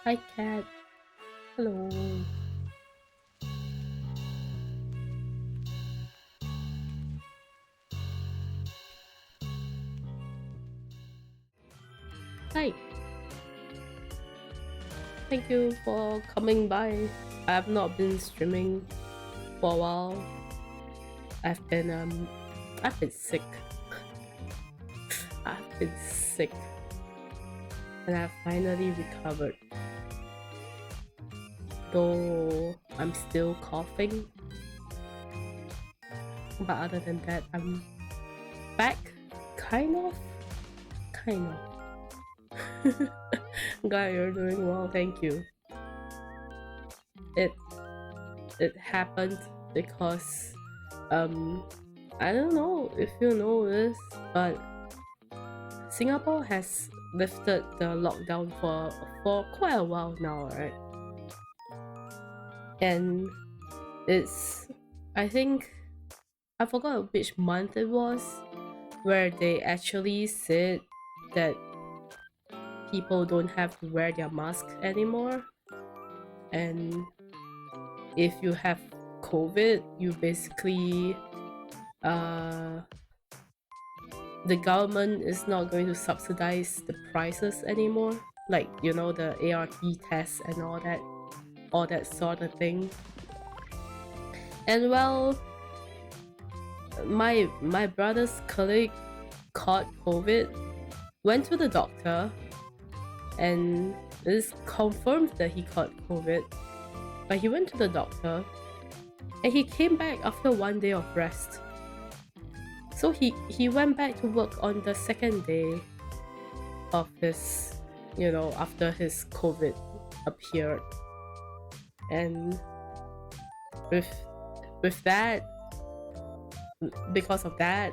Hi, cat. Hello. Hi. Thank you for coming by. I have not been streaming for a while. I've been I've been sick. I've been sick, and I've finally recovered. Though I'm still coughing, but other than that, I'm back. Kind of. Kind of. Glad you're doing well. Thank you. It it happened because I don't know if you know this, but Singapore has lifted the lockdown for quite a while now, right? And it's I think I forgot which month it was where they actually said that people don't have to wear their mask anymore, and if you have COVID, you basically the government is not going to subsidize the prices anymore, like the ART tests and all that sort of thing. And well, my brother's colleague caught COVID, went to the doctor, and it is confirmed that he caught COVID. But he went to the doctor, and he came back after 1 day of rest. So he went back to work on the second day of his, after his COVID appeared. And with that, because of that,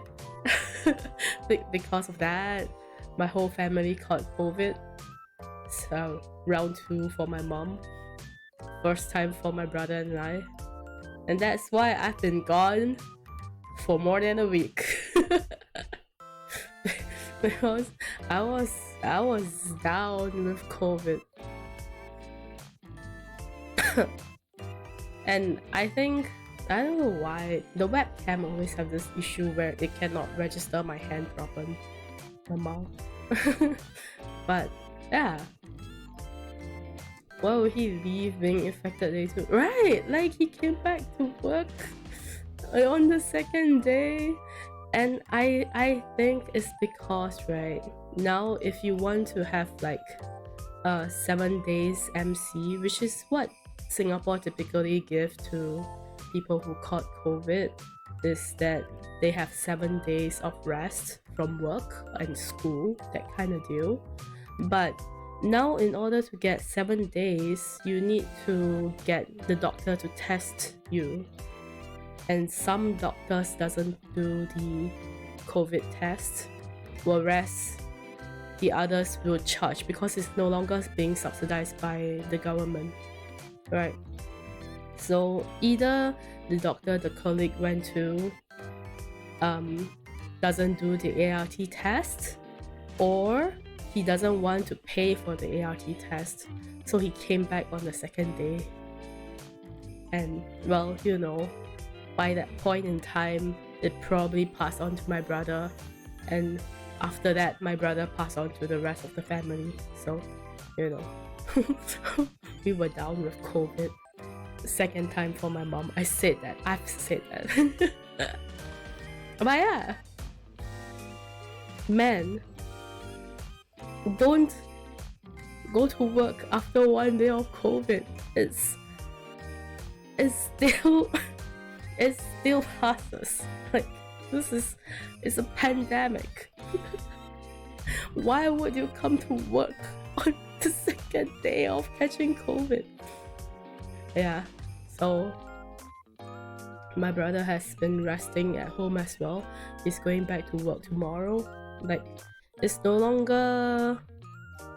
because of that, my whole family caught COVID. So round 2 for my mom, first time for my brother and I, and that's why I've been gone for more than a week. Because I was down with COVID. And I don't know why the webcam always have this issue where it cannot register my hand properly, my mouth. But yeah, why would he leave being infected day 2? Right, like he came back to work on the second day. And I think it's because right now, if you want to have like 7 days MC, which is what Singapore typically give to people who caught COVID, is that they have 7 days of rest from work and school, that kind of deal. But now, in order to get 7 days, you need to get the doctor to test you, and some doctors doesn't do the COVID test, whereas the others will charge because it's no longer being subsidized by the government, right? So either the doctor the colleague went to doesn't do the ART test, or he doesn't want to pay for the ART test, so he came back on the second day. And well, by that point in time, it probably passed on to my brother, and after that, my brother passed on to the rest of the family. So, we were down with COVID. Second time for my mom. I've said that. But yeah, man, don't go to work after 1 day of COVID. It's still it still passes. Like, it's a pandemic. Why would you come to work on the second day of catching COVID? Yeah, so my brother has been resting at home as well. He's going back to work tomorrow. Like, it's no longer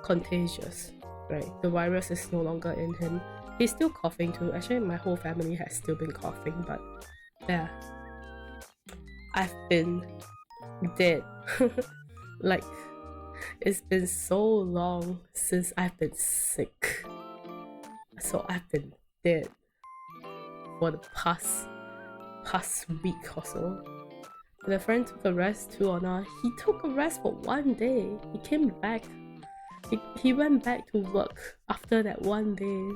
contagious, right? The virus is no longer in him. He's still coughing too. Actually, my whole family has still been coughing, but yeah, I've been dead. Like, it's been so long since I've been sick. So I've been dead for the past week or so. The friend took a rest too or not. He took a rest for 1 day. He came back. He went back to work after that 1 day.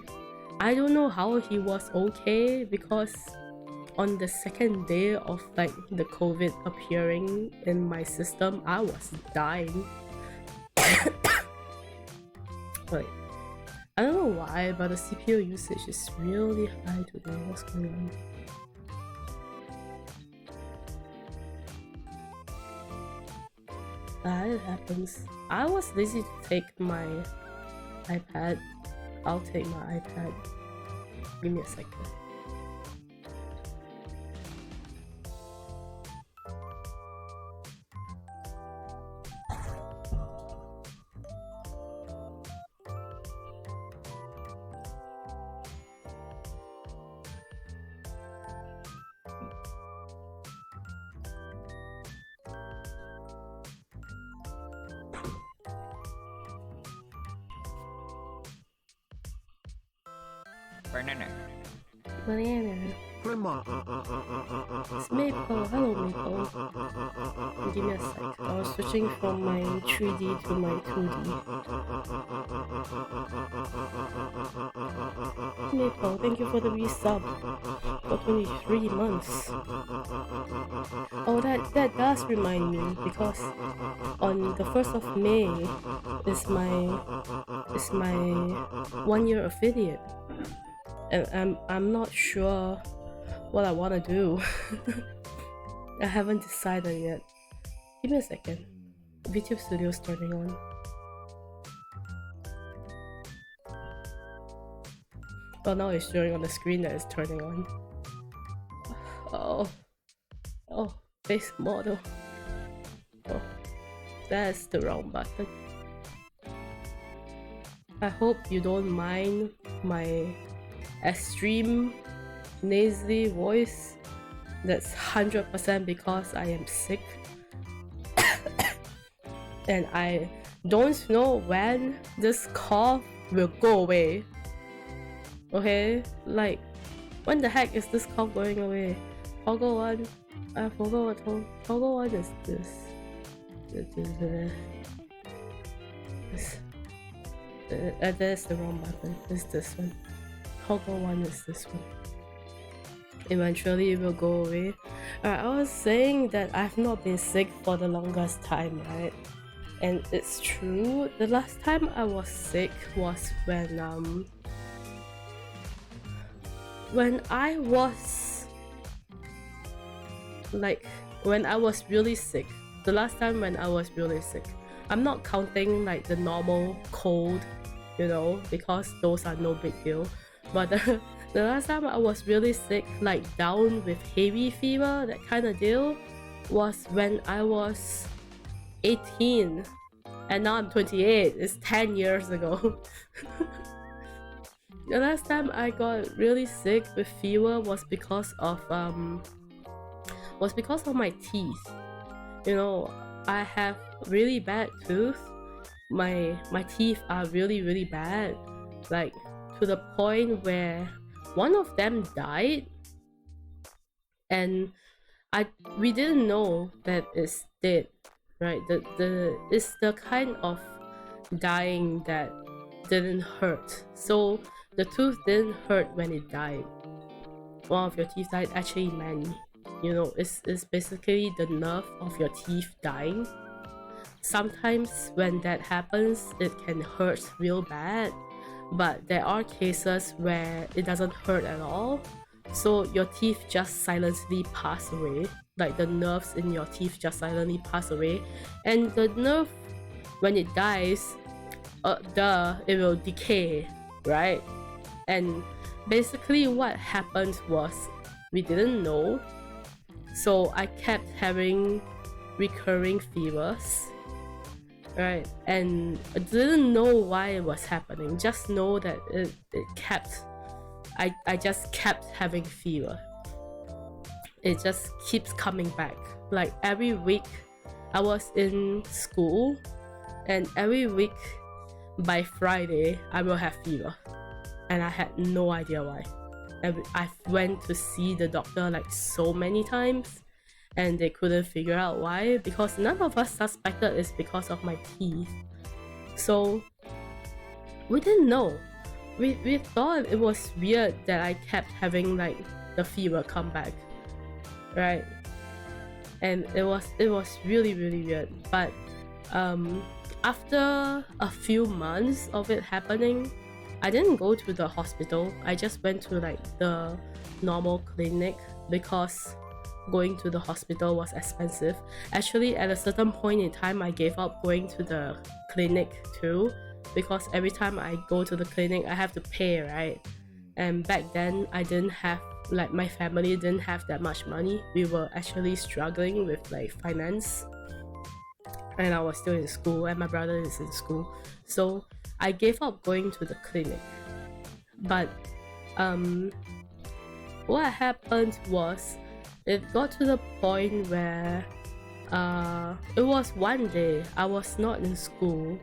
I don't know how he was okay, because on the second day of like the COVID appearing in my system, I was dying. Like, I don't know why, but the CPU usage is really high today. What's going on? It happens. I was lazy to take my iPad. I'll take my iPad. Give me a second. Banana. It's Maple. Hello, Maple. Give me a sec. I was switching from my 3D to my 2D. Maple, thank you for the resub for 23 months. Oh, that does remind me, because on the 1st of May is my 1 year affiliate. And I'm not sure what I want to do. I haven't decided yet. Give me a second. VTube Studio's turning on. Oh, now it's showing on the screen that it's turning on. Oh, base model. Oh, that's the wrong button. I hope you don't mind my extreme nasally voice. That's 100% because I am sick. And I don't know when this cough will go away. Okay? Like, when the heck is this cough going away? Toggle 1. I forgot what toggle 1 is this. That's the wrong button. It's this one. Toggle 1 is this one. Eventually it will go away. I was saying that I've not been sick for the longest time, right? And it's true. The last time I was sick was when I was really sick. The last time when I was really sick. I'm not counting like the normal cold, you know, because those are no big deal. But the last time I was really sick, like down with heavy fever, that kind of deal, was when I was 18. And now I'm 28. It's 10 years ago. The last time I got really sick with fever was because of my teeth. You know, I have really bad tooth. My teeth are really bad. Like, to the point where one of them died, and we didn't know that it's dead, right? It's the kind of dying that didn't hurt. So the tooth didn't hurt when it died. One of your teeth died, actually many. You know, it's basically the nerve of your teeth dying. Sometimes when that happens, it can hurt real bad. But there are cases where it doesn't hurt at all, so your teeth just silently pass away. Like, the nerves in your teeth just silently pass away, and the nerve, when it dies, it will decay, right? And basically what happened was, we didn't know, so I kept having recurring fevers. Right, and I didn't know why it was happening. Just know that I just kept having fever. It just keeps coming back. Like, every week I was in school, and every week by Friday I will have fever. and I had no idea why. I went to see the doctor like so many times, and they couldn't figure out why, because none of us suspected it's because of my teeth. So we didn't know. We thought it was weird that I kept having like the fever come back, right? And it was really weird. But after a few months of it happening, I didn't go to the hospital. I just went to like the normal clinic because going to the hospital was expensive. Actually, at a certain point in time, I gave up going to the clinic too, because every time I go to the clinic, I have to pay, right? And back then, I didn't have, like, my family didn't have that much money. We were actually struggling with like finance, and I was still in school, and my brother is in school, so I gave up going to the clinic. But what happened was, it got to the point where it was one day I was not in school.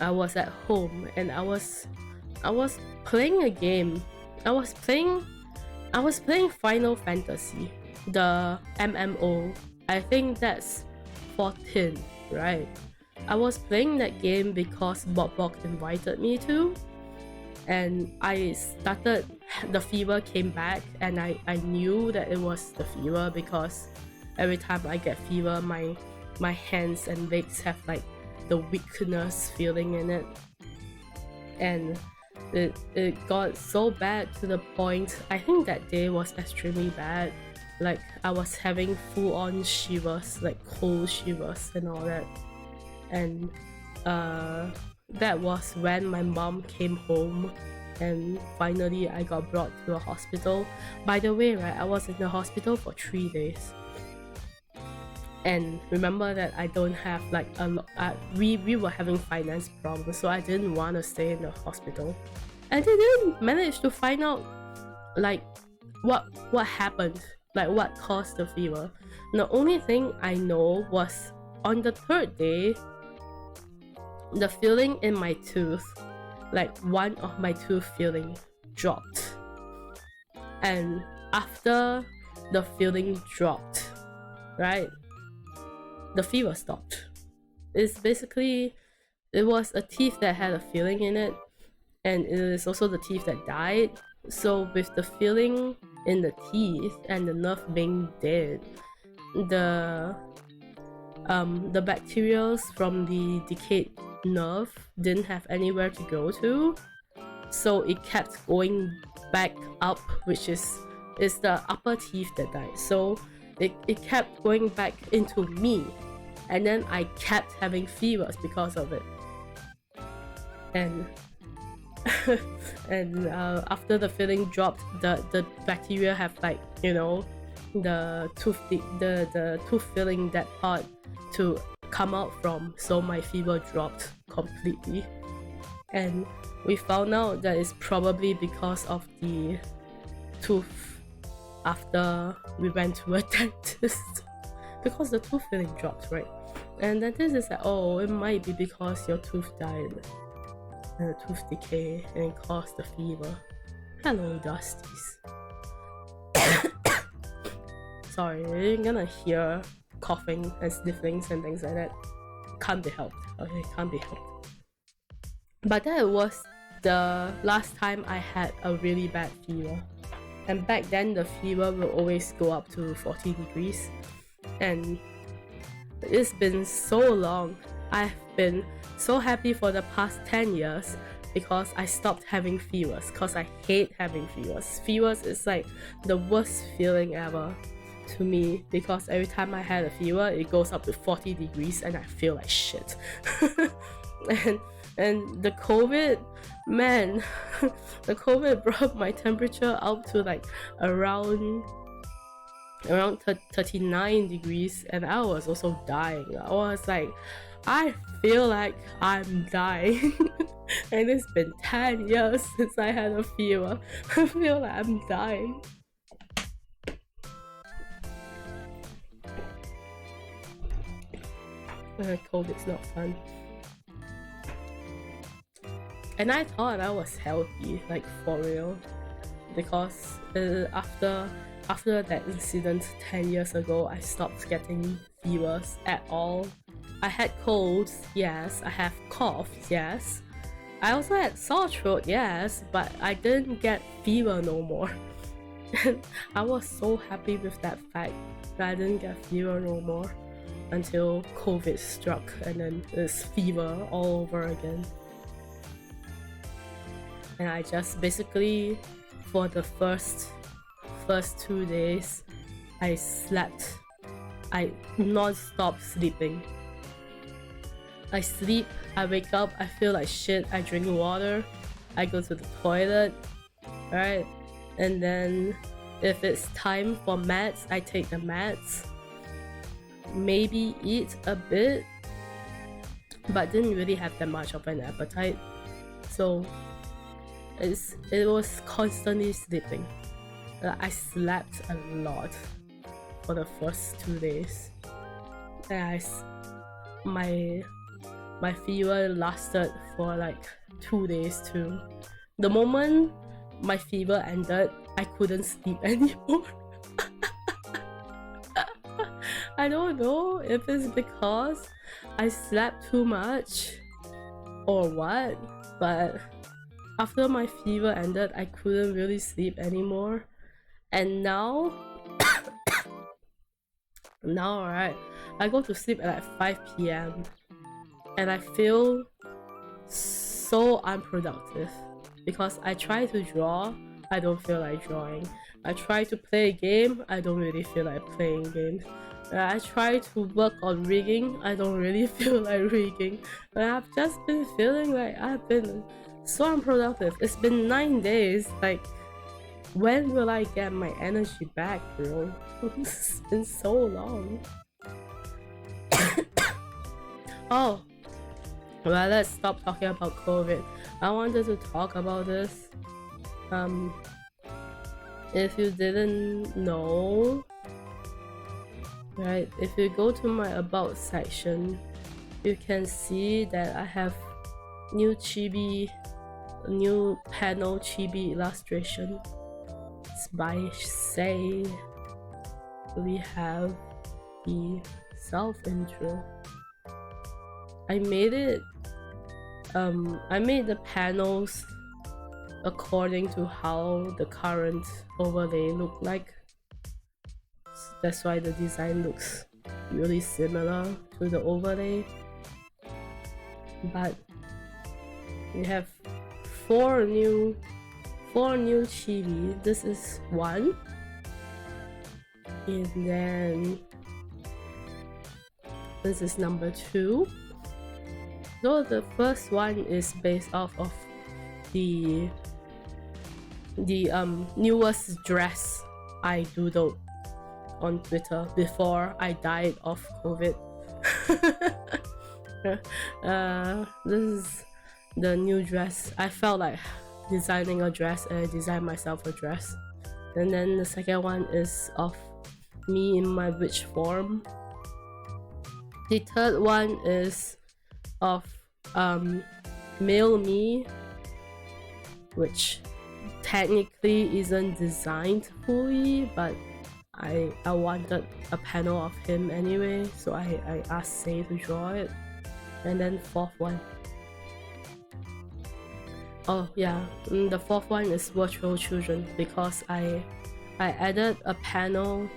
I was at home and I was playing a game. I was playing Final Fantasy, the MMO. I think that's 14, right? I was playing that game because Bob invited me to, and the fever came back, and I knew that it was the fever because every time I get fever, my hands and legs have like the weakness feeling in it, and it got so bad to the point, I think that day was extremely bad. Like, I was having full-on shivers, like cold shivers and all that. And that was when my mom came home, and finally I got brought to a hospital. By the way, right, I was in the hospital for 3 days. And remember that I don't have like we were having finance problems, so I didn't want to stay in the hospital. And they didn't manage to find out like what happened, like what caused the fever. The only thing I know was on the 3rd day, the feeling in my tooth, like one of my tooth feeling dropped. And after the feeling dropped, right, the fever stopped. It's basically, it was a teeth that had a feeling in it, and it is also the teeth that died. So with the feeling in the teeth and the nerve being dead, the bacteria from the decayed nerve didn't have anywhere to go to, so it kept going back up, which is the upper teeth that died. So it kept going back into me, and then I kept having fevers because of it. And and after the feeling dropped, the bacteria have, like, you know, the tooth filling that part to come out from, so my fever dropped completely. And we found out that it's probably because of the tooth after we went to a dentist, because the tooth filling dropped, right? And the dentist is like, oh, it might be because your tooth died and the tooth decay and caused the fever. Hello, Dusties. Sorry, you're gonna hear coughing and snifflings and things like that. Can't be helped. Okay, can't be helped. But that was the last time I had a really bad fever. And back then the fever will always go up to 40 degrees. And it's been so long. I've been so happy for the past 10 years because I stopped having fevers, because I hate having fevers. Fevers is like the worst feeling ever to me, because every time I had a fever, it goes up to 40 degrees and I feel like shit. and the COVID, man, the COVID brought my temperature up to like around 39 degrees, and I was also dying. I was like, I feel like I'm dying. And it's been 10 years since I had a fever. I feel like I'm dying. COVID's not fun. And I thought I was healthy, like for real, because after that incident 10 years ago, I stopped getting fevers at all. I had colds, yes. I have coughs, yes. I also had sore throat, yes, but I didn't get fever no more. And I was so happy with that fact that I didn't get fever no more until COVID struck, and then it's fever all over again. And I just basically, for the first 2 days, I slept. I non-stop sleeping. I sleep, I wake up, I feel like shit, I drink water, I go to the toilet, right? And then if it's time for meds, I take the meds, maybe eat a bit, but didn't really have that much of an appetite. So it was constantly sleeping. I slept a lot for the first 2 days. And my fever lasted for like 2 days too. The moment my fever ended, I couldn't sleep anymore. I don't know if it's because I slept too much or what, but after my fever ended, I couldn't really sleep anymore. And now right, I go to sleep at like 5 p.m. and I feel so unproductive because I try to draw, I don't feel like drawing. I try to play a game, I don't really feel like playing games. I try to work on rigging, I don't really feel like rigging. And I've just been feeling like I've been so unproductive. It's been 9 days, like when will I get my energy back, bro? It's been so long. Oh, well, let's stop talking about COVID. I wanted to talk about this. If you didn't know, right, if you go to my about section, you can see that I have new panel chibi illustration. It's by Say. We have the self-intro. I made it. I made the panels according to how the current overlay look like. That's why the design looks really similar to the overlay. But we have four new chibi. This is one, and then this is number 2. So the first one is based off of the newest dress I doodled on Twitter before I died of COVID. This is the new dress. I felt like designing a dress, and I designed myself a dress. And then the second one is of me in my witch form. The third one is of male me, which technically isn't designed fully, but I wanted a panel of him anyway, so I asked Say to draw it. And then fourth one, oh yeah, the fourth one is virtual children, because I added a panel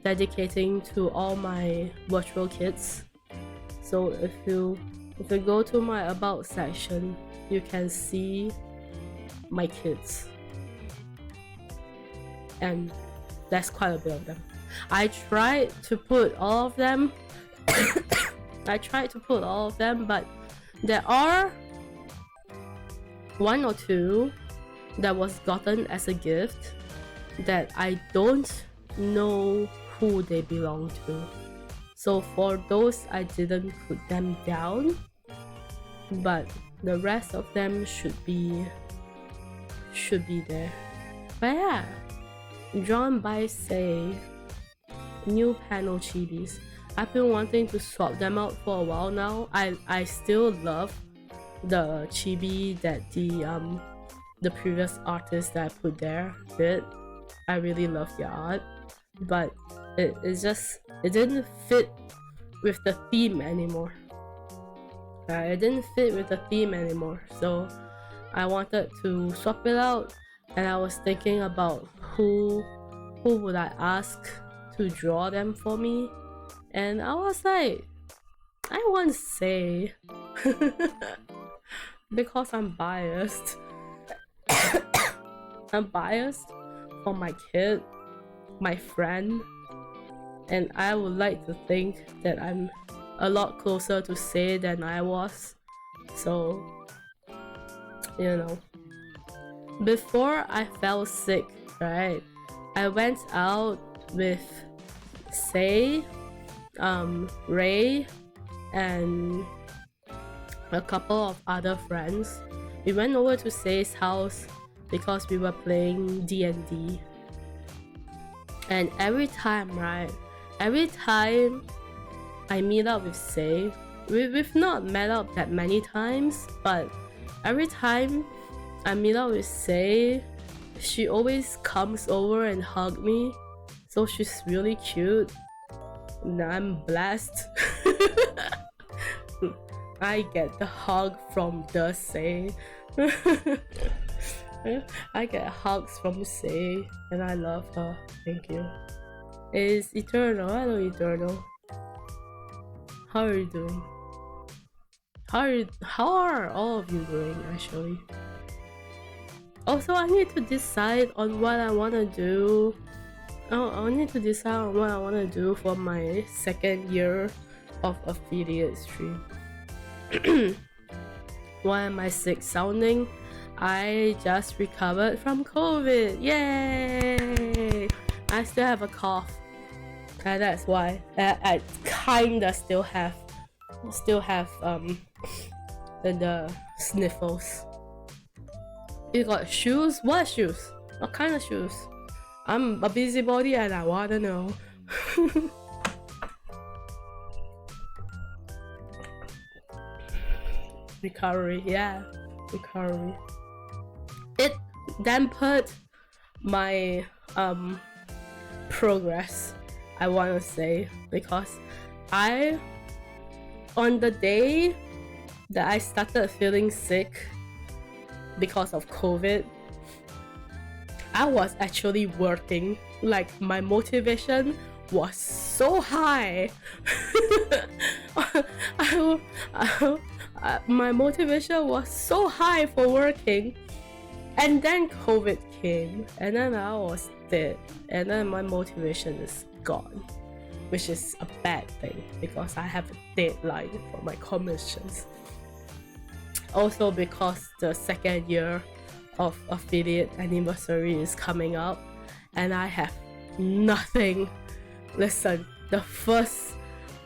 dedicating to all my virtual kids. So if you go to my about section, you can see my kids, and that's quite a bit of them. I tried to put all of them but there are 1 or 2 that was gotten as a gift that I don't know who they belong to. So for those, I didn't put them down, but the rest of them should be there. But yeah, drawn by Say, new panel chibis. I've been wanting to swap them out for a while now. I still love the chibi that the previous artist that I put there did. I really love the art, but it didn't fit with the theme anymore. It didn't fit with the theme anymore, so I wanted to swap it out, and I was thinking about who would I ask to draw them for me, and I was like, I want to say because I'm biased. I'm biased for my kid, my friend, and I would like to think that I'm a lot closer to Say than I was. So, you know, before I fell sick, right, I went out with Say, Ray, and a couple of other friends. We went over to Say's house because we were playing D&D. And every time I meet up with Say, we've not met up that many times, but every time I meet up with Say, she always comes over and hug me. So she's really cute. And I'm blessed. I get the hug from the Say. I get hugs from Say, and I love her. Thank you. It's Eternal. Hello, Eternal. How are you doing? How are all of you doing, actually? Also, I need to decide on what I want to do. I need to decide on what I want to do for my second year of affiliate stream. Why am I sick sounding? I just recovered from COVID. Yay! I still have a cough. And that's why I kinda still have the sniffles. You got shoes? What shoes? What kind of shoes? I'm a busybody and I wanna know. Recovery, yeah, recovery. It dampened my progress, I wanna say, because on the day that I started feeling sick because of COVID, I was actually working. Like, my motivation was so high. My motivation was so high for working, and then COVID came, and then I was dead, and then my motivation is gone, which is a bad thing because I have a deadline for my commissions. Also, because the second year of affiliate anniversary is coming up, and I have nothing. Listen,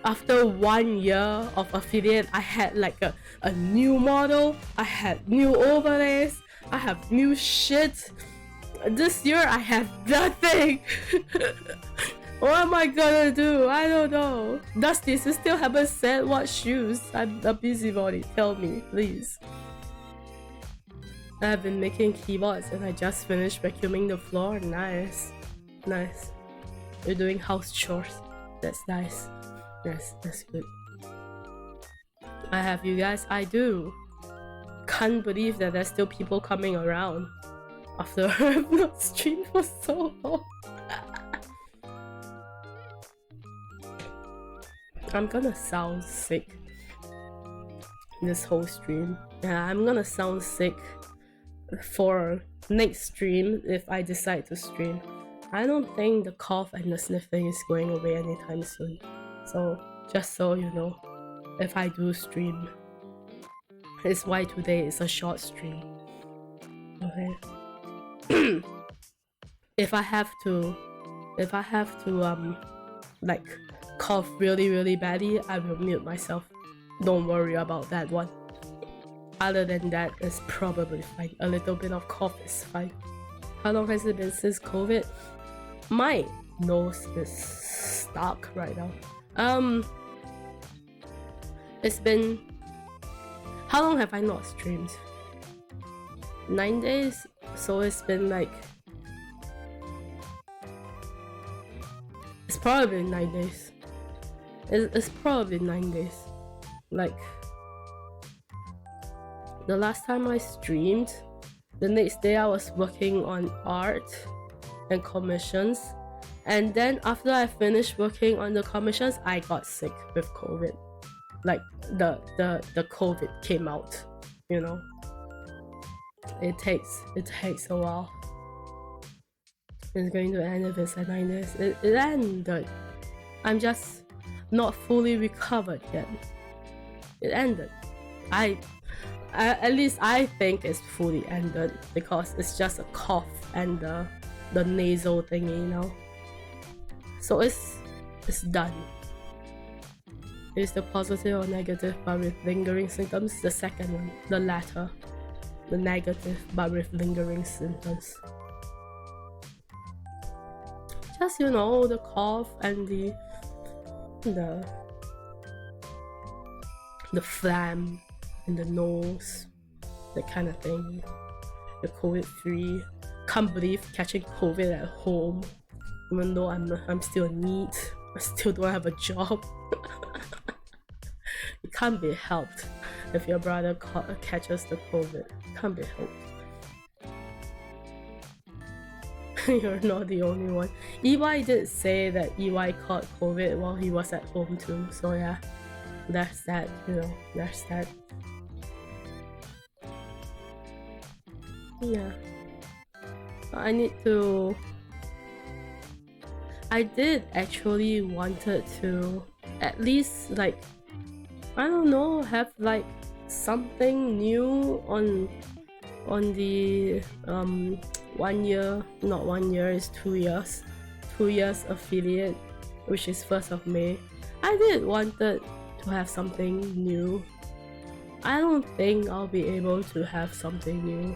after 1 year of affiliate, I had like a new model, I had new overlays, I have new shit. This year I have nothing. What am I gonna do? I don't know. Dusty, you still haven't said what shoes. I'm a busybody. Tell me, please. I have been making keyboards and I just finished vacuuming the floor. Nice. Nice. You're doing house chores. That's nice. Yes, that's good. I have you guys. I do. Can't believe that there's still people coming around after I've not streamed for so long. I'm gonna sound sick this whole stream. Yeah, I'm gonna sound sick for next stream if I decide to stream. I don't think the cough and the sniffling is going away anytime soon. So, just so you know, if I do stream, it's why today is a short stream. Okay. If I have to like cough really badly, I will mute myself. Don't worry about that one. Other than that, it's probably fine. A little bit of cough is fine. How long has it been since COVID? My nose is stuck right now. It's been How long have I not streamed? 9 days? So it's been like... It's probably 9 days. It's probably 9 days. Like... The last time I streamed, the next day I was working on art and commissions. And then after I finished working on the commissions, I got sick with COVID. Like the COVID came out, you know. It takes a while. It's going to end if it's at 9 days. It ended. I'm just not fully recovered yet. It ended. At least I think it's fully ended because it's just a cough and the nasal thingy, you know. So it's done. Is the positive or negative but with lingering symptoms? The second one, the latter. The negative but with lingering symptoms. Just, you know, the cough and the phlegm in the nose, that kind of thing. The COVID-free. Can't believe catching COVID at home, even though I'm still neat. I still don't have a job. It can't be helped if your brother catches the COVID. It can't be helped. You're not the only one. EY did say that EY caught COVID while he was at home too. So yeah, that's that. You know, that's that. Yeah. I did actually wanted to at least, like, I don't know, have like something new on the 1 year, not 1 year, it's 2 years. 2 years affiliate, which is 1st of May. I did wanted to have something new. I don't think I'll be able to have something new.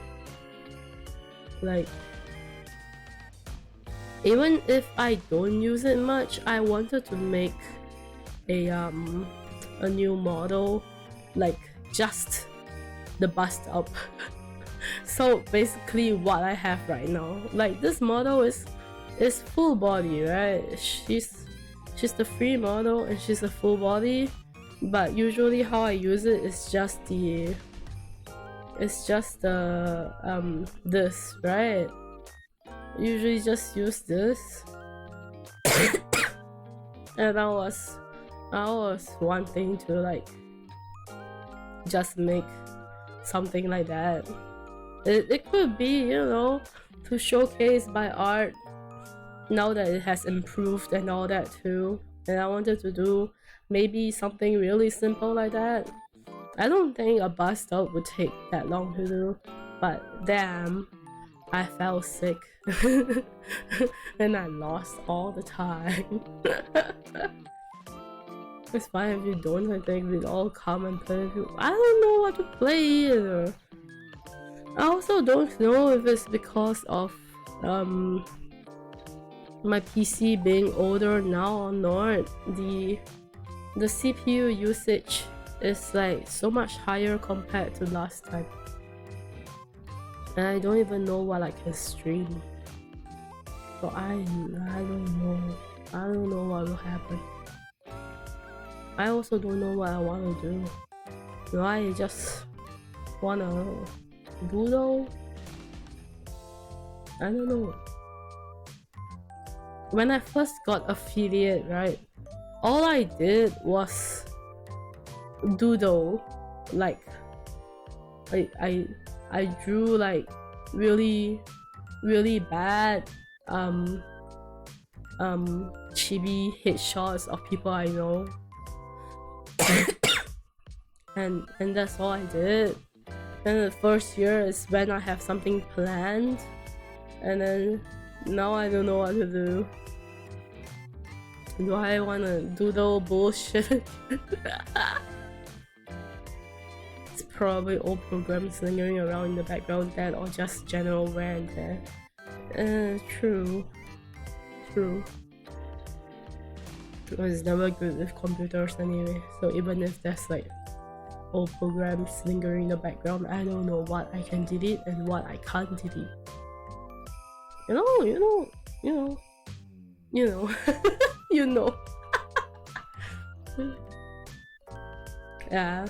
Like, even if I don't use it much, I wanted to make a new model, like just the bust up. So basically what I have right now, like this model is full body, right? She's the free model and she's a full body, but usually how I use it is just the this, right? Usually just use this. And I was wanting to like just make something like that. It could be, you know, to showcase my art now that it has improved and all that too. And I wanted to do maybe something really simple like that. I don't think a bust up would take that long to do, but damn, I fell sick and I lost all the time. It's fine if you don't. I think we'd all come and play. I don't know what to play either. I also don't know if it's because of my PC being older now or not. The CPU usage is like so much higher compared to last time, and I don't even know what I can stream. So I don't know. I don't know what will happen. I also don't know what I want to do. Do I just wanna doodle? I don't know. When I first got affiliate, right, all I did was doodle. Like I drew like really bad chibi headshots of people I know. and that's all I did. And the first year is when I have something planned, and then now I don't know what to do. Do I wanna doodle bullshit? It's probably old programs lingering around in the background, that or just general wear and tear. True. It's never good with computers anyway, so even if there's like old programs lingering in the background. I don't know what I can delete and what I can't delete. You know. You know. Yeah.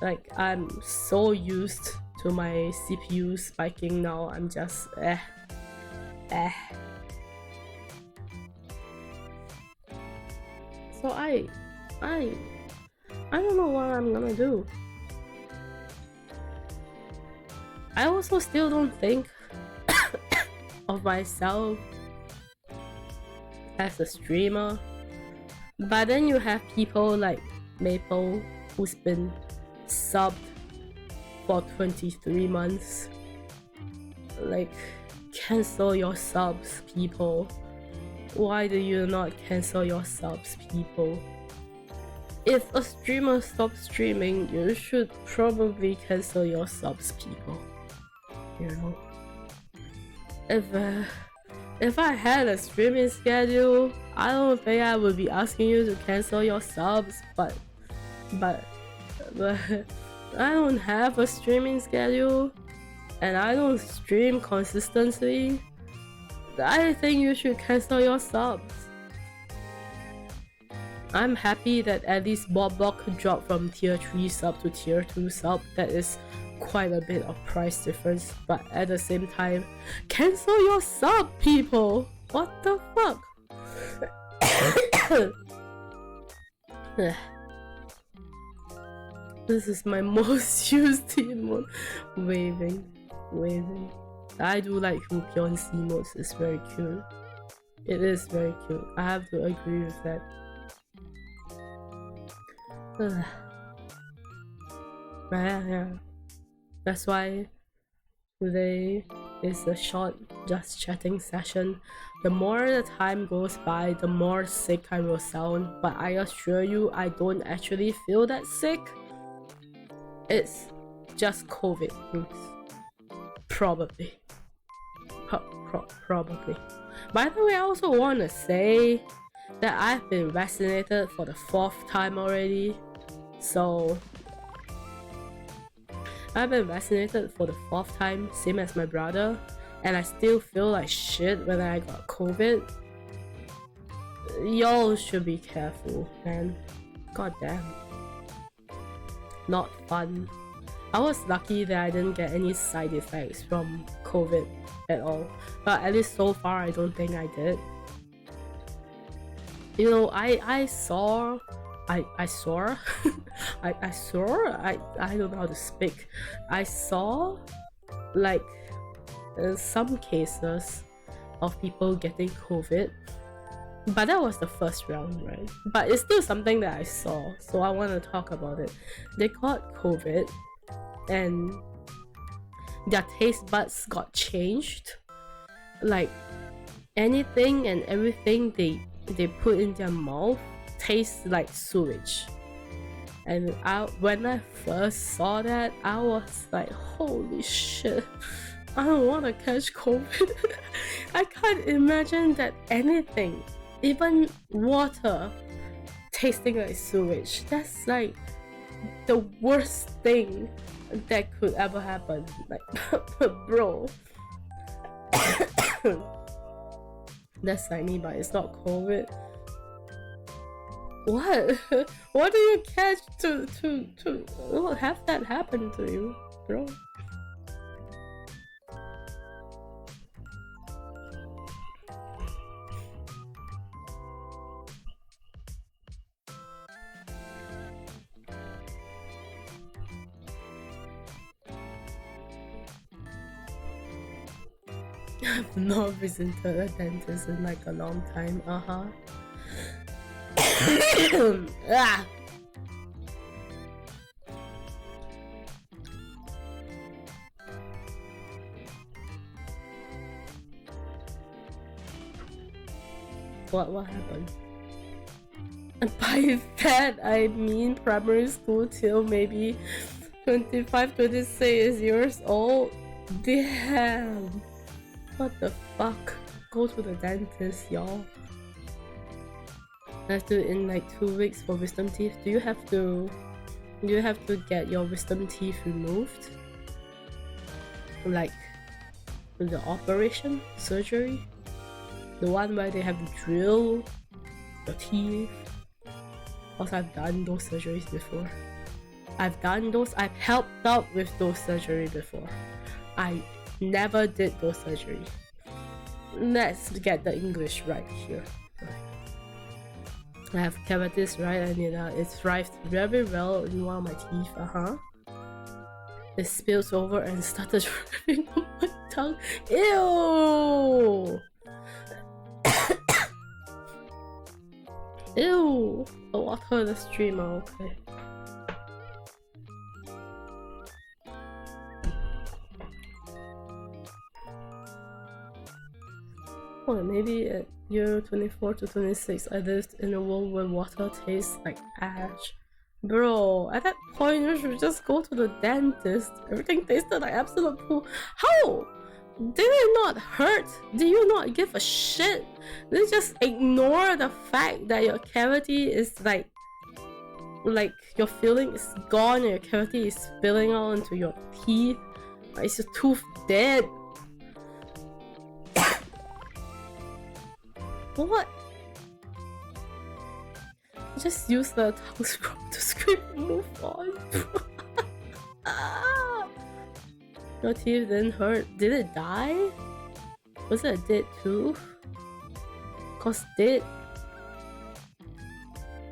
Like, I'm so used to my CPU spiking now, I'm just So I don't know what I'm gonna do. I also still don't think of myself as a streamer. But then you have people like Maple who's been subbed for 23 months. Like, cancel your subs, people. Why do you not cancel your subs, people? If a streamer stops streaming, you should probably cancel your subs, people. You know? If I had a streaming schedule, I don't think I would be asking you to cancel your subs, but I don't have a streaming schedule and I don't stream consistently. I think you should cancel your subs. I'm happy that at least Bob could drop from tier 3 sub to tier 2 sub. That is quite a bit of price difference, but at the same time, cancel your sub, people! What the fuck? This is my most used emote. Waving. I do like Hoopion's emotes, it's very cute. It is very cute, I have to agree with that. Yeah. That's why today is a short just chatting session. The more the time goes by, the more sick I will sound, but I assure you I don't actually feel that sick. It's just COVID things. Probably. Probably. By the way, I also want to say that I've been vaccinated for the 4th time already. So I've been vaccinated for the 4th time, same as my brother, and I still feel like shit when I got COVID. Y'all should be careful, man. God damn. Not fun. I was lucky that I didn't get any side effects from COVID at all, but at least so far I don't think I did. You know, I saw I don't know how to speak. I saw like some cases of people getting COVID, but that was the first round, right? But it's still something that I saw, so I want to talk about it. They got COVID and their taste buds got changed. Like, anything and everything they put in their mouth tastes like sewage. And when I first saw that, I was like, holy shit, I don't want to catch COVID. I can't imagine that anything, even water, tasting like sewage. That's like the worst thing that could ever happen. Like, bro. That's like me, but it's not COVID. What? What do you catch to have that happen to you, bro? I've not visited a dentist in like a long time. Ah. What happened? And by that I mean primary school till maybe 25, 26 years old. Damn. What the fuck? Go to the dentist, y'all. I have to in like 2 weeks for wisdom teeth. Do you have to you have to get your wisdom teeth removed, like the operation surgery, the one where they have to drill your teeth. Also, I've done those surgeries before. I've helped out with those surgeries before. I never did those surgeries. Let's get the English right here. I have cavities, right? And it thrived very well in one of my teeth. It spills over and started dripping on my tongue. Ew! Ew! The water in the stream, okay. Well, maybe at year 24 to 26, I lived in a world where water tastes like ash. Bro, at that point, you should just go to the dentist. Everything tasted like absolute poo. How? Did it not hurt? Do you not give a shit? Did you just ignore the fact that your cavity is like your filling is gone and your cavity is spilling out into your teeth? Like, is your tooth dead? What? Just use the tongue scrub to scrape and move on. Your teeth didn't hurt. Did it die? Was it a dead tooth? Cause dead.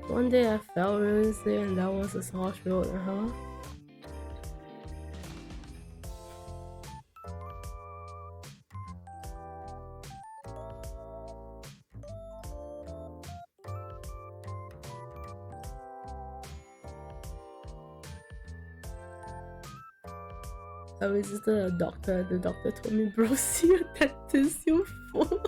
One day I fell really sick and that was a sore throat, I visited a doctor and the doctor told me, bro, see your dentist, you fool.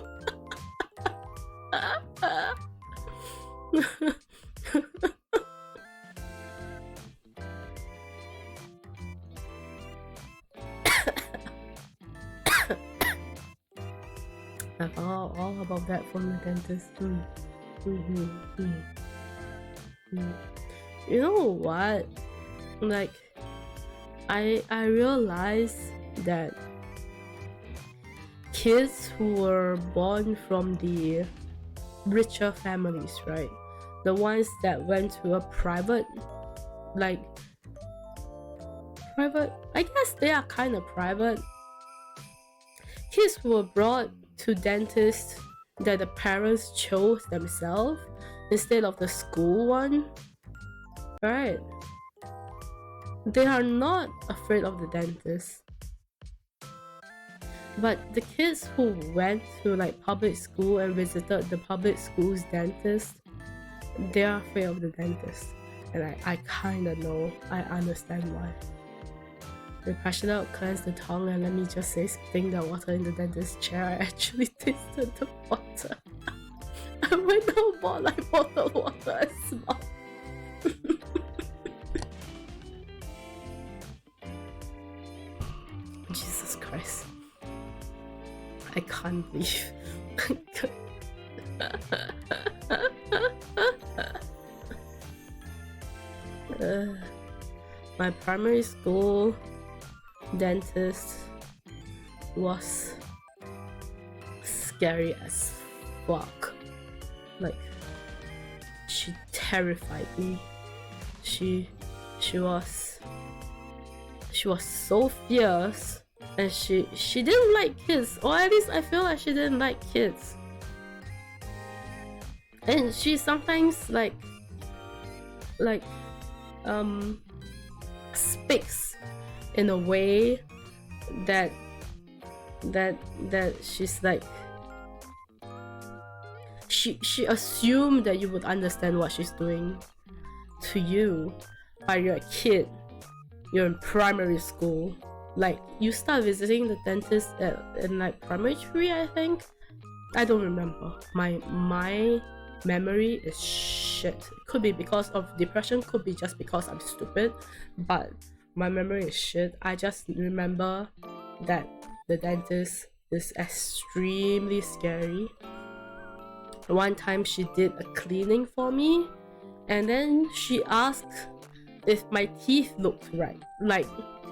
I found all about that from the dentist. You know what? Like, I realized that kids who were born from the richer families, right? The ones that went to a private, I guess they are kind of private. Kids who were brought to dentists that the parents chose themselves instead of the school one, right? They are not afraid of the dentist. But the kids who went to public school and visited the public school's dentist, they are afraid of the dentist. And I kinda know, I understand why. They brush it out, cleanse the tongue, and let me just say, spitting the water in the dentist's chair, I actually tasted the water. I went out and bought bottled water and smelled. Jesus Christ. I can't believe. My primary school dentist was scary as fuck. She terrified me. She was so fierce, and she didn't like kids, or at least I feel like she didn't like kids. And she sometimes speaks in a way that she's she assumed that you would understand what she's doing to you, but you're a kid, you're in primary school. You start visiting the dentist in primary 3, I think. I don't remember. My memory is shit. Could be because of depression, could be just because I'm stupid, but my memory is shit. I just remember that the dentist is extremely scary. One time she did a cleaning for me, and then she asked if my teeth looked right, like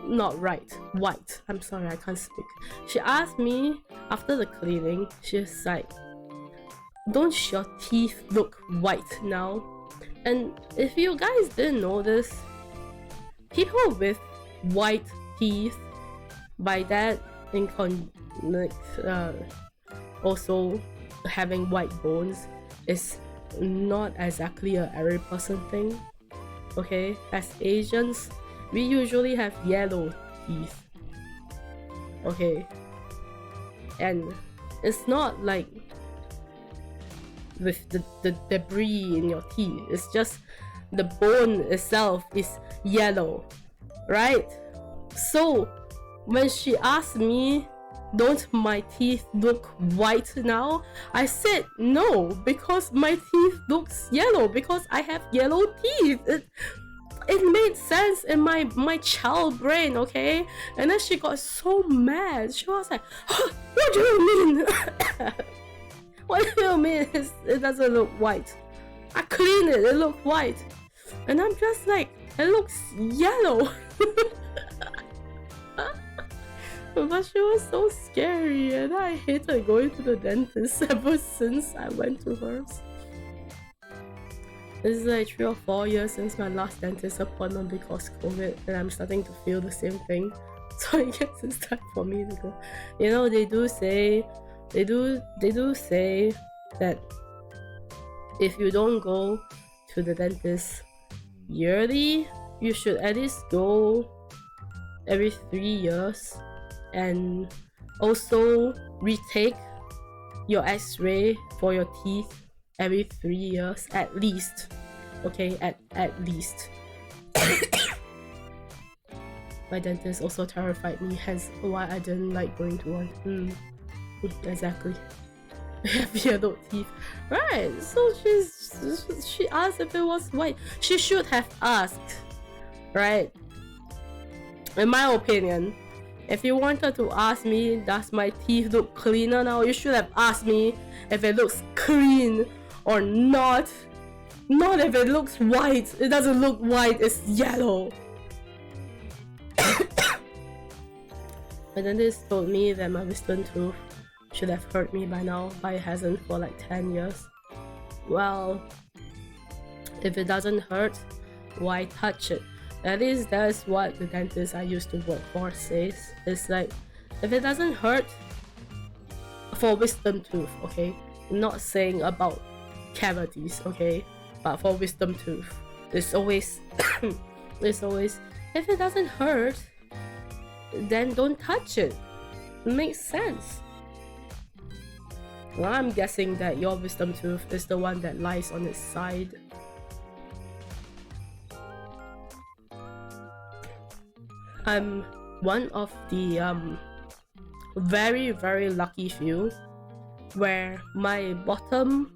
not right, white. I'm sorry, I can't speak. She asked me after the cleaning, she's like, don't your teeth look white now? And if you guys didn't know this, people with white teeth, by that also having white bones, is not exactly a every person thing. Okay, as Asians, we usually have yellow teeth. Okay, and it's not like with the debris in your teeth, it's just the bone itself is yellow, right? So when she asked me, don't my teeth look white now? I said no, because my teeth looks yellow because I have yellow teeth. It made sense in my child brain, okay? And then she got so mad. She was like, what do you mean? What do you mean it doesn't look white? I cleaned it, it looked white. And I'm just like, it looks yellow. But she was so scary, and I hated going to the dentist ever since I went to hers. This is like 3 or 4 years since my last dentist appointment because COVID, and I'm starting to feel the same thing. So I guess it's time for me to go. You know, they do say that if you don't go to the dentist yearly, you should at least go every 3 years, and also retake your x-ray for your teeth every 3 years at least. Okay, at least. My dentist also terrified me, hence why I didn't like going to one. Exactly. I have yellow teeth, right? So she asked if it was white. She should have asked, right? In my opinion, if you wanted to ask me, does my teeth look cleaner now, you should have asked me if it looks clean or not. Not if it looks white. It doesn't look white, it's yellow. My dentist told me that my wisdom tooth should have hurt me by now, but it hasn't for like 10 years. Well, if it doesn't hurt, why touch it? At least that's what the dentist I used to work for says. It's like, if it doesn't hurt for wisdom tooth, okay? I'm not saying about cavities, okay? But for wisdom tooth, it's always if it doesn't hurt, then don't touch it. It makes sense. Well, I'm guessing that your wisdom tooth is the one that lies on its side. I'm one of the very lucky few where my bottom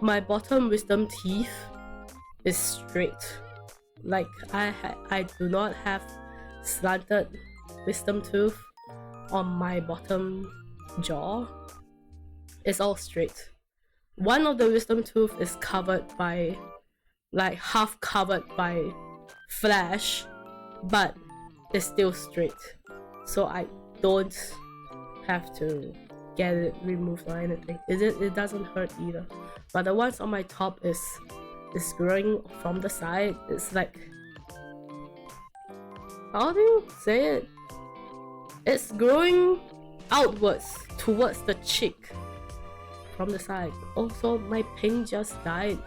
wisdom teeth is straight. Like I do not have slanted wisdom tooth on my bottom jaw. It's all straight. One of the wisdom tooth is covered by, like, half covered by flesh, but it's still straight, so I don't have to get it removed or anything. It doesn't hurt either. But the ones on my top is growing from the side. It's like, how do you say it? It's growing outwards towards the cheek from the side. Also, my ping just died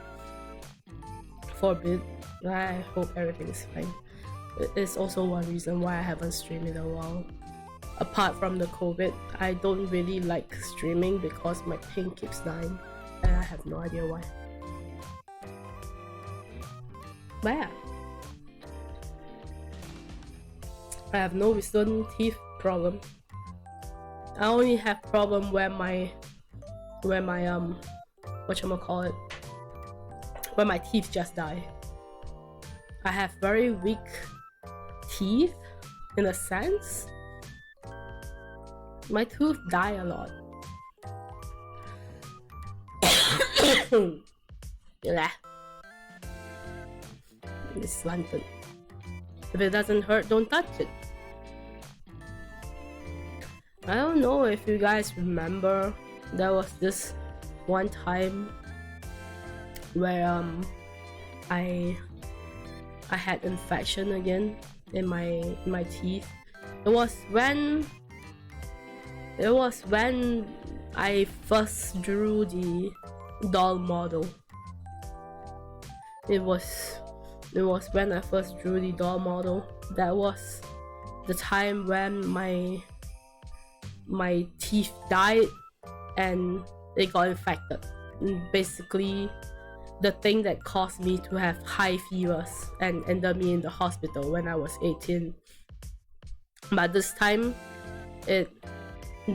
for a bit. I hope everything's fine. It's also one reason why I haven't streamed in a while. Apart from the COVID, I don't really like streaming because my ping keeps dying, and I have no idea why. But yeah, I have no wisdom teeth problem. I only have problem where my whatchamacallit, where my teeth just die. I have very weak teeth in a sense. My tooth die a lot. Yeah. It's slanted. If it doesn't hurt, don't touch it. I don't know if you guys remember, there was this one time where I had infection again in my teeth. It was when I first drew the doll model. It was when I first drew the doll model. That was the time when my teeth died and they got infected. Basically, the thing that caused me to have high fevers and ended me in the hospital when I was 18. But this time, it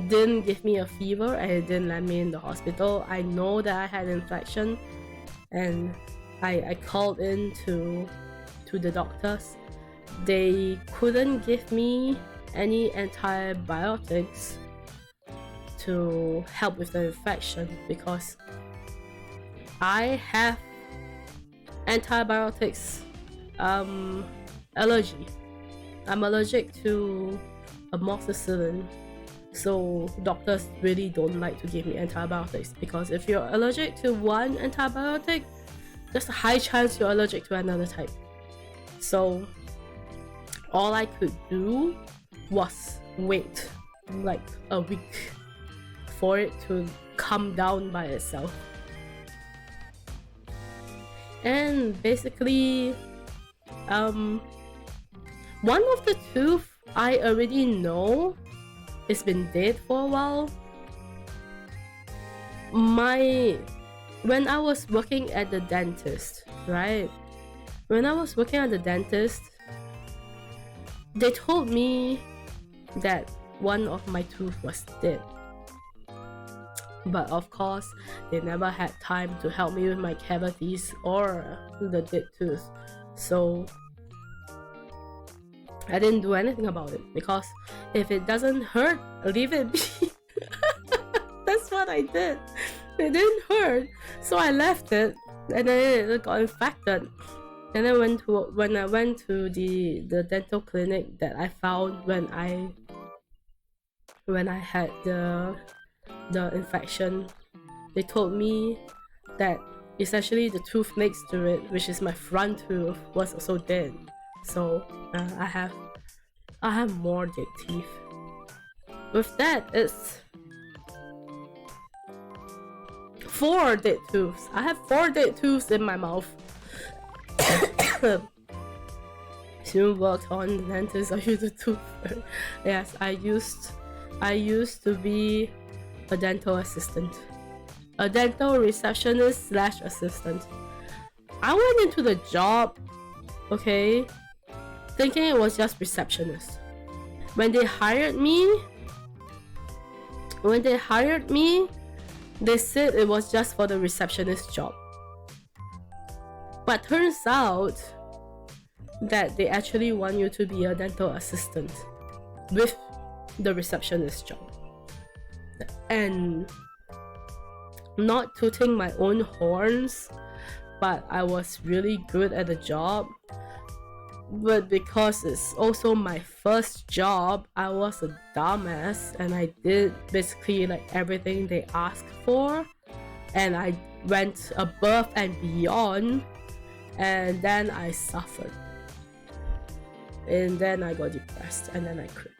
didn't give me a fever and it didn't land me in the hospital. I know that I had infection, and I called in to the doctors. They couldn't give me any antibiotics to help with the infection because I have antibiotics allergy. I'm allergic to amoxicillin, so doctors really don't like to give me antibiotics because if you're allergic to one antibiotic, there's a high chance you're allergic to another type. So all I could do was wait like a week for it to come down by itself. And basically, one of the tooth I already know it's been dead for a while. When I was working at the dentist, right? When I was working at the dentist, they told me that one of my tooth was dead. But of course, they never had time to help me with my cavities or the dead tooth. So I didn't do anything about it because if it doesn't hurt, leave it be. That's what I did. It didn't hurt, so I left it, and then it got infected. And then when I went to the dental clinic that I found when I had the infection, they told me that essentially the tooth next to it, which is my front tooth, was also dead. So I have more dead teeth. With that, it's 4 dead tooths. I have 4 dead tooths in my mouth. Syun worked on the dentist. I used a tooth. Yes, I used to be a dental assistant, a dental receptionist / assistant. I went into the job, okay, thinking it was just receptionist. When they hired me, they said it was just for the receptionist job. But turns out that they actually want you to be a dental assistant with the receptionist job. And not tooting my own horns, but I was really good at the job. But because it's also my first job, I was a dumbass and I did basically like everything they asked for, and I went above and beyond, and then I suffered, and then I got depressed, and then I quit.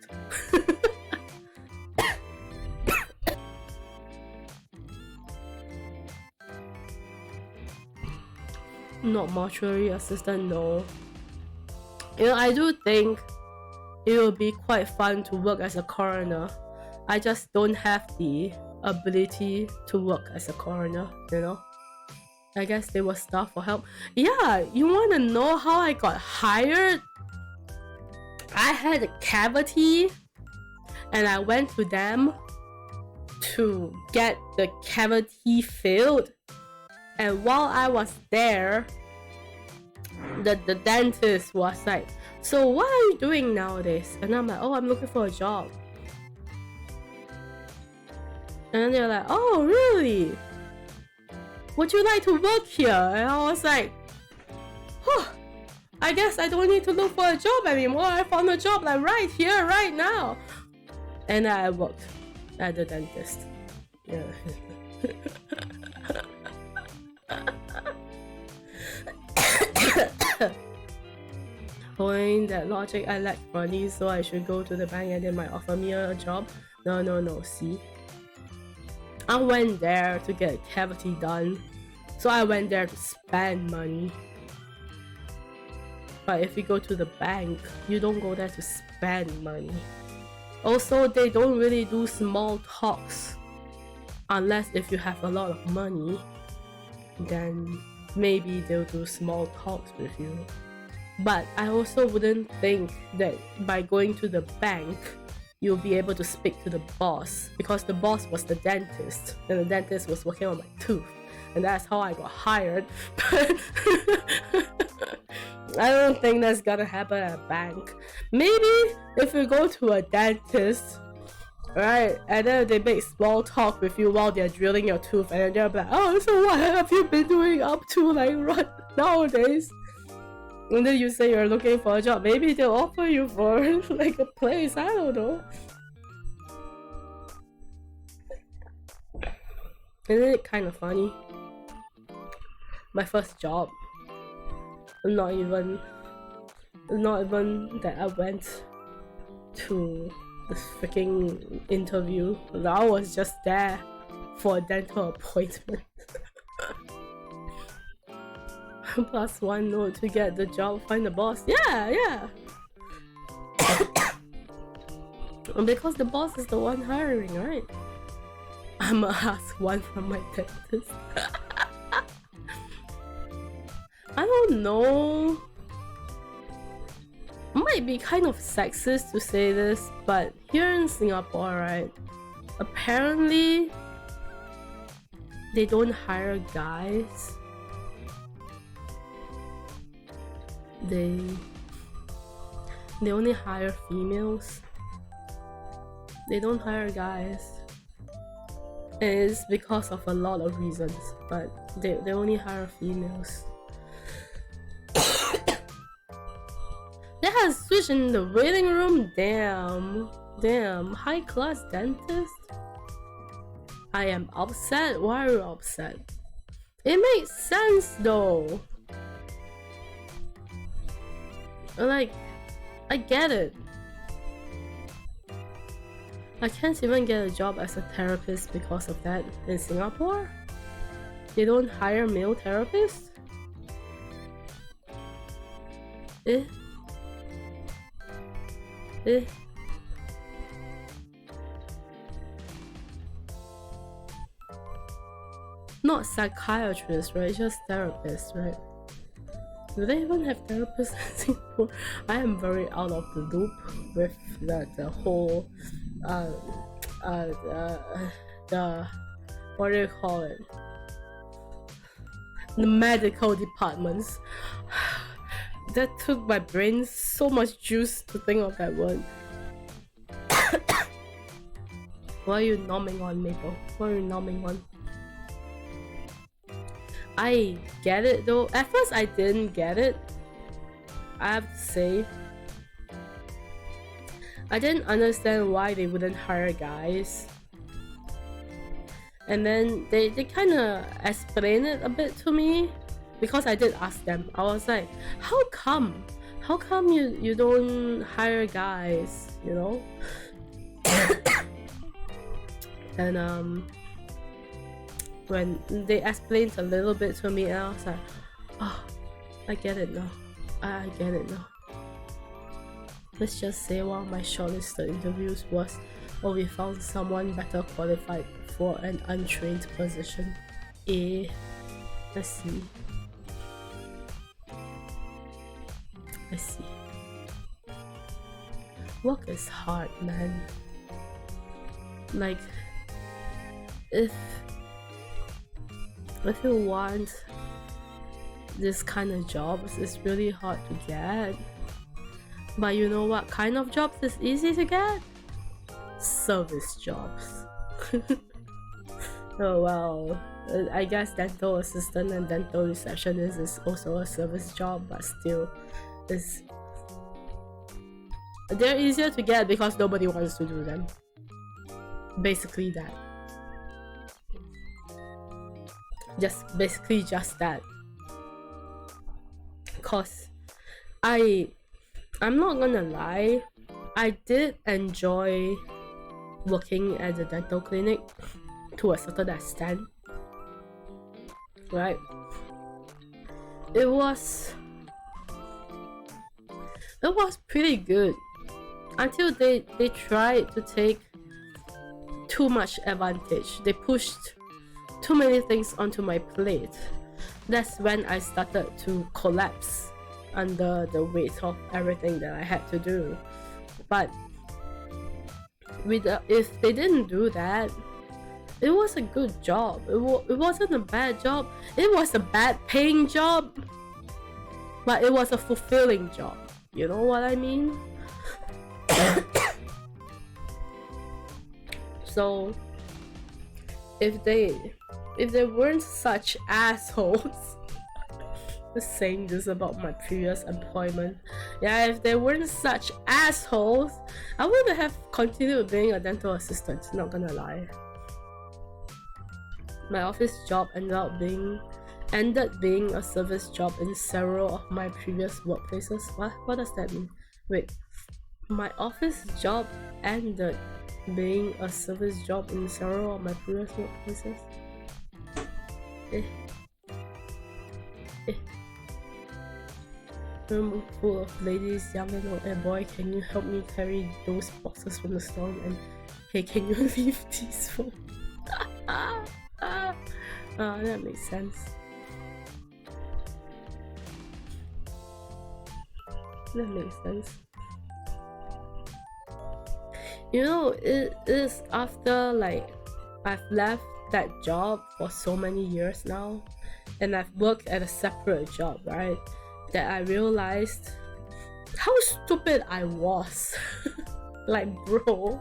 Not mortuary assistant, no. You know, I do think it will be quite fun to work as a coroner. I just don't have the ability to work as a coroner, you know. I guess they will starve for help. Yeah, you want to know how I got hired? I had a cavity and I went to them to get the cavity filled. And while I was there, the dentist was like, "So what are you doing nowadays?" And I'm like, "Oh, I'm looking for a job." And they're like, "Oh, really? Would you like to work here?" And I was like, "Oh, I guess I don't need to look for a job anymore. I found a job like right here, right now. And I worked at the dentist. Yeah. Following that logic, I lack money, so I should go to the bank and they might offer me a job. No, see? I went there to get a cavity done. So I went there to spend money. But if you go to the bank, you don't go there to spend money. Also, they don't really do small talks. Unless if you have a lot of money, then maybe they'll do small talks with you. But I also wouldn't think that by going to the bank, you'll be able to speak to the boss, because the boss was the dentist and the dentist was working on my tooth, and that's how I got hired. But I don't think that's gonna happen at a bank. Maybe if you go to a dentist, right, and then they make small talk with you while they're drilling your tooth, and then they're like, oh, so what have you been doing up to like right nowadays? And then you say you're looking for a job. Maybe they'll offer you for like a place. I don't know. Isn't it kind of funny? My first job. Not even that I went to the freaking interview. I was just there for a dental appointment. +1 note to get the job, find the boss. Yeah. Because the boss is the one hiring, right? I'ma ask one from my dentist. I don't know. Might be kind of sexist to say this, but here in Singapore, right? Apparently, they don't hire guys. They only hire females. They don't hire guys. And it's because of a lot of reasons, but they only hire females. They have switched in the waiting room. Damn, high class dentist. I am upset. Why are you upset? It makes sense though. Like, I get it. I can't even get a job as a therapist because of that in Singapore. They don't hire male therapists? Not psychiatrists, right? Just therapists, right? Do they even have therapists in Singapore? I am very out of the loop with the whole the what do you call it? The medical departments. That took my brain so much juice to think of that word. What are you nomming on, Maple? What are you nomming on? I get it though. At first I didn't get it. I have to say. I didn't understand why they wouldn't hire guys. And then they kind of explained it a bit to me. Because I did ask them. I was like, how come? How come you don't hire guys, you know? And when they explained a little bit to me, I was like, oh, I get it now. I get it now. Let's just say one of my shortlisted interviews was, oh, we found someone better qualified for an untrained position. Let's see. I see. Work is hard, man. Like, if you want this kind of jobs, it's really hard to get. But you know what kind of jobs is easy to get? Service jobs. Oh well, I guess dental assistant and dental receptionist is also a service job, but still, is they're easier to get because nobody wants to do them. Basically that. Basically just that. Cause I'm not gonna lie, I did enjoy working at the dental clinic to a certain extent, right? It was pretty good until they tried to take too much advantage. They pushed too many things onto my plate. That's when I started to collapse under the weight of everything that I had to do. But if they didn't do that, it was a good job. It wasn't a bad job. It was a bad paying job, but it was a fulfilling job. You know what I mean? So if they weren't such assholes, just saying this about my previous employment, yeah, if they weren't such assholes, I would have continued being a dental assistant, not gonna lie. My office job ended being a service job in several of my previous workplaces. What does that mean? Wait, my office job ended being a service job in several of my previous workplaces? Room full of ladies, young and old, and boy, can you help me carry those boxes from the store? And hey, can you leave these for that makes sense. That makes sense. You know, it is after like I've left that job for so many years now, and I've worked at a separate job, right, that I realized how stupid I was. Like, bro,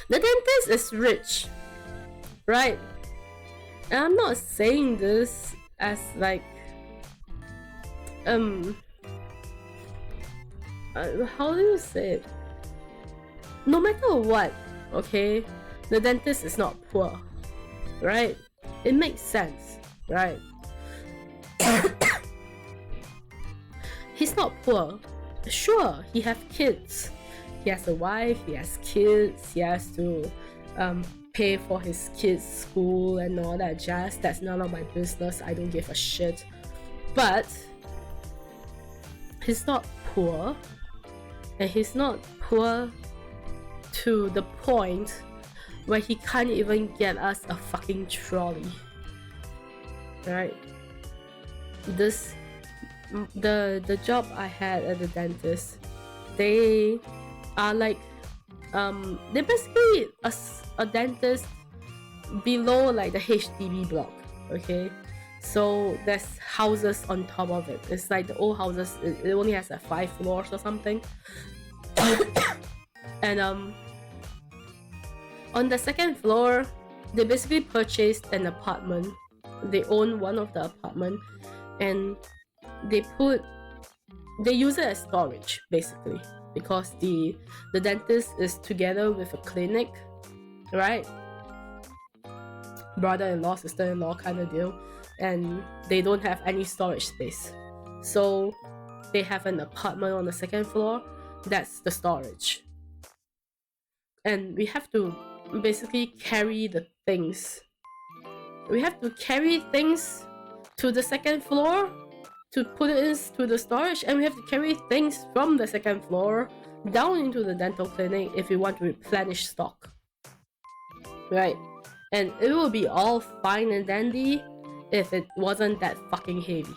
the dentist is rich, right? And I'm not saying this as like how do you say it? No matter what, okay, the dentist is not poor, right? It makes sense, right? He's not poor. Sure, he has kids. He has a wife, he has kids, he has to pay for his kids' school and all that jazz. That's none of my business. I don't give a shit. But he's not poor, and he's not poor to the point where he can't even get us a fucking trolley, right? The job I had at the dentist, they are like they're basically a dentist below like the HDB block, okay? So there's houses on top of it. It's like the old houses. It only has like 5 floors or something. And on the second floor, they basically purchased an apartment. They own one of the apartment, and they use it as storage basically, because the dentist is together with a clinic, right? Brother-in-law, sister-in-law kind of deal, and they don't have any storage space, so they have an apartment on the second floor. That's the storage, and we have to basically carry the things. We have to carry things to the second floor to put it into the storage, and we have to carry things from the second floor down into the dental clinic if we want to replenish stock, right? And it will be all fine and dandy if it wasn't that fucking heavy.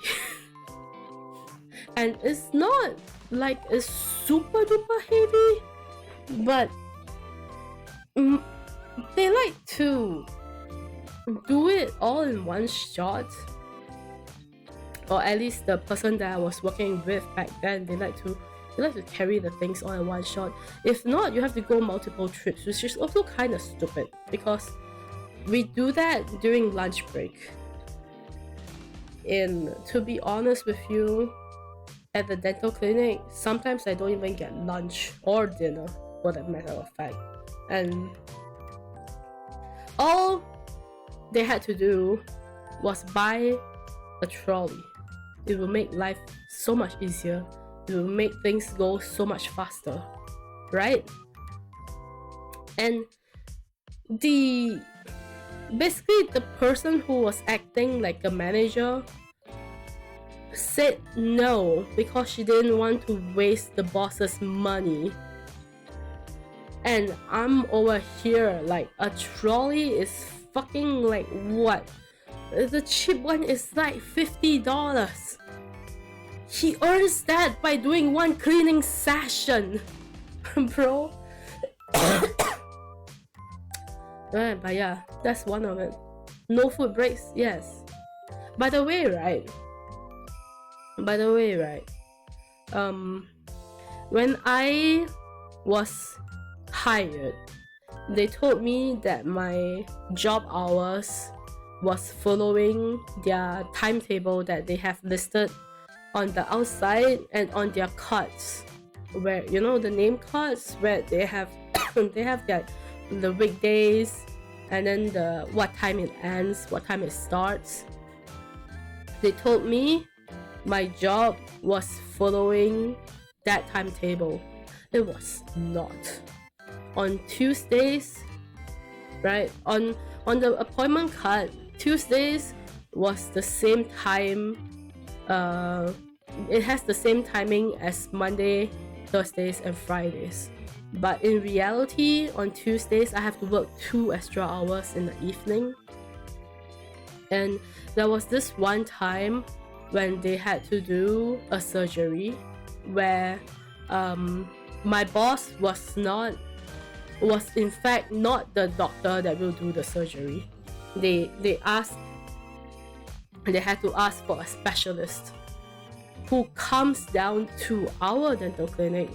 And it's not like it's super duper heavy, but they like to do it all in one shot, or at least the person that I was working with back then, they like to carry the things all in one shot. If not, you have to go multiple trips, which is also kind of stupid, because we do that during lunch break. in, to be honest with you, at the dental clinic, sometimes I don't even get lunch or dinner, for that matter of fact. And all they had to do was buy a trolley. It will make life so much easier. It will make things go so much faster, right? And basically the person who was acting like a manager said no because she didn't want to waste the boss's money. And I'm over here like, a trolley is fucking like what? The cheap one is like $50. He earns that by doing one cleaning session, bro. But yeah, that's one of it. No food breaks, yes. By the way, right? When I was hired, they told me that my job hours was following their timetable that they have listed on the outside and on their cards, where, you know, the name cards where they have they have the weekdays and then the what time it ends, what time it starts. They told me my job was following that timetable. It was not. On Tuesdays, right, on the appointment card, Tuesdays was the same time. It has the same timing as Monday, Thursdays, and Fridays. But in reality, on Tuesdays, I have to work 2 extra hours in the evening. And there was this one time when they had to do a surgery where my boss was in fact not the doctor that will do the surgery. They had to ask for a specialist who comes down to our dental clinic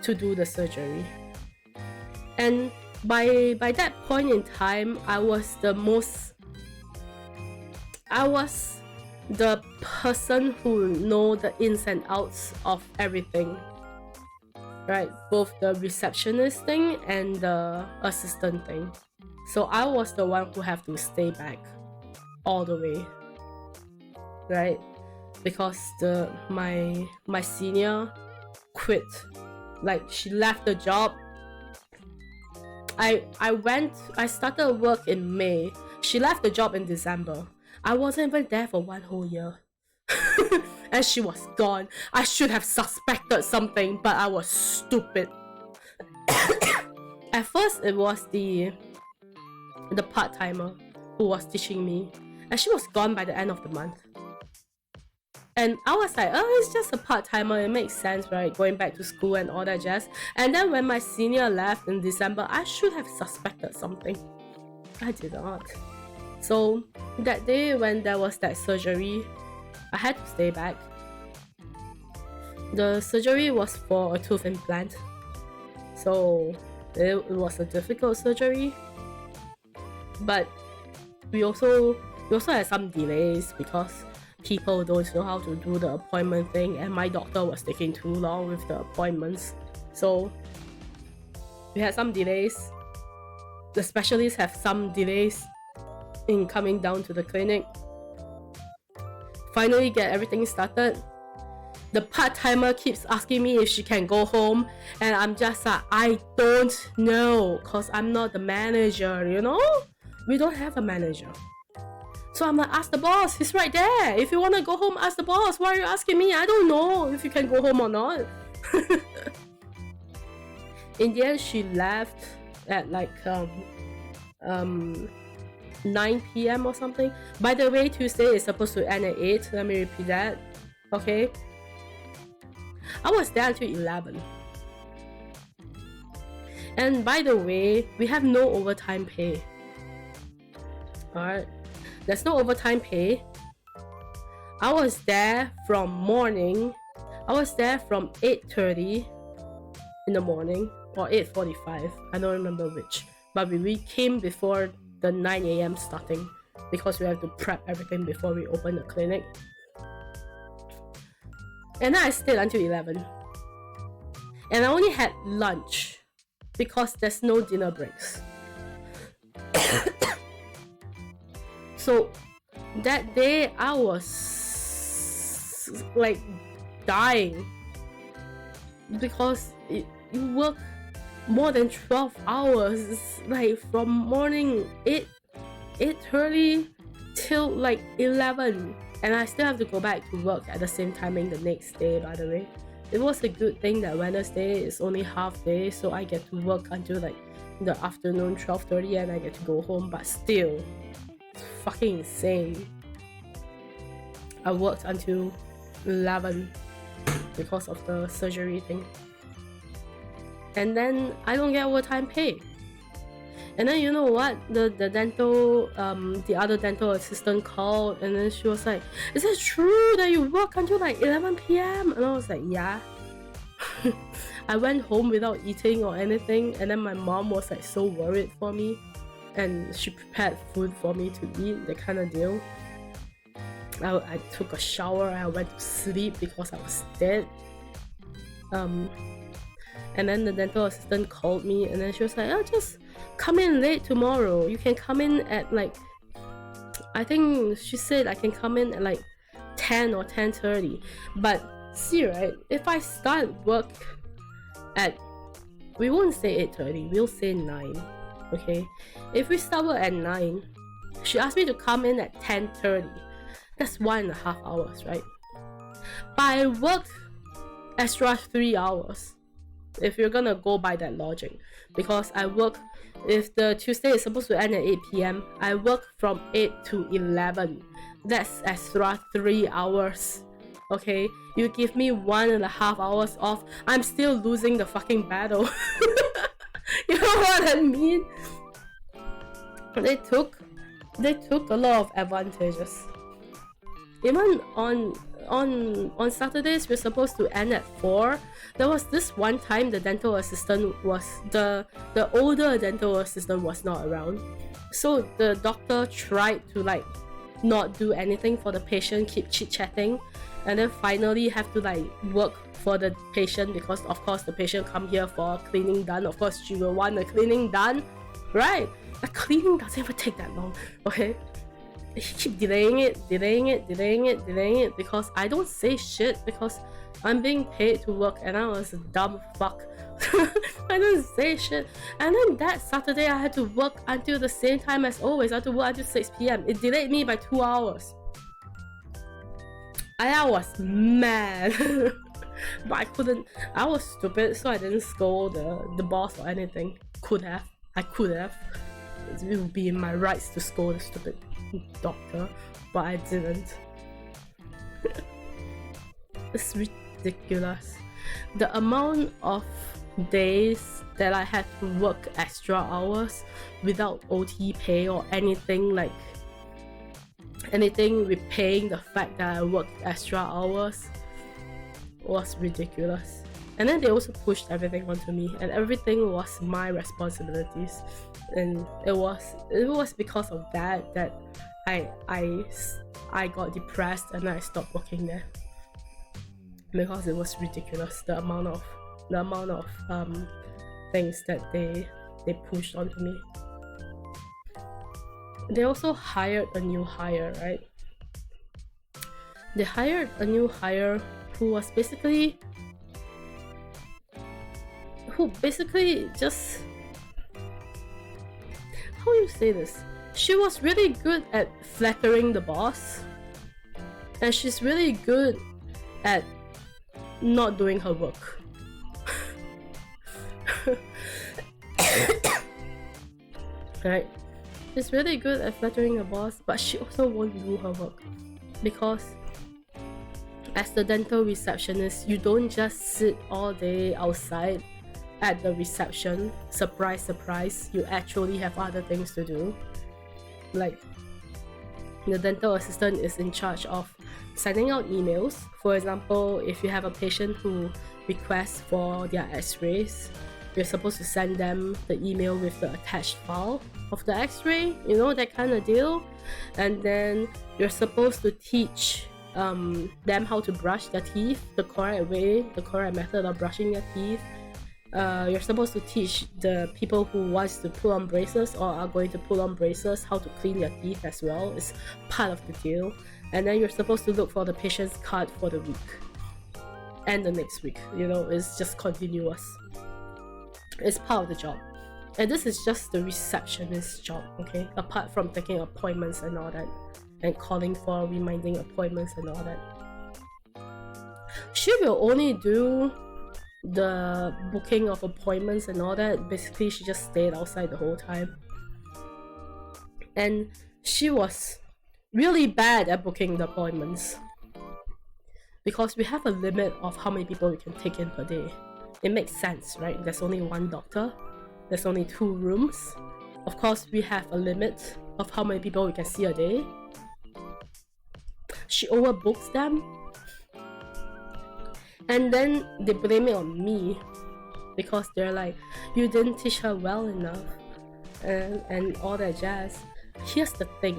to do the surgery. And by that point in time, I was the person who know the ins and outs of everything, right? Both the receptionist thing and the assistant thing. So I was the one who have to stay back all the way, right? Because my senior quit. Like, she left the job. I started work in May. She left the job in December. I wasn't even there for 1 whole year. And she was gone. I should have suspected something, but I was stupid. At first, it was the part-timer who was teaching me, and she was gone by the end of the month. And I was like, oh, it's just a part-timer, it makes sense, right? Going back to school and all that jazz. And then when my senior left in December, I should have suspected something. I did not. So that day when there was that surgery, I had to stay back. The surgery was for a tooth implant. So it was a difficult surgery. But we also had some delays because people don't know how to do the appointment thing, and my doctor was taking too long with the appointments. So we had some delays. The specialists have some delays in coming down to the clinic. Finally get everything started. The part-timer keeps asking me if she can go home, and I'm just like, I don't know, cause I'm not the manager, you know? We don't have a manager. So I'm like, ask the boss, he's right there. If you want to go home, ask the boss. Why are you asking me? I don't know if you can go home or not. In the end, she left at like 9 p.m. or something. By the way, Tuesday is supposed to end at 8. Let me repeat that. Okay. I was there until 11. And by the way, we have no overtime pay. Alright. There's no overtime pay. I was there from morning. I was there from 8:30 in the morning or 8:45. I don't remember which. But we came before the 9 a.m. starting. because we have to prep everything before we open the clinic. And then I stayed until 11. And I only had lunch because there's no dinner breaks. So that day I was like dying because you work more than 12 hours, like from morning 8:30 till like 11, and I still have to go back to work at the same timing the next day. By the way, it was a good thing that Wednesday is only half day, so I get to work until like the afternoon 12:30 and I get to go home. But still, it's fucking insane. I worked until 11 because of the surgery thing, and then I don't get overtime pay. And then you know what, the dental the other dental assistant called, and then she was like, is it true that you work until like 11 p.m? And I was like, yeah. I went home without eating or anything, and then my mom was like so worried for me, and she prepared food for me to eat, that kind of deal. I took a shower, I went to sleep because I was dead. And then the dental assistant called me, and then she was like, oh, just come in late tomorrow. You can come in at like, I think she said I can come in at like 10 or 10:30. But see, right, if I start work at, we won't say 8:30, we'll say 9. Okay, if we start work at 9, she asked me to come in at 10:30. That's 1.5 hours, right? But I worked extra 3 hours, if you're gonna go by that logic, because I work, if the Tuesday is supposed to end at 8 p.m, I work from 8 to 11. That's extra 3 hours. Okay, you give me 1.5 hours off, I'm still losing the fucking battle. You know what I mean? They took a lot of advantages. Even on Saturdays, we're supposed to end at 4. There was this one time the dental assistant was, the older dental assistant was not around. So the doctor tried to like not do anything for the patient, keep chit-chatting, and then finally have to like work for the patient, because of course the patient come here for cleaning done. Of course she will want the cleaning done, right? The cleaning doesn't even take that long, okay? He keep delaying it because I don't say shit, because I'm being paid to work and I was a dumb fuck. I didn't say shit. And then that Saturday I had to work until the same time as always. I had to work until 6 p.m. It delayed me by 2 hours. I was mad. But I couldn't. I was stupid, so I didn't scold the boss or anything. I could have. It would be in my rights to scold the stupid doctor, but I didn't. It's ridiculous. The amount of days that I had to work extra hours without OT pay or anything, like anything repaying the fact that I worked extra hours, was ridiculous. And then they also pushed everything onto me, and everything was my responsibilities. And it was because of that I got depressed and I stopped working there, because it was ridiculous, the amount of things that they pushed onto me. They also hired a new hire, right? They hired a new hire who basically just, how do you say this? She was really good at flattering the boss, and she's really good at not doing her work. Right? She's really good at flattering the boss, but she also won't do her work, because as the dental receptionist, you don't just sit all day outside at the reception. Surprise, surprise, you actually have other things to do. Like, the dental assistant is in charge of sending out emails. For example, if you have a patient who requests for their x-rays, you're supposed to send them the email with the attached file of the x-ray, you know, that kind of deal. And then you're supposed to teach them how to brush their teeth the correct way, the correct method of brushing their teeth. You're supposed to teach the people who wants to put on braces or are going to put on braces how to clean their teeth as well. It's part of the deal. And then you're supposed to look for the patient's card for the week and the next week, you know. It's just continuous. It's part of the job. And this is just the receptionist's job, okay? Apart from taking appointments and all that, and calling for reminding appointments and all that. She will only do the booking of appointments and all that. Basically, she just stayed outside the whole time. And she was really bad at booking the appointments, because we have a limit of how many people we can take in per day. It makes sense, right? There's only one doctor, there's only 2 rooms. Of course, we have a limit of how many people we can see a day. She overbooks them, and then they blame it on me, because they're like, you didn't teach her well enough and all that jazz. Here's the thing,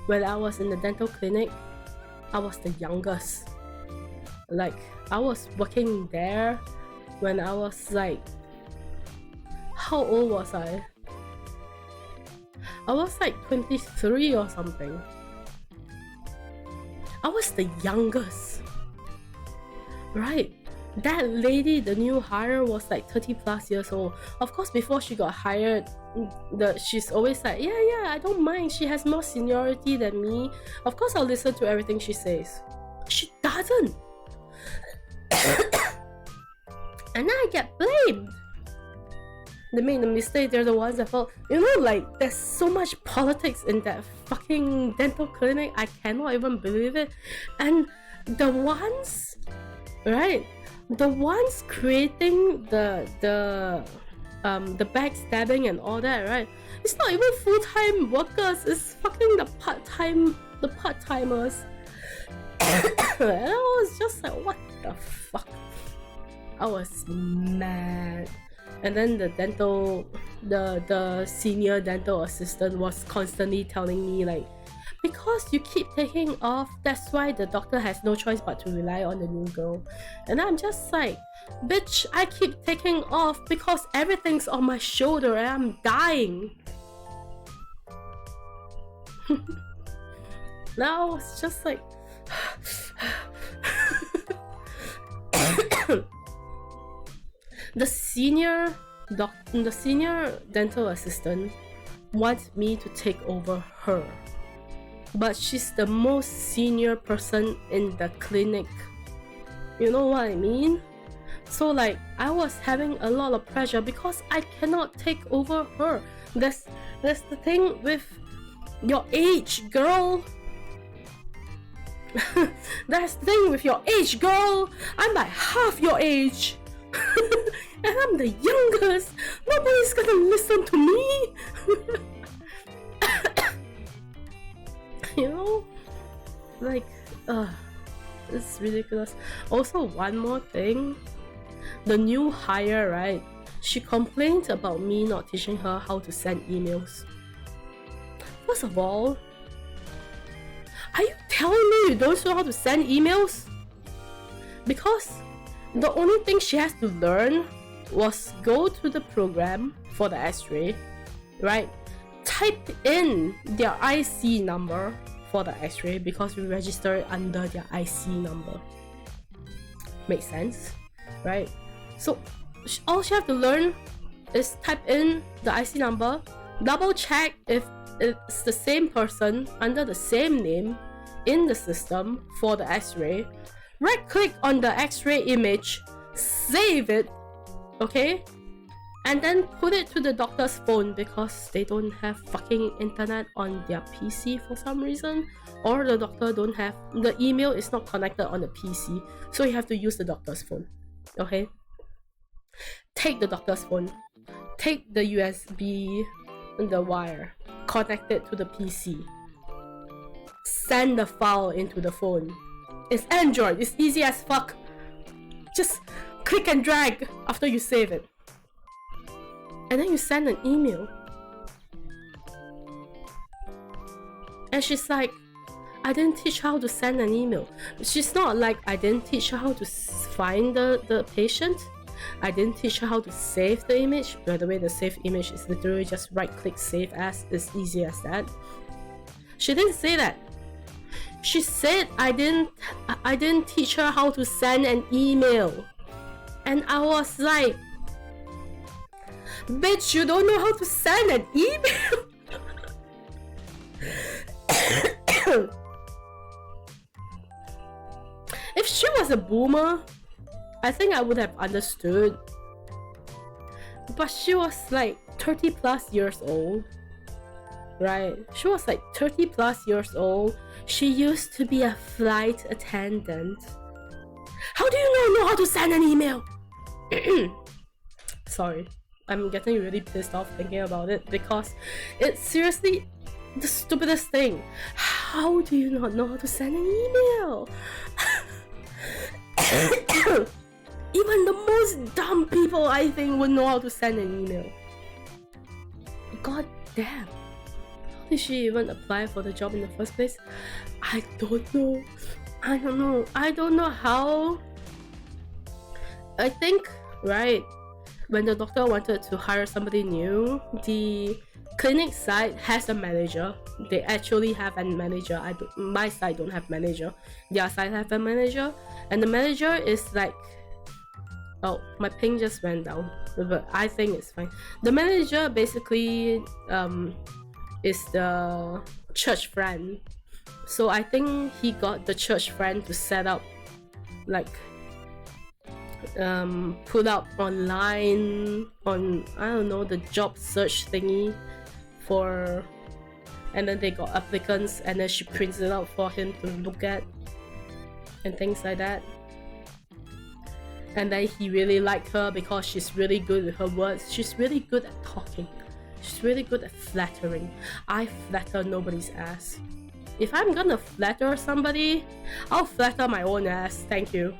when I was in the dental clinic, I was the youngest. Like, I was working there when I was like, how old was I? I was like 23 or something. I was the youngest, right? That lady, the new hire, was like 30 plus years old. Of course, before she got hired, she's always like, yeah, I don't mind, she has more seniority than me, of course I'll listen to everything she says. She doesn't. And then I get blamed. They made the mistake, they're the ones that felt, you know, like, there's so much politics in that fucking dental clinic, I cannot even believe it. And the ones, right, the ones creating the backstabbing and all that, right, it's not even full-time workers, it's fucking the part-timers. And I was just like, what the fuck? I was mad. And then the senior dental assistant was constantly telling me like, because you keep taking off, that's why the doctor has no choice but to rely on the new girl. And I'm just like, bitch, I keep taking off because everything's on my shoulder and I'm dying. Now it's just like the senior dental assistant wants me to take over her, but she's the most senior person in the clinic. You know what I mean? So like, I was having a lot of pressure because I cannot take over her. That's the thing with your age, girl. That's the thing with your age, girl. I'm like half your age. And I'm the youngest. Nobody's gonna listen to me. You know? Like, it's ridiculous. Also, one more thing. The new hire, right? She complained about me not teaching her how to send emails. First of all, are you telling me you don't know how to send emails? Because the only thing she has to learn was go to the program for the x-ray, right? Type in their IC number for the x-ray, because we register it under their IC number. Makes sense, right? So all she has to learn is type in the IC number, double check if it's the same person under the same name in the system for the x-ray, right click on the x-ray image, save it, okay, and then put it to the doctor's phone, because they don't have fucking internet on their PC for some reason, or the doctor don't have, the email is not connected on the PC, so you have to use the doctor's phone. Okay, take the doctor's phone, take the USB, the wire, connect it to the PC, send the file into the phone. It's Android, it's easy as fuck. Just click and drag after you save it. and then you send an email. And she's like, I didn't teach her how to send an email. She's not like, I didn't teach her how to find the patient. I didn't teach her how to save the image. By the way, the save image is literally just right click save as. It's easy as that. She didn't say that. She said I didn't teach her how to send an email. And I was like, bitch, you don't know how to send an email? If she was a boomer, I think I would have understood. But she was like 30 plus years old, right? She was like 30 plus years old. She used to be a flight attendant. How do you not know how to send an email? Sorry, I'm getting really pissed off thinking about it because it's seriously the stupidest thing. How do you not know how to send an email? Even the most dumb people, I think, would know how to send an email. God damn. How did she even apply for the job in the first place? I don't know. I don't know how. I think, right, when the doctor wanted to hire somebody new, the clinic side has a manager. They actually have a manager. My side don't have manager. Their side have a manager. And the manager is like, oh, my ping just went down, but I think it's fine. The manager basically is the church friend. So I think he got the church friend to set up, like, put up online on, I don't know, the job search thingy for, and then they got applicants, and then she prints it out for him to look at and things like that. And then he really liked her because she's really good with her words. She's really good at talking. She's really good at flattering. I flatter nobody's ass. If I'm gonna flatter somebody, I'll flatter my own ass. Thank you.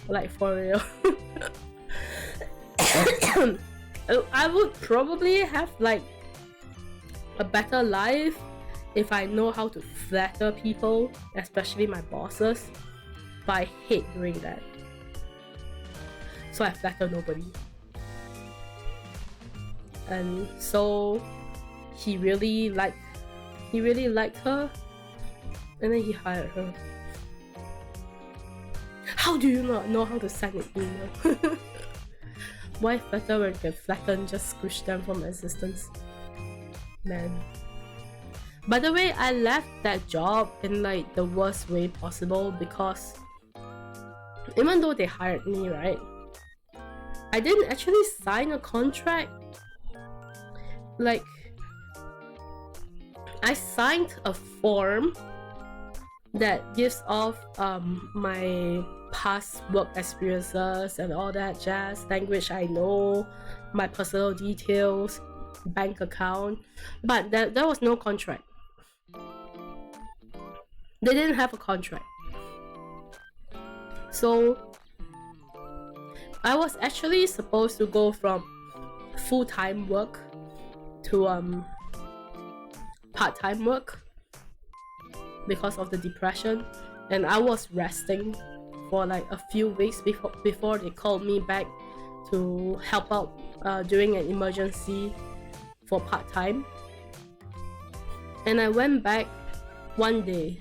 Like, for real. I would probably have like a better life if I know how to flatter people, especially my bosses. But I hate doing that. So I flatter nobody. And so he really liked her, and then he hired her. How do you not know how to send an email? Why flatter when you can flatten, just squish them from existence? Man. By the way, I left that job in like the worst way possible because even though they hired me, right, I didn't actually sign a contract. Like, I signed a form that gives off my past work experiences and all that jazz, language I know, my personal details, bank account, but there was no contract. They didn't have a contract. So I was actually supposed to go from full-time work to part-time work because of the depression, and I was resting for like a few weeks before they called me back to help out during an emergency for part-time. And I went back one day.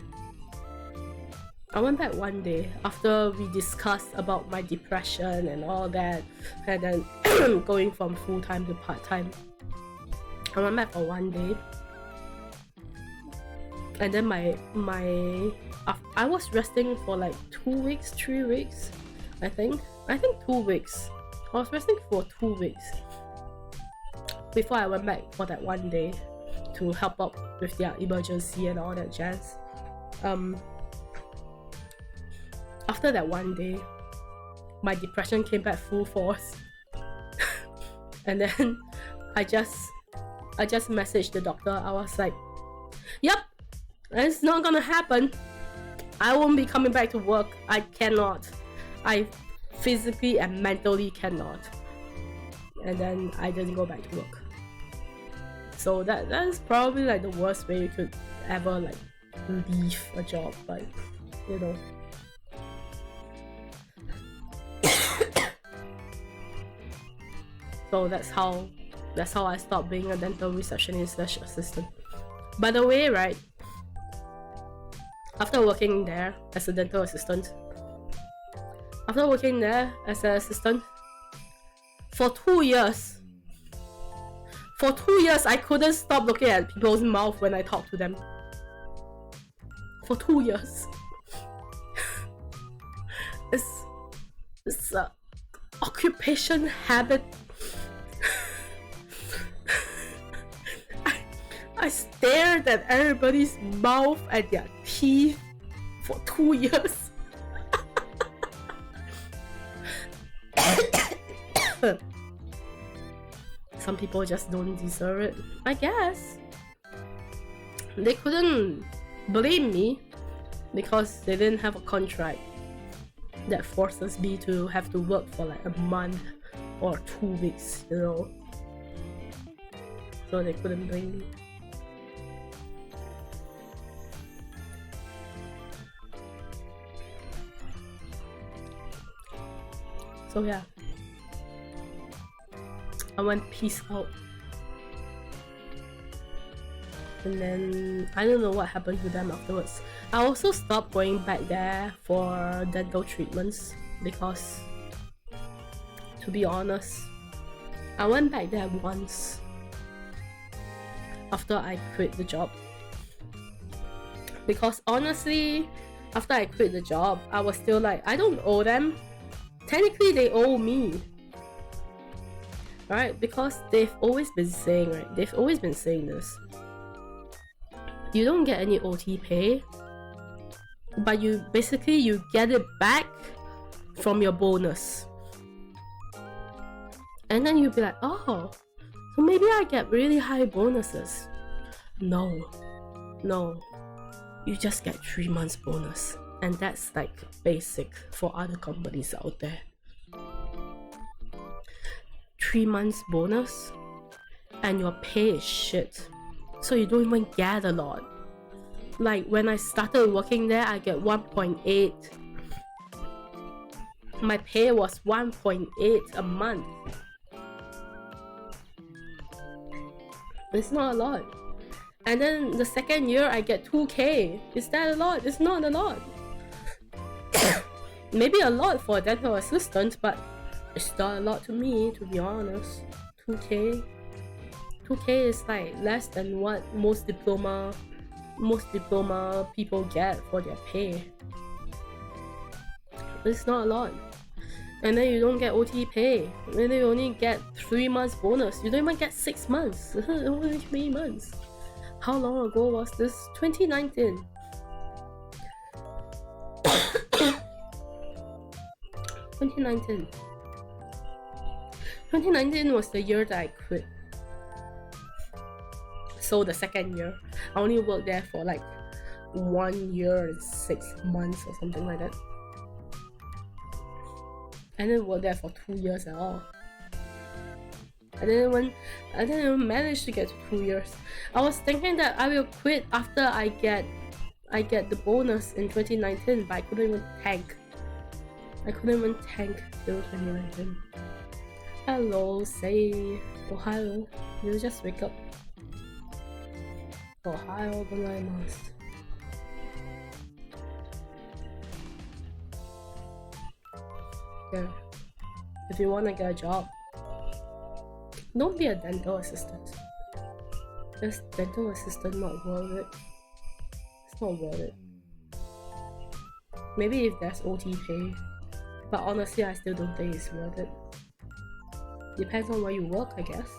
After we discussed about my depression and all that, and then going from full-time to part-time. I went back for one day, and then I was resting for like 3 weeks, I think 2 weeks. I was resting for 2 weeks before I went back for that one day to help out with their emergency and all that jazz. After that one day, my depression came back full force. And then I just messaged the doctor. I was like, yep, it's not gonna happen. I won't be coming back to work. I cannot. I physically and mentally cannot. and then I didn't go back to work. So that's probably like the worst way you could ever like leave a job, but you know. So that's how I stopped being a dental receptionist / assistant. By the way, right, after working there as a dental assistant, for 2 years, I couldn't stop looking at people's mouth when I talk to them. For 2 years. It's a occupation habit. I stared at everybody's mouth and their teeth for 2 years. Some people just don't deserve it, I guess. They couldn't blame me because they didn't have a contract that forces me to have to work for like a month or 2 weeks, you know. So they couldn't blame me. So yeah, I went peace out, and then I don't know what happened to them afterwards. I also stopped going back there for dental treatments because, to be honest, I went back there once after I quit the job. Because honestly, after I quit the job, I was still like, I don't owe them. Technically, they owe me. Right? Because they've always been saying, this. You don't get any OT pay, but you get it back from your bonus. And then you'll be like, oh, so maybe I get really high bonuses. No. You just get 3 months bonus. And that's like basic for other companies out there. 3 months bonus and your pay is shit. So you don't even get a lot. Like when I started working there, I get 1.8. My pay was 1.8 a month. It's not a lot. And then the second year I get 2k. Is that a lot? It's not a lot. Maybe a lot for a dental assistant, but it's not a lot to me, to be honest. 2k is like less than what most diploma people get for their pay. It's not a lot. And then you don't get OT pay. And then you only get 3 months bonus. You don't even get 6 months. Only 3 months. How long ago was this? 2019. 2019 was the year that I quit. So the second year, I only worked there for like 1 year and 6 months or something like that. I didn't work there for 2 years at all. I didn't even manage to get to 2 years. I was thinking that I will quit after I get the bonus in 2019, but I couldn't even tank. Till 2019. Hello, say Ohio. You just wake up. Ohio gozaimasu. Yeah. If you wanna get a job, don't be a dental assistant. Just dental assistant not worth it. It's not worth it. Maybe if there's OT pay, but honestly I still don't think it's worth it. Depends on where you work, I guess.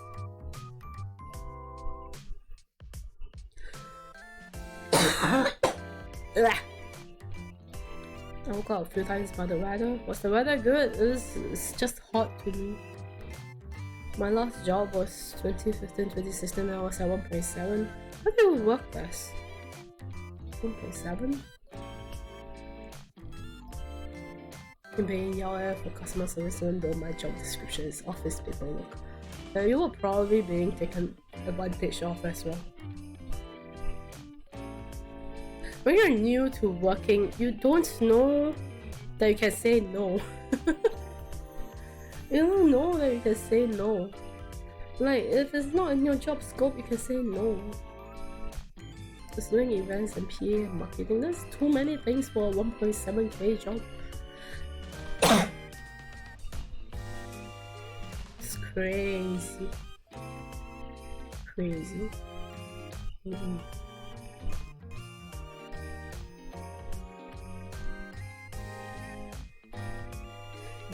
I woke up a few times by the weather. Was the weather good? It's just hot to me. My last job was 2015, 2016, I was at 1.7. What do you work as? 1.7? I'm paying y'all for customer service even though my job description is office paperwork. You were probably being taken advantage of as well. When you're new to working, you don't know that you can say no. You don't know that you can say no. Like, if it's not in your job scope, you can say no. Just doing events and PA and marketing, there's too many things for a 1.7k job. It's crazy. Crazy.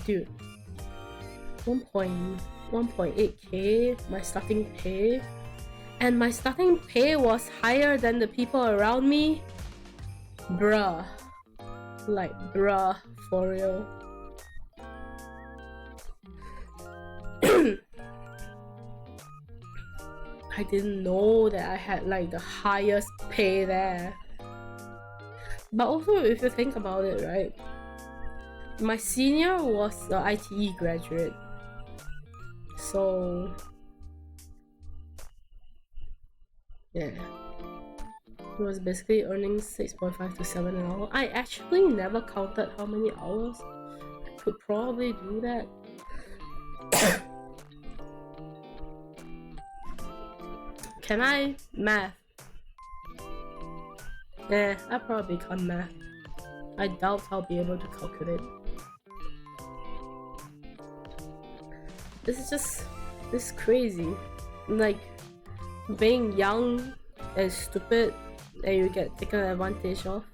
Dude, 1.8k my starting pay, and my starting pay was higher than the people around me. Bruh. Like, bruh, for real. I didn't know that I had like the highest pay there. But also, if you think about it, right, my senior was an ITE graduate, so yeah, he was basically earning 6.5 to 7 an hour. I actually never counted how many hours. I could probably do that. Can I? Math. I probably can't math. I doubt I'll be able to calculate. This is crazy. Like, being young and stupid and you get taken advantage of.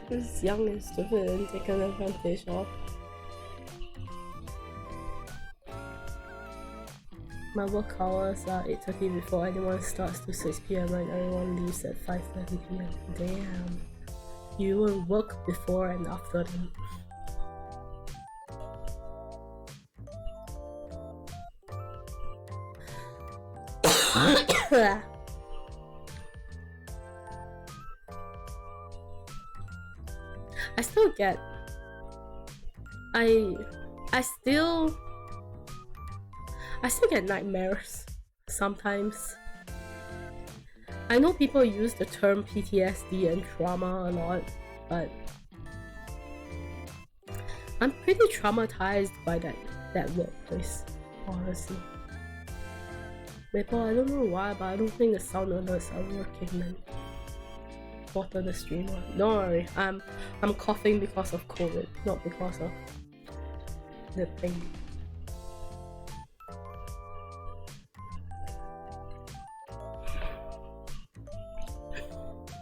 It's young and stupid and taken advantage of. My work hours are 8:30 before anyone starts to 6 PM and everyone leaves at 5:30 PM. Damn. You will work before and after them. I still get I still get nightmares sometimes. I know people use the term PTSD and trauma a lot, but I'm pretty traumatized by that workplace, honestly. Maple, I don't know why, but I don't think the sound alerts are working, man. Water the streamer. Don't worry, I'm coughing because of COVID, not because of the thing.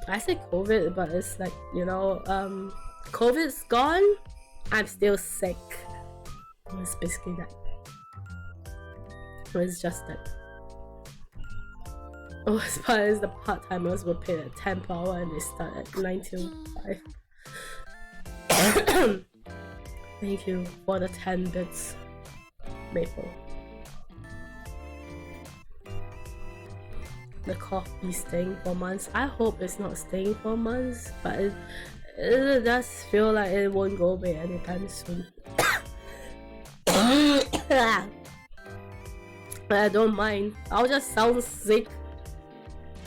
I say COVID, but it's like, you know, COVID's gone, I'm still sick. It's basically that. It's just that. Oh, as far as the part-timers were paid at 10 per hour and they start at 9 till 5. Thank you for the 10 bits, Maple. The cough be staying for months. I hope it's not staying for months, but it does feel like it won't go away anytime soon. But I don't mind. I'll just sound sick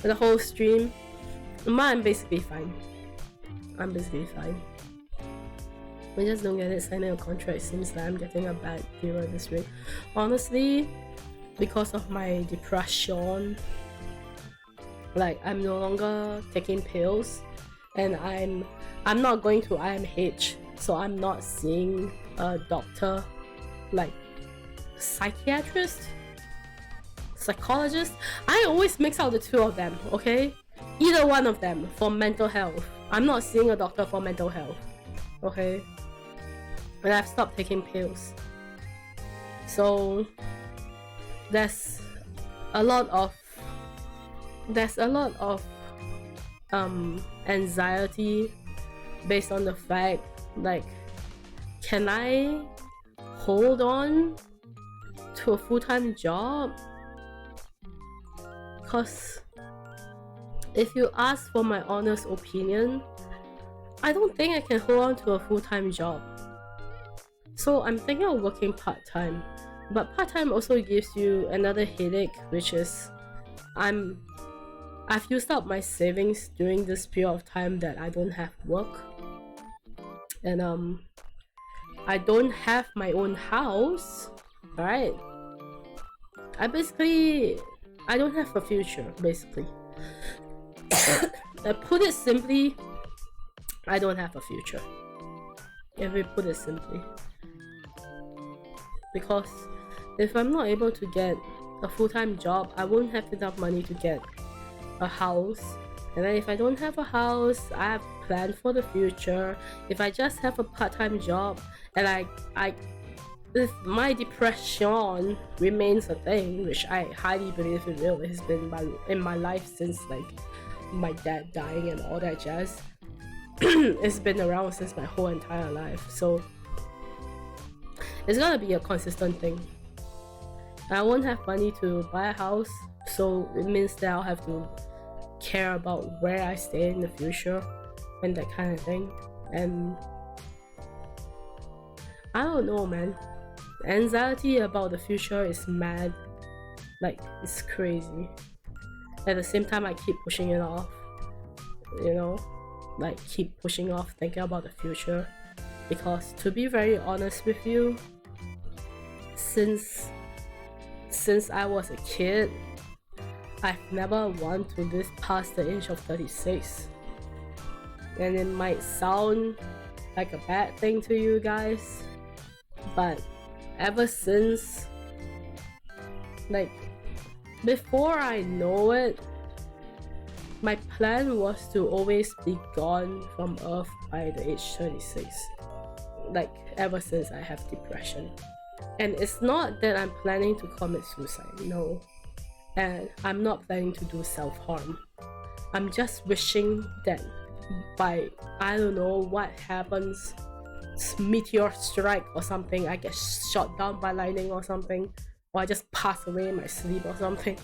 the whole stream. But I'm basically fine. I'm basically fine. I just don't get it. Signing a contract seems like I'm getting a bad deal at this rate. Honestly, because of my depression, like, I'm no longer taking pills, and I'm not going to IMH, so I'm not seeing a doctor, like psychiatrist, psychologist. I always mix out the two of them, okay? Either one of them for mental health. I'm not seeing a doctor for mental health, okay? And I've stopped taking pills. So there's a lot of anxiety based on the fact, like, can I hold on to a full-time job? Because if you ask for my honest opinion, I don't think I can hold on to a full-time job. So I'm thinking of working part-time, but part-time also gives you another headache, which is I've used up my savings during this period of time that I don't have work, and I don't have my own house, right? I don't have a future, basically. Put it simply, I don't have a future, if we put it simply. Because if I'm not able to get a full-time job, I won't have enough money to get a house. And then if I don't have a house, I have planned for the future. If I just have a part-time job, and if my depression remains a thing, which I highly believe it will, it's been in my life since like my dad dying and all that jazz. It's been around since my whole entire life, so it's gonna be a consistent thing. I won't have money to buy a house, so it means that I'll have to care about where I stay in the future and that kind of thing. And I don't know, man. Anxiety about the future is mad. Like, it's crazy. At the same time, I keep pushing it off, you know, like keep pushing off thinking about the future, because to be very honest with you, since I was a kid, I've never wanted to live past the age of 36. And it might sound like a bad thing to you guys, but ever since, like, before I know it, my plan was to always be gone from Earth by the age 36. Like, ever since I have depression. And it's not that I'm planning to commit suicide, no. And I'm not planning to do self-harm. I'm just wishing that by, I don't know what happens, meteor strike or something, I get shot down by lightning or something, or I just pass away in my sleep or something.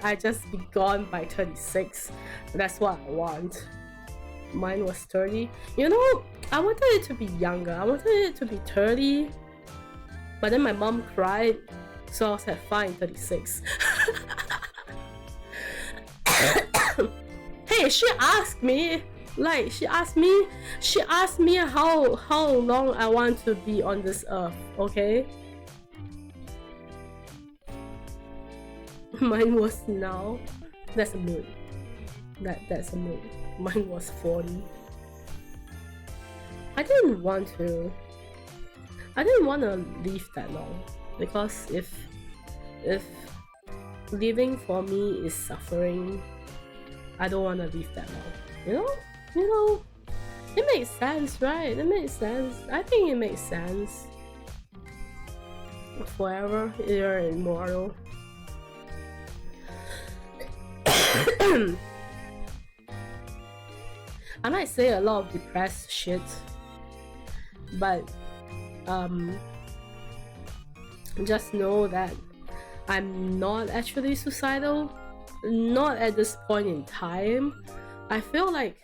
I just be gone by 36. That's what I want. Mine was 30. You know, I wanted it to be younger. I wanted it to be 30. But then my mom cried, so I was like, fine, 36. Hey, she asked me how long I want to be on this earth, okay? Mine was now. That's a mood. That's a mood. Mine was 40. I didn't want to live that long, because if living for me is suffering, I don't want to live that long. You know, it makes sense, right? It makes sense. I think it makes sense. Forever, you're immortal. I might say a lot of depressed shit, but just know that I'm not actually suicidal. Not at this point in time. I feel like,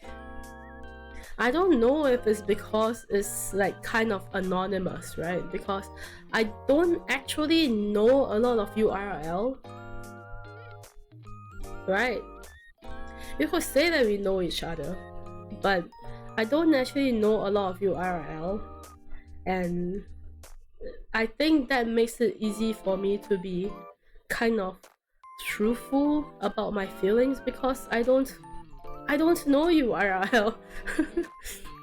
I don't know if it's because it's like kind of anonymous, right? Because I don't actually know a lot of you IRL, right? You could say that we know each other, but I don't actually know a lot of you IRL, and I think that makes it easy for me to be kind of truthful about my feelings, because I don't know you IRL.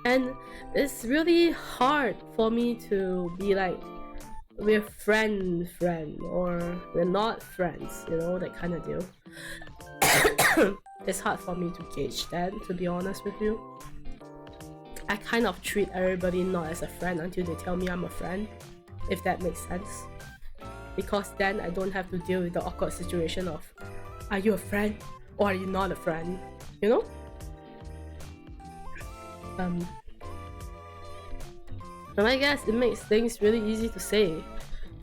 And it's really hard for me to be like, we're friend, or we're not friends, you know, that kind of deal. It's hard for me to gauge that, to be honest with you. I kind of treat everybody not as a friend until they tell me I'm a friend, if that makes sense. Because then I don't have to deal with the awkward situation of, are you a friend or are you not a friend, you know? And I guess it makes things really easy to say.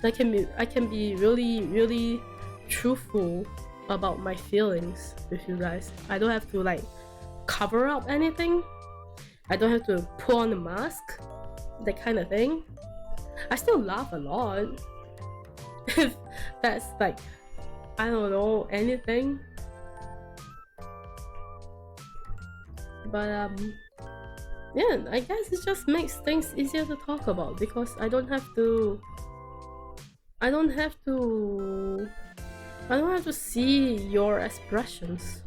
I can be really truthful about my feelings with you guys. I don't have to like cover up anything. I don't have to put on a mask. that kind of thing. I still laugh a lot. If that's like, I don't know, anything. But yeah, I guess it just makes things easier to talk about because I don't have to see your expressions.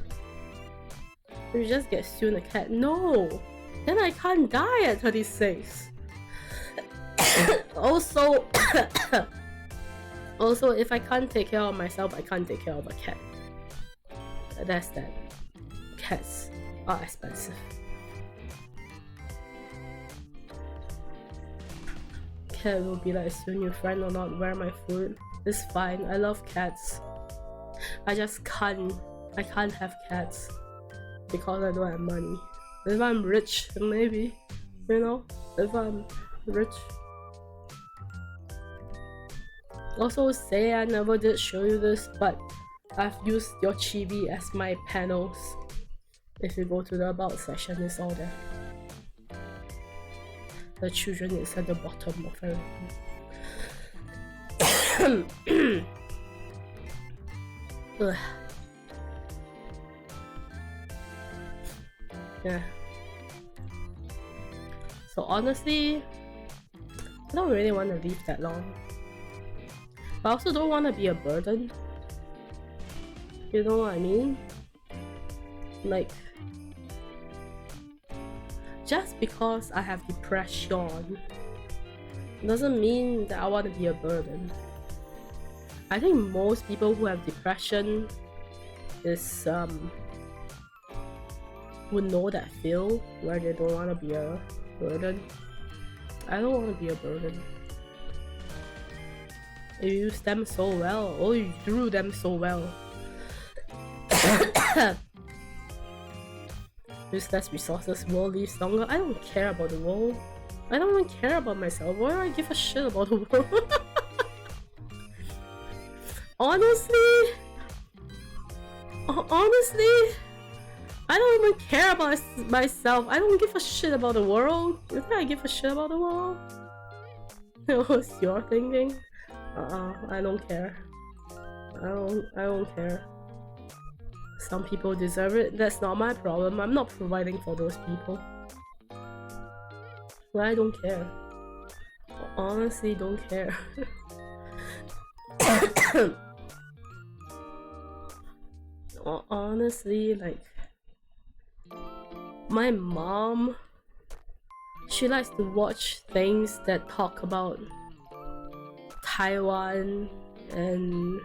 You just get Syun a cat. No! Then I can't die at 36. Also, if I can't take care of myself, I can't take care of a cat. That's that. Cats are expensive. Cat will be like, Syun, your friend or not, wear my food. It's fine. I love cats. I just can't. I can't have cats because I don't have money. If I'm rich, maybe, you know. If I'm rich. Also, say I never did show you this, but I've used your chibi as my panels. If you go to the about section, it's all there. The children is at the bottom of everything. Yeah. So honestly, I don't really want to leave that long. But I also don't want to be a burden. You know what I mean? Like, just because I have depression doesn't mean that I want to be a burden. I think most people who have depression is would know that feel where they don't want to be a burden. I don't want to be a burden. You use them so well. Oh, you drew them so well. Use less resources, world lives longer. I don't care about the world. I don't even care about myself. Why do I give a shit about the world? Honestly, I don't even care about myself. I don't give a shit about the world. You think I give a shit about the world? What's your thinking? I don't care. I don't care. Some people deserve it. That's not my problem. I'm not providing for those people. But I don't care. Honestly, don't care. Honestly, like, my mom, she likes to watch things that talk about Taiwan and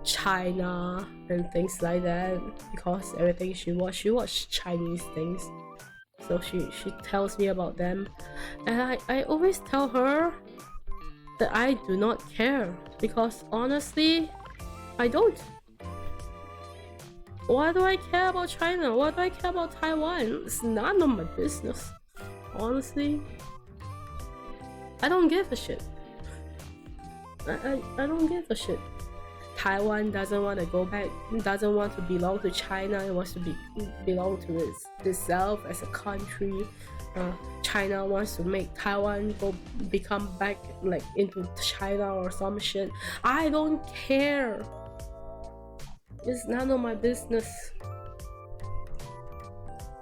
China and things like that, because everything she watched Chinese things, so she tells me about them, and I always tell her that I do not care, because honestly I don't. Why do I care about China? Why do I care about Taiwan? It's none of my business. Honestly, I don't give a shit. I don't give a shit. Taiwan doesn't want to go back, doesn't want to belong to China, it wants to belong to itself as a country. China wants to make Taiwan become back like into China or some shit. I don't care. It's none of my business.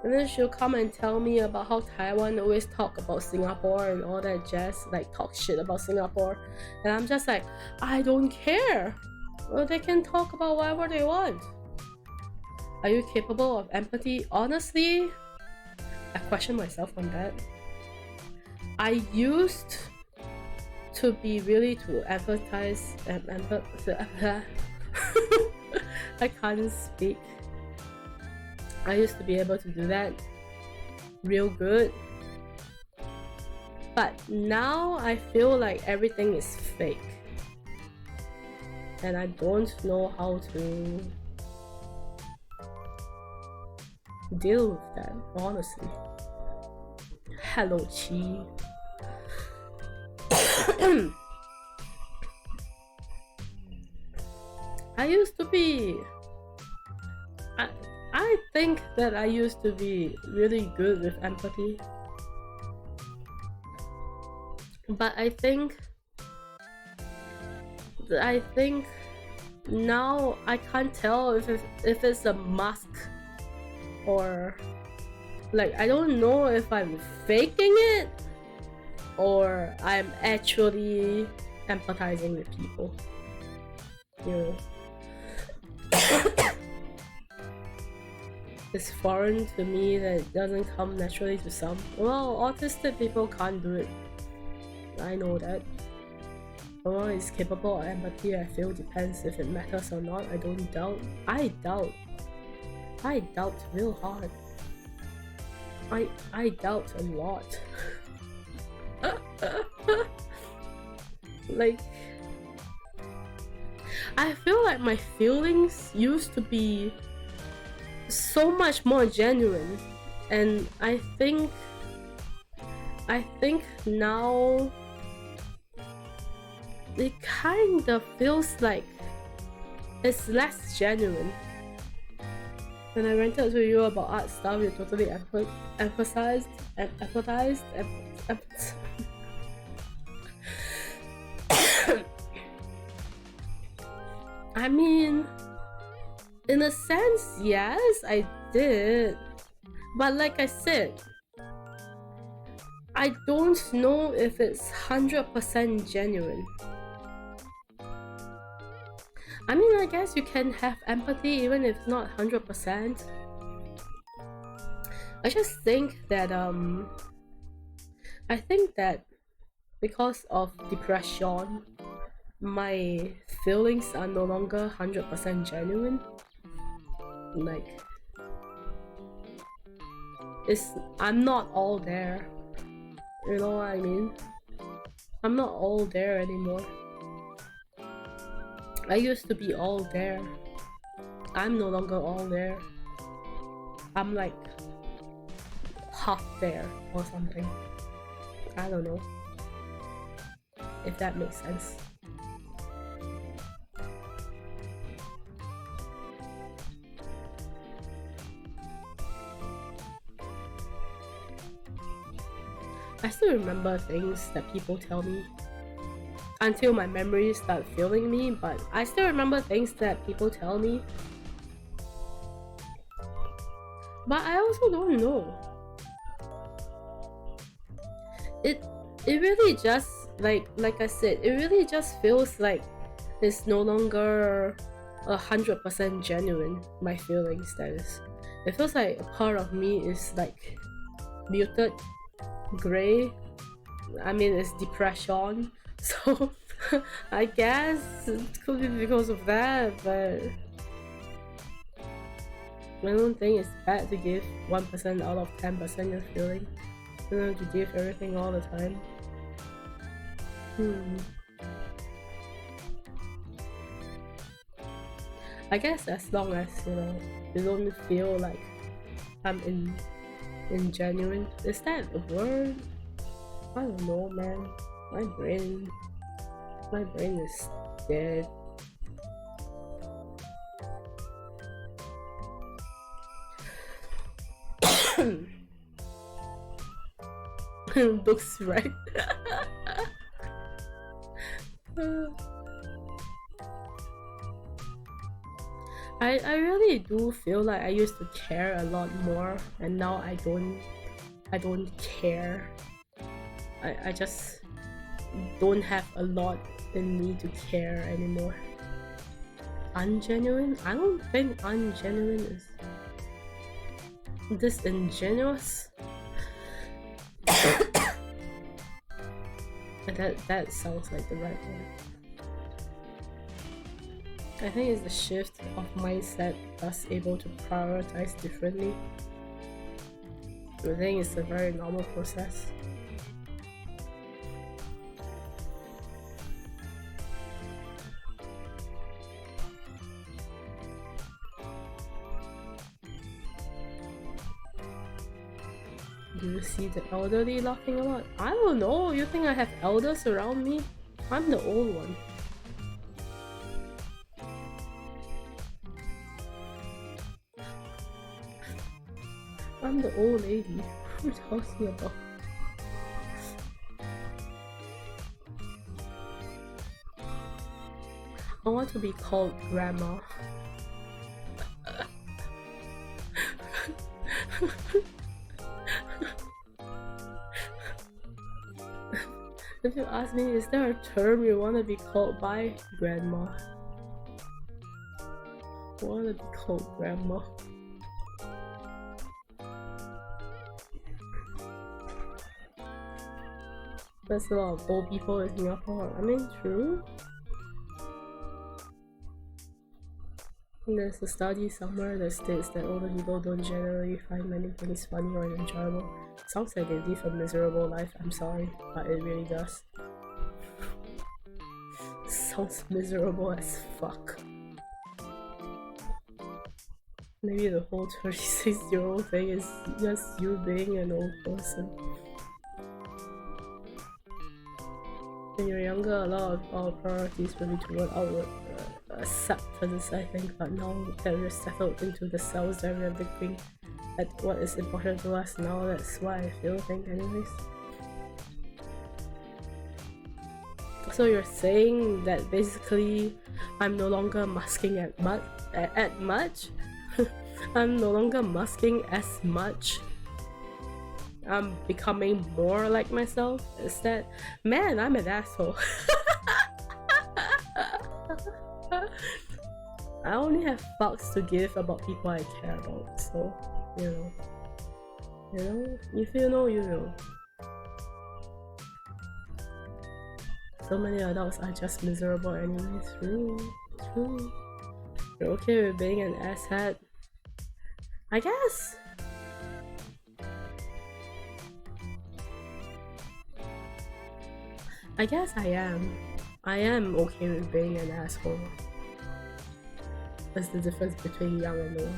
And then she'll come and tell me about how Taiwan always talk about Singapore and all that jazz, like talk shit about Singapore. And I'm just like, I don't care. Well, they can talk about whatever they want. Are you capable of empathy? Honestly, I question myself on that. I used to be really to empathize and I can't speak. I used to be able to do that real good. But now I feel like everything is fake. And I don't know how to deal with that, honestly. Hello, Chi. I used to be... I think that I used to be really good with empathy. But I think now I can't tell if it's a mask or like I don't know if I'm faking it or I'm actually empathizing with people. You know. It's foreign to me that it doesn't come naturally to some. Well, autistic people can't do it. I know that. Someone is capable of empathy, I feel depends if it matters or not. I don't doubt. I doubt real hard. I doubt a lot. Like, I feel like my feelings used to be so much more genuine, and I think now it kind of feels like it's less genuine. When I ranted to you about art stuff, you totally empathized. I mean, in a sense, yes, I did. But like I said, I don't know if it's 100% genuine. I mean, I guess you can have empathy even if not 100%. I just think that because of depression, my feelings are no longer 100% genuine. Like, I'm not all there. You know what I mean? I'm not all there anymore. I used to be all there. I'm no longer all there. I'm like half there or something. I don't know if that makes sense. I still remember things that people tell me until my memories start failing me, but I still remember things that people tell me. But I also don't know. It really just like I said, it really just feels like it's no longer 100% genuine. My feelings, that is. It feels like a part of me is like muted, gray. I mean, it's depression, so I guess it could be because of that, but I don't think it's bad to give 1% out of 10% your feeling. You know, to give everything all the time. I guess as long as, you know, you don't feel like I'm ingenuine. Is that the word? I don't know, man. My brain is dead. Books, right? I really do feel like I used to care a lot more, and now I don't care. I just don't have a lot in me to care anymore. Ungenuine? I don't think ungenuine is disingenuous. That sounds like the right word. I think it's a shift of mindset that's able to prioritize differently. I think it's a very normal process. Do you see the elderly laughing a lot? I don't know. You think I have elders around me? I'm the old one. I'm the old lady. What are you talking about? I want to be called grandma. If you ask me, is there a term you want to be called by? Grandma. I want to be called grandma. There's a lot of old people in Singapore. I mean, true. There's a study somewhere that states that older people don't generally find many things funny or enjoyable. Sounds like they live a miserable life, I'm sorry, but it really does. Sounds miserable as fuck. Maybe the whole 36-year-old thing is just you being an old person. When you're younger, a lot of our priorities will be toward outward acceptance, I think, but now that we're settled into the cells that we're looking at what is important to us now, that's why I feel think anyways. So you're saying that basically I'm no longer masking at much? I'm no longer masking as much. I'm becoming more like myself. Is that, man, I'm an asshole. I only have fucks to give about people I care about, so you know, if you know, you know. So many adults are just miserable anyway. True. You're okay with being an asshat? I guess. I guess I am. I am okay with being an asshole. That's the difference between young and old.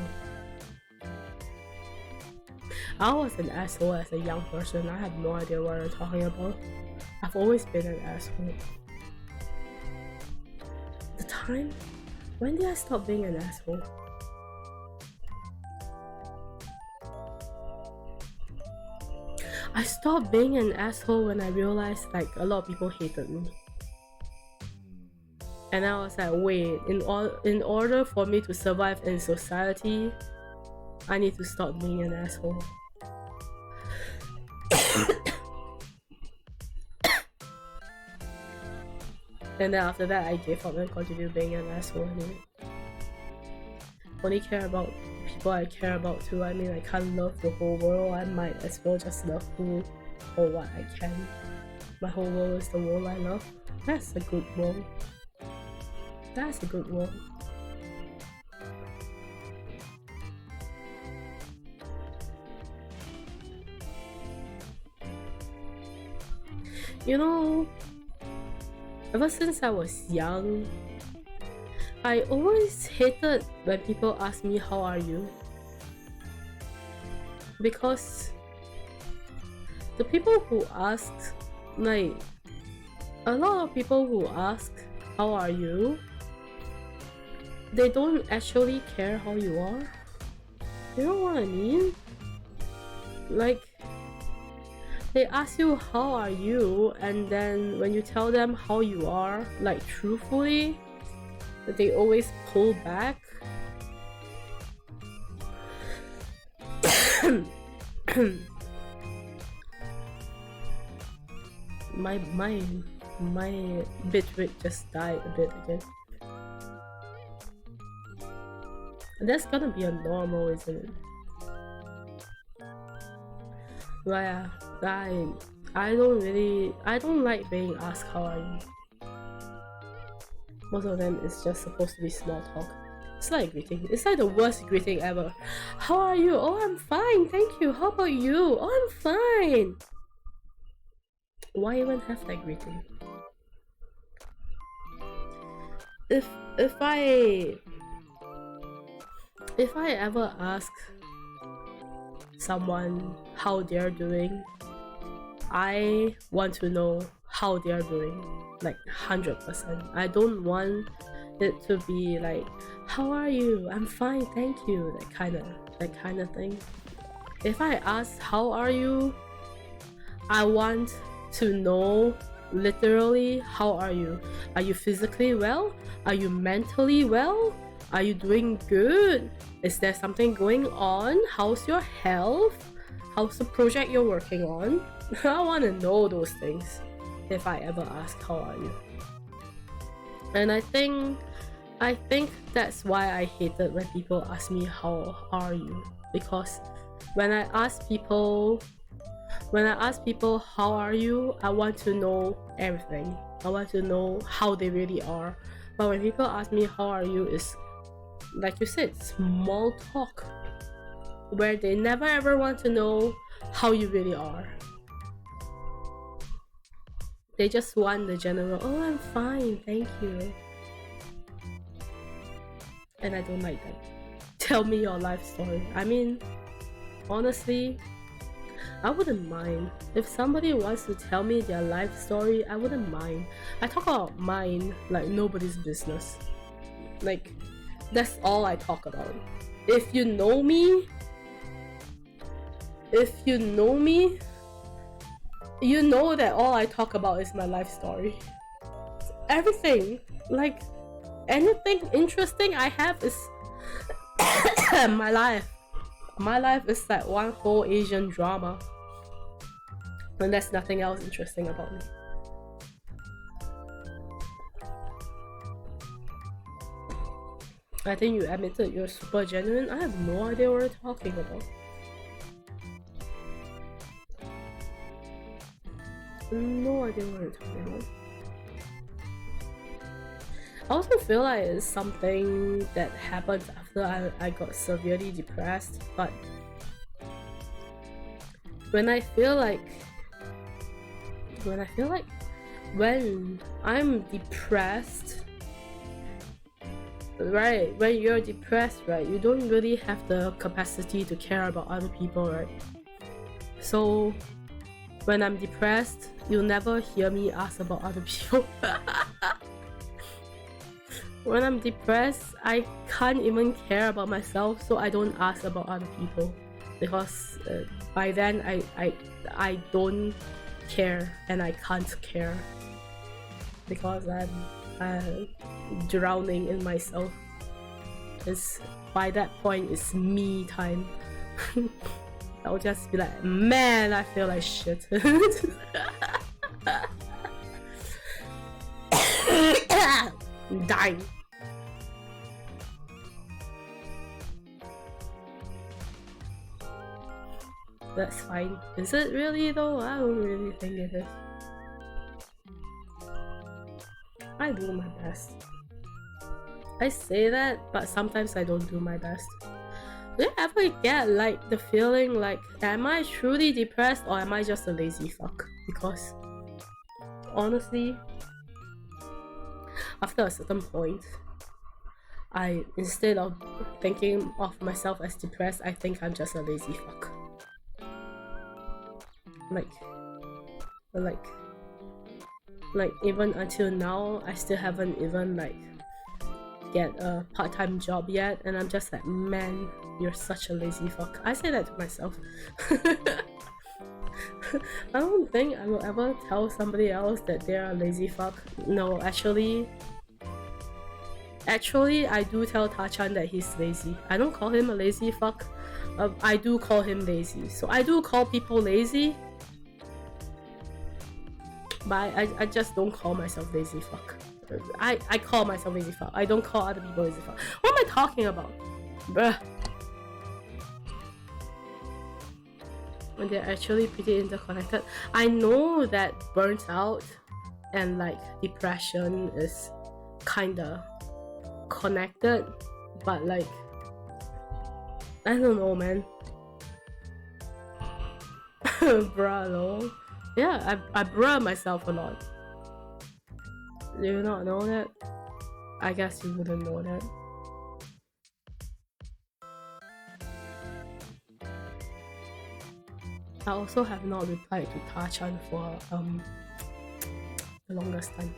I was an asshole as a young person. I have no idea what you're talking about. I've always been an asshole. The time? When did I stop being an asshole? I stopped being an asshole when I realized like a lot of people hated me. And I was like, wait, in order for me to survive in society, I need to stop being an asshole. And then after that, I gave up and continued being an asshole anyway. Only care about people I care about too. I mean, I can't love the whole world. I might as well just love who or what I can. My whole world is the world I love. That's a good world. That's a good world. You know, ever since I was young, I always hated when people ask me, how are you? Because the people who ask, like, a lot of people who ask, how are you? They don't actually care how you are. You know what I mean? Like, they ask you how are you, and then when you tell them how you are, like truthfully, they always pull back. my bitrate just died a bit again. That's gonna be a normal, isn't it? But yeah, I don't like being asked how are you. Most of them is just supposed to be small talk. It's like greeting. It's like the worst greeting ever. How are you? Oh, I'm fine, thank you. How about you? Oh, I'm fine. Why even have that greeting? If I ever ask someone how they're doing, I want to know how they're doing, like 100%. I don't want it to be like, how are you? I'm fine, thank you. That kind of thing. If I ask how are you, I want to know Literally, how are you? Are you physically well? Are you mentally well? Are you doing good? Is there something going on? How's your health? How's the project you're working on? I want to know those things if I ever ask how are you. And I think that's why I hated when people ask me how are you, because when I ask people how are you, I want to know everything. I want to know how they really are. But when people ask me how are you, it's like you said, small talk, where they never ever want to know how you really are. They just want the general, oh, I'm fine, thank you. And I don't like that. Tell me your life story. I mean, honestly, I wouldn't mind. If somebody wants to tell me their life story, I wouldn't mind. I talk about mine like nobody's business. Like, that's all I talk about. If you know me, you know that all I talk about is my life story. Everything. Like, anything interesting I have is my life. My life is like one whole Asian drama. And there's nothing else interesting about me. I think you admitted you're super genuine. I have no idea what you're talking about. No idea what you're talking about. I also feel like it's something that happened after I got severely depressed, but when I'm depressed, right? When you're depressed, right, you don't really have the capacity to care about other people, right? So when I'm depressed, you'll never hear me ask about other people. When I'm depressed, I can't even care about myself, so I don't ask about other people, because by then I don't care and I can't care, because I'm drowning in myself. By that point, it's me time. I'll just be like, man, I feel like shit. I'm dying. That's fine. Is it really though? I don't really think it is. I do my best. I say that, but sometimes I don't do my best. Do you ever get like the feeling like, am I truly depressed or am I just a lazy fuck? Because honestly, after a certain point, instead of thinking of myself as depressed, I think I'm just a lazy fuck. Like even until now, I still haven't even like get a part-time job yet, and I'm just like, man, you're such a lazy fuck. I say that to myself. I don't think I will ever tell somebody else that they're a lazy fuck. No, actually I do tell Tachan that he's lazy. I don't call him a lazy fuck. I do call him lazy. So I do call people lazy, but I just don't call myself lazy fuck. I call myself lazy fuck. I don't call other people lazy fuck. What am I talking about? Bruh. When they're actually pretty interconnected. I know that burnt out and like depression is kinda connected, but like, I don't know, man. Bruh, no. Yeah, I bruh myself a lot. Do you not know that? I guess you wouldn't know that. I also have not replied to Tachan for the longest time.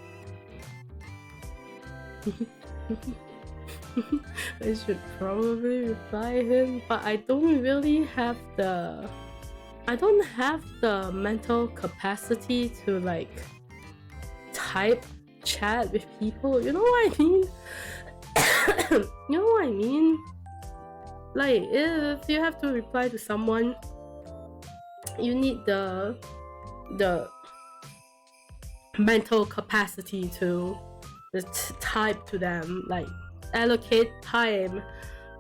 I should probably reply him, but I don't really have the mental capacity to like type chat with people. You know what I mean? You know what I mean? Like, if you have to reply to someone, you need the mental capacity to type to them, like allocate time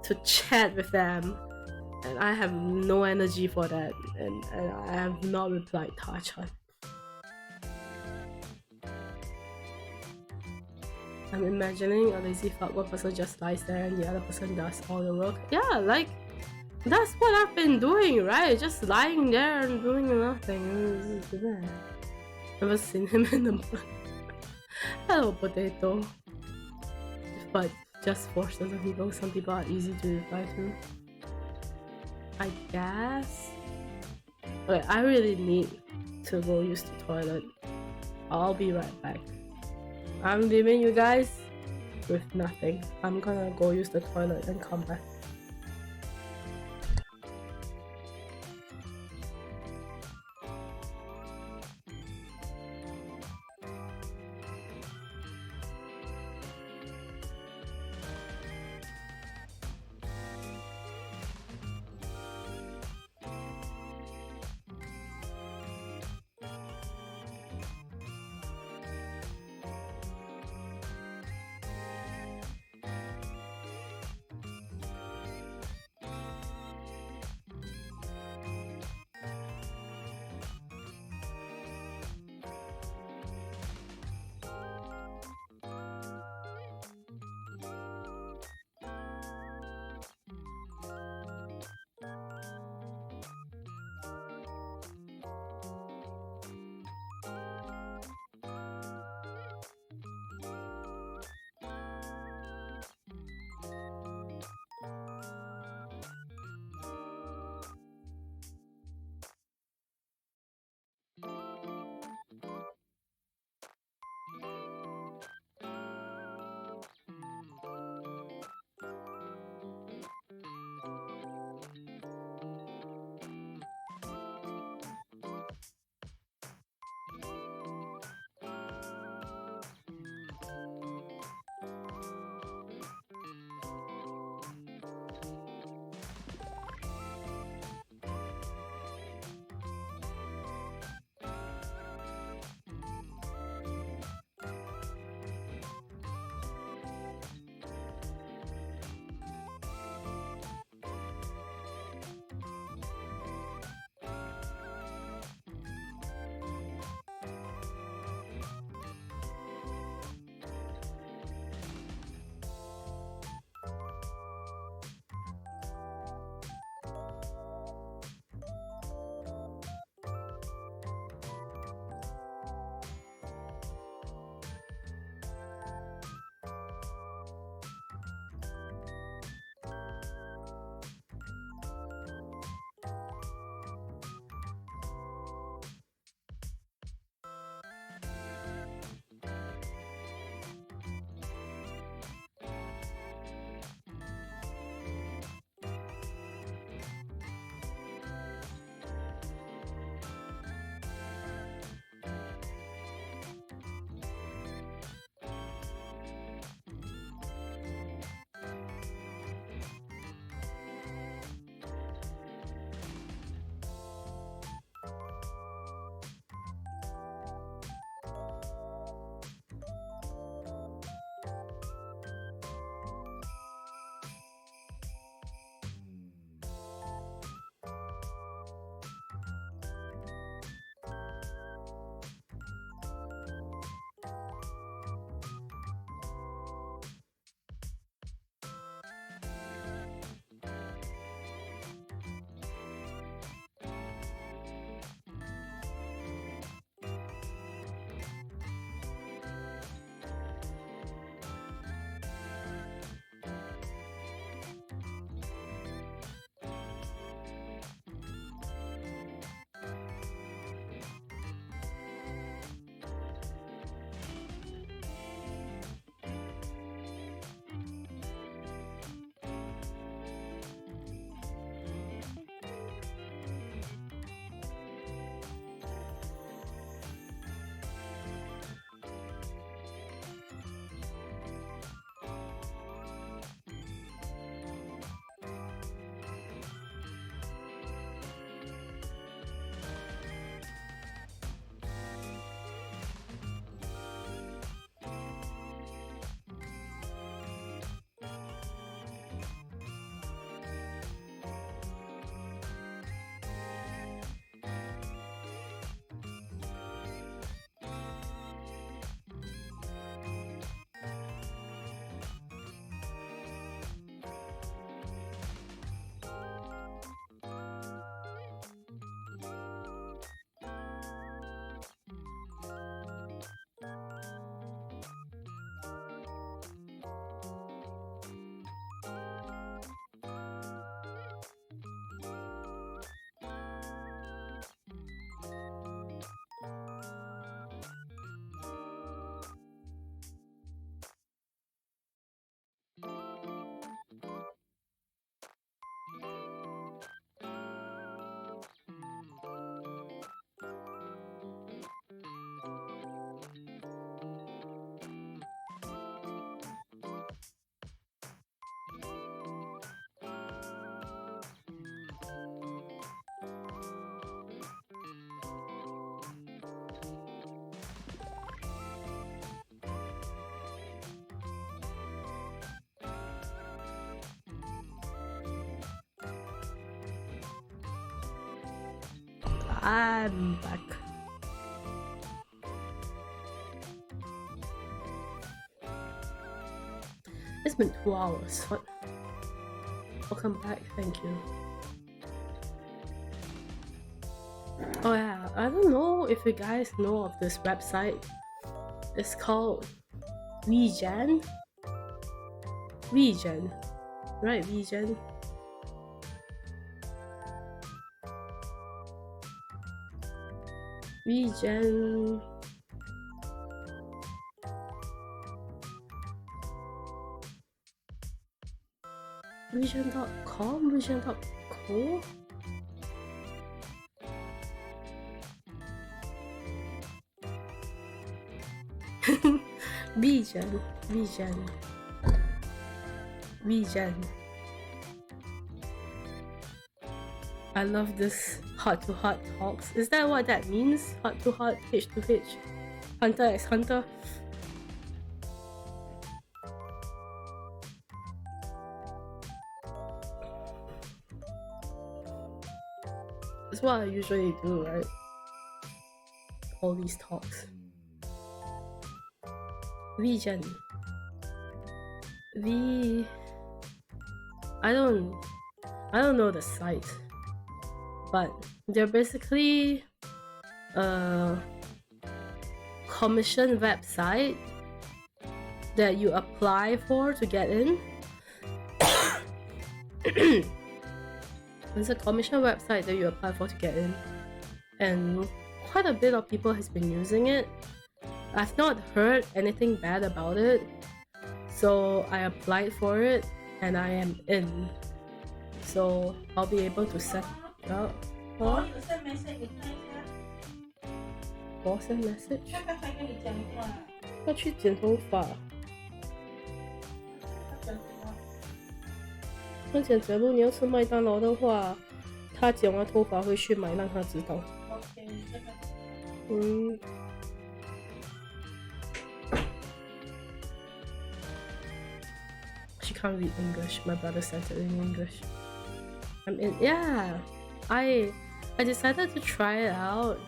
to chat with them, and I have no energy for that, and I have not replied Tachan. I'm imagining a lazy fuck, one person just lies there and the other person does all the work. Yeah, like, that's what I've been doing, right? Just lying there and doing nothing. Never seen him in the mud. Hello, potato. But just for certain people, some people are easy to reply to, I guess. Okay, I really need to go use the toilet. I'll be right back. I'm leaving you guys with nothing. I'm gonna go use the toilet and come back. I'm back. It's been 2 hours. What? Welcome back, thank you. Oh yeah, I don't know if you guys know of this website. It's called VGen. VGen, right? VGen. VGen. VGen.com? VGen.co? VGen. I love this heart-to-heart talks. Is that what that means? Heart-to-heart, H-to-H, Hunter x Hunter? That's what I usually do, right? All these talks. VGen. I don't know the site, but they're basically a commission website that you apply for to get in. It's a commission website that you apply for to get in, and quite a bit of people has been using it. I've not heard anything bad about it, so I applied for it and I am in. So I'll be able to set it up. Huh? 我 send message？ 要去剪头发。要剪折路，你要吃麦当劳的话，他剪完头发会去买，让他知道。She can't read English. My brother sent it in English. I'm in. Yeah, I decided to try it out.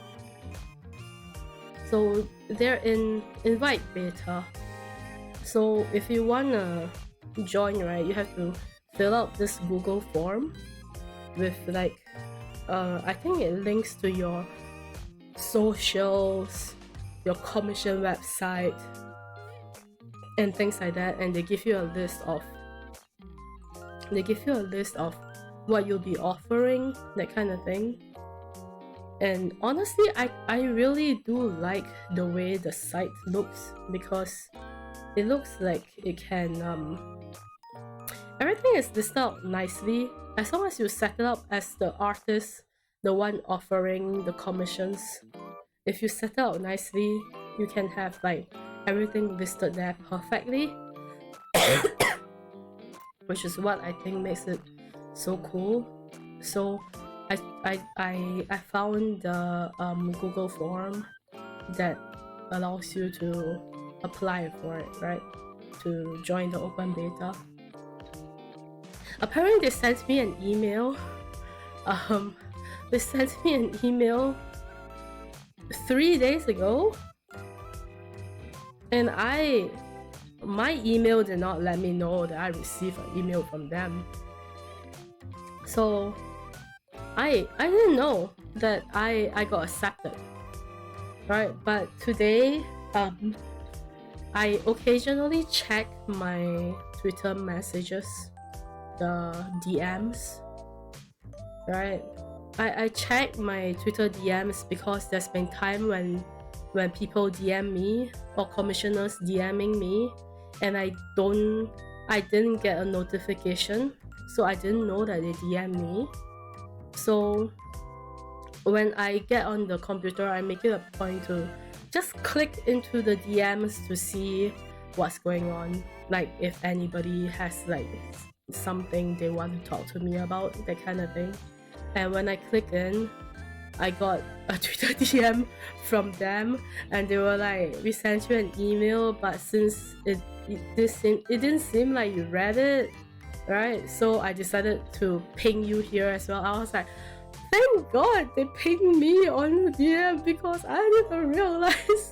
So they're in invite beta. So if you wanna join, right, you have to fill out this Google form with like, I think it links to your socials, your commission website, and things like that, and they give you a list of what you'll be offering, that kind of thing. And honestly, I really do like the way the site looks, because it looks like it can everything is listed out nicely. As long as you set it up as the artist, the one offering the commissions, if you set it out nicely, you can have like everything listed there perfectly. Which is what I think makes it so cool. So I found the Google form that allows you to apply for it, right? To join the open beta. Apparently they sent me an email. They sent me an email 3 days ago, and my email did not let me know that I received an email from them. So I didn't know that I got accepted, right? But today I occasionally check my Twitter messages, the DMs, right? I check my Twitter DMs because there's been time when people DM me or commissioners DMing me, and I didn't get a notification, so I didn't know that they DM me. So when I get on the computer, I make it a point to just click into the DMs to see what's going on, like if anybody has like something they want to talk to me about, that kind of thing. And when I click in, I got a Twitter DM from them, and they were like, we sent you an email, but since it didn't seem like you read it, right? So I decided to ping you here as well. I was like, thank God they pinged me on DM because I didn't realize.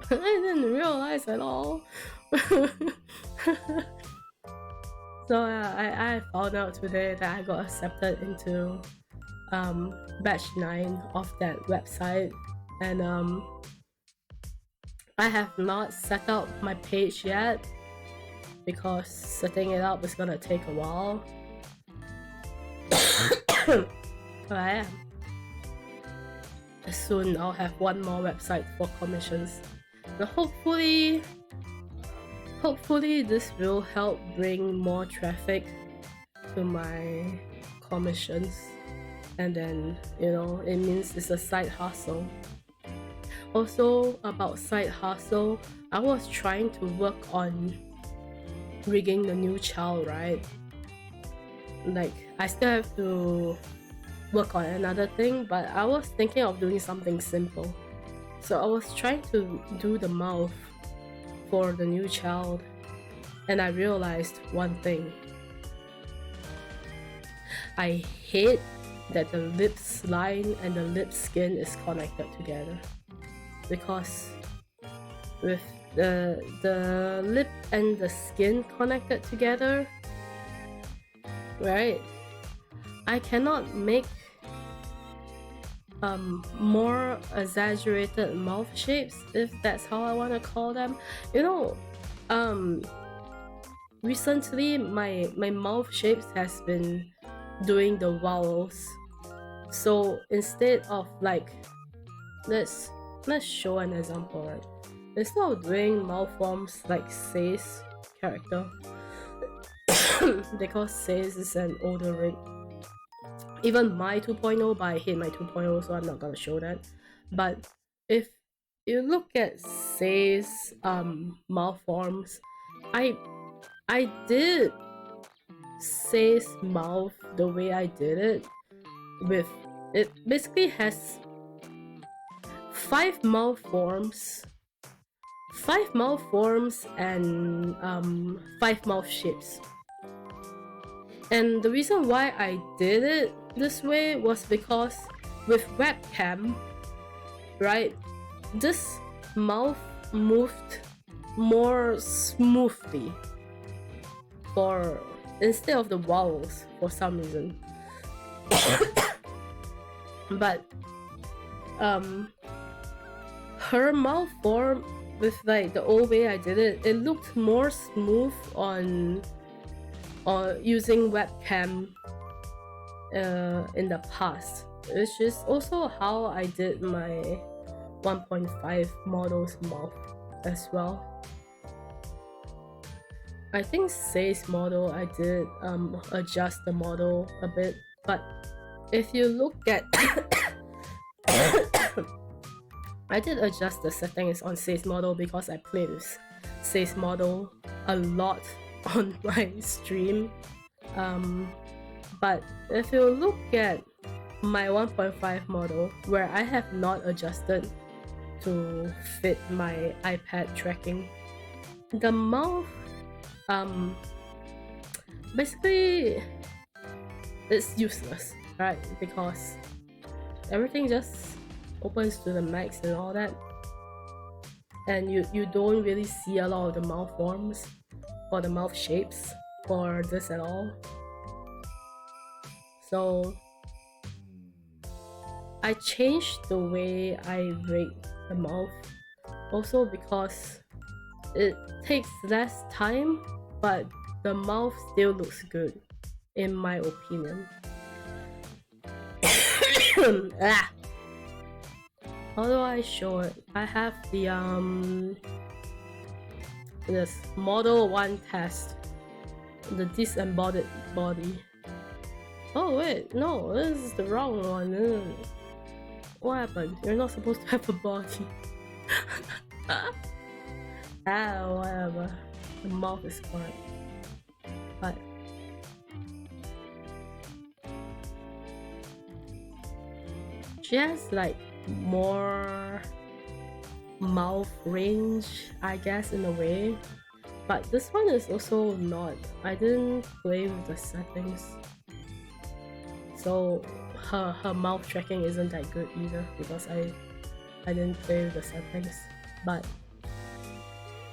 I didn't realize at all. So I found out today that I got accepted into batch 9 of that website, and I have not set up my page yet because setting it up is gonna take a while. But I am. Soon I'll have one more website for commissions. And hopefully this will help bring more traffic to my commissions, and then it means it's a side hustle. Also, about side hustle, I was trying to work on rigging the new child, right? Like, I still have to work on another thing, but I was thinking of doing something simple. So I was trying to do the mouth for the new child, and I realized one thing. I hate that the lips line and the lip skin is connected together, because with the lip and the skin connected together, right, I cannot make more exaggerated mouth shapes, if that's how I want to call them. Recently my mouth shapes has been doing the vowels. So instead of, like, let's show an example, right? Instead of doing mouth forms like says character, because says is an older rig. Even my 2.0, but I hate my 2.0, so I'm not gonna show that. But if you look at says mouth forms, I did says mouth the way I did it. With it basically has 5 mouth forms and 5 mouth shapes. And the reason why I did it this way was because with webcam, right, this mouth moved more smoothly instead of the vowels for some reason. But her mouth form, with like the old way I did it, it looked more smooth on using webcam in the past, which is also how I did my 1.5 model's mouth as well. I think Say's model, I did adjust the model a bit, but if you look at I did adjust the settings on Say's model because I played with Say's model a lot on my stream. But if you look at my 1.5 model, where I have not adjusted to fit my iPad tracking, the mouth basically it's useless, right? Because everything just opens to the max and all that, and you don't really see a lot of the mouth forms or the mouth shapes for this at all. So I changed the way I rate the mouth, also because it takes less time, but the mouth still looks good, in my opinion. How do I show it? I have the this model 1 test, the disembodied body. Oh wait, no, this is the wrong one. What happened? You're not supposed to have a body. Whatever. The mouth is correct. But she has like more mouth range, I guess, in a way. But this one is also not. I didn't play with the settings, so her mouth tracking isn't that good either because I didn't play with the settings. But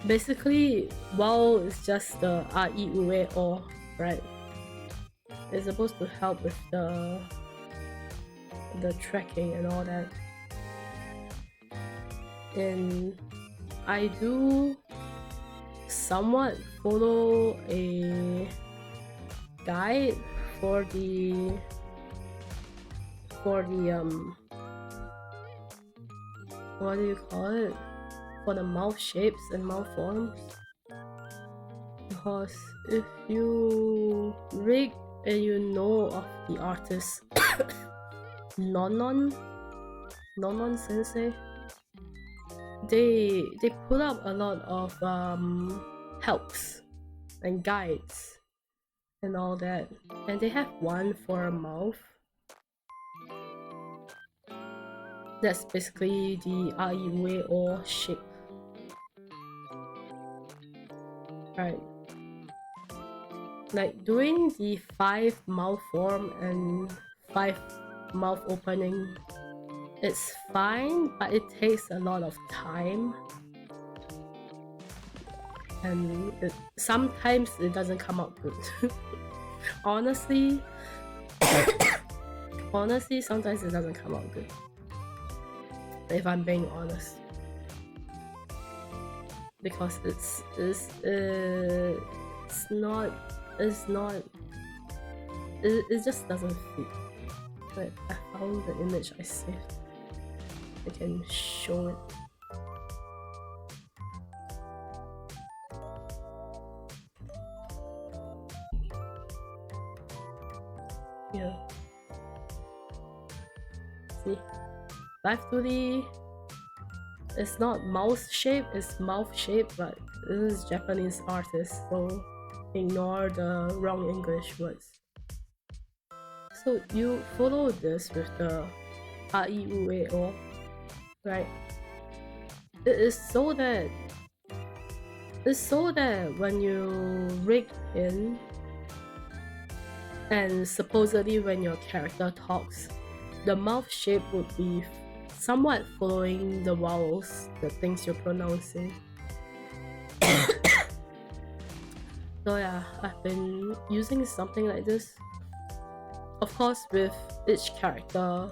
basically, wow, it's just the R E U A O, right? It's supposed to help with the tracking and all that. And I do somewhat follow a guide for the what do you call it, for the mouth shapes and mouth forms, because if you rig and you know of the artist non sensei, they put up a lot of helps and guides and all that, and they have one for a mouth that's basically the R-E-U-A-O shape, right? Like doing the 5 mouth form and 5 mouth opening, it's fine, but it takes a lot of time, and sometimes it doesn't come out good. honestly sometimes it doesn't come out good, if I'm being honest, because it just doesn't fit. But I found the image I saved. I can show it. Yeah. See? 5-2D. It's not mouse shape, it's mouth shape, but this is Japanese artist, so ignore the wrong English words. So you follow this with the R-E-U-A-O, right? It's so that when you rig in, and supposedly when your character talks, the mouth shape would be somewhat following the vowels, the things you're pronouncing. So yeah, I've been using something like this. Of course, with each character,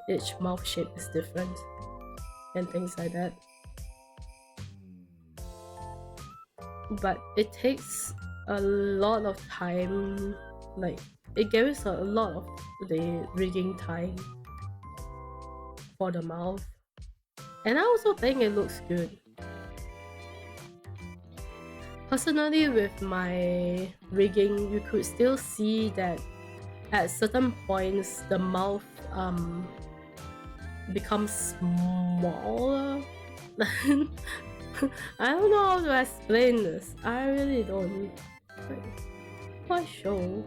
each mouth shape is different and things like that. But it takes a lot of time, like it gives a lot of the rigging time for the mouth, and I also think it looks good. Personally, with my rigging, you could still see that at certain points the mouth becomes smaller. I don't know how to explain this. I really don't. What show?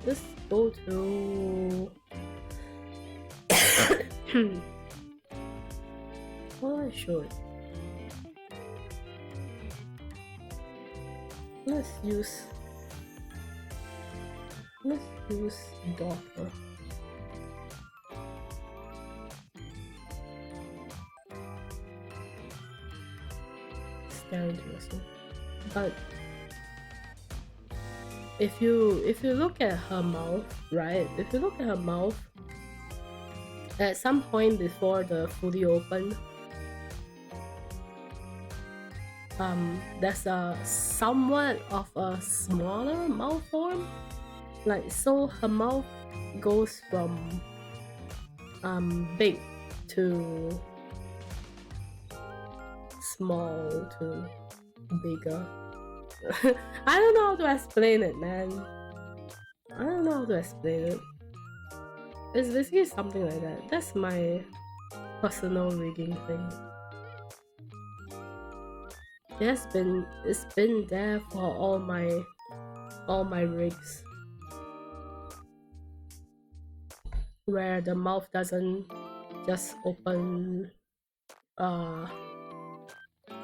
Let's go to what I showed. Let's use daughter. Very interesting. But if you look at her mouth, right? If you look at her mouth, at some point before the fully open, there's a somewhat of a smaller mouth form. Like, so her mouth goes from big to small to bigger. I don't know how to explain it, man. I don't know how to explain it. It's basically something like that. That's my personal rigging thing. It's been there for all my rigs, where the mouth doesn't just open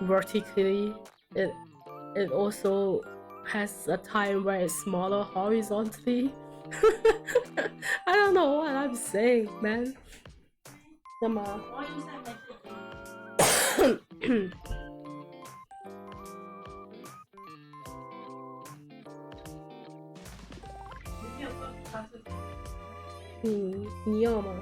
vertically, it also has a time where it's smaller horizontally. I don't know what I'm saying, man. Come on.你要吗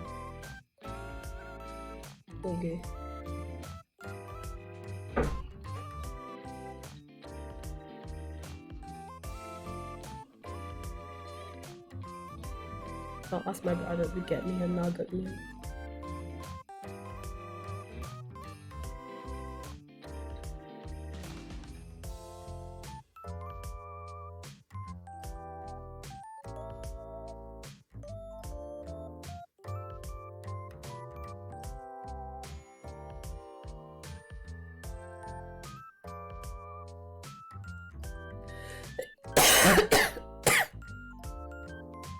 ？OK。I'll ask my brother to get me a nugget meal.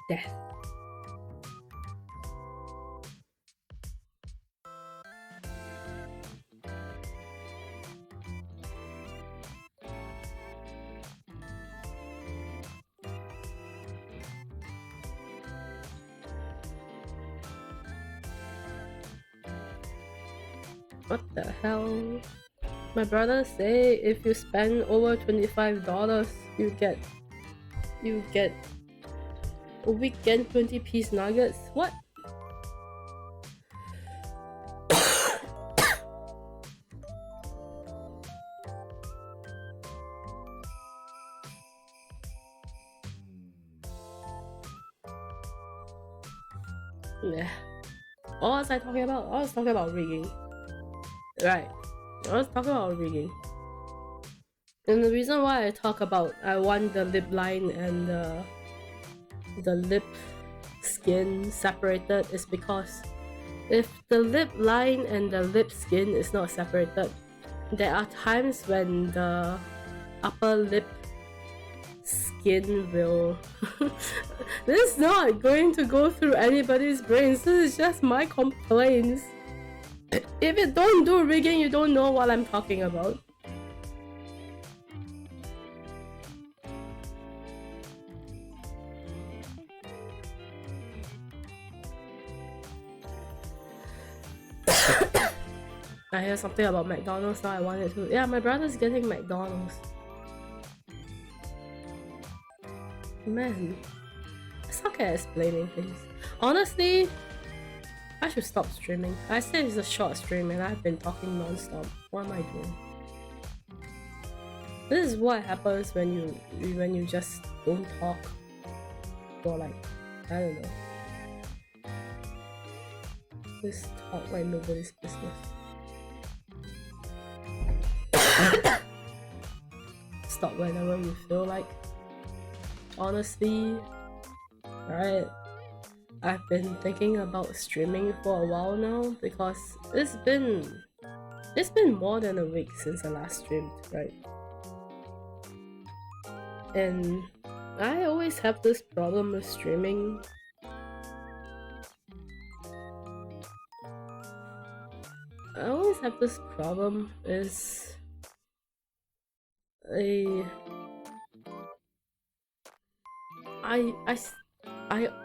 Death. What the hell? My brother say if you spend over $25, you get a weekend 20-piece nuggets. What? Yeah. What was I talking about? I was talking about rigging. Right. I was talking about rigging. And the reason why I want the lip line and the lip skin separated is because if the lip line and the lip skin is not separated, there are times when the upper lip skin will this is not going to go through anybody's brains. This is just my complaints. If you don't do rigging, you don't know what I'm talking about. I hear something about McDonald's now. I wanted to. Yeah, my brother's getting McDonald's. Man, I suck at explaining things. Honestly, I should stop streaming. I said it's a short stream and I've been talking non-stop. What am I doing? This is what happens when you just don't talk for like, I don't know. Just talk like nobody's business. Stop whenever you feel like. Honestly, right? I've been thinking about streaming for a while now because it's been more than a week since I last streamed, right? And I always have this problem with streaming. I always have this problem is I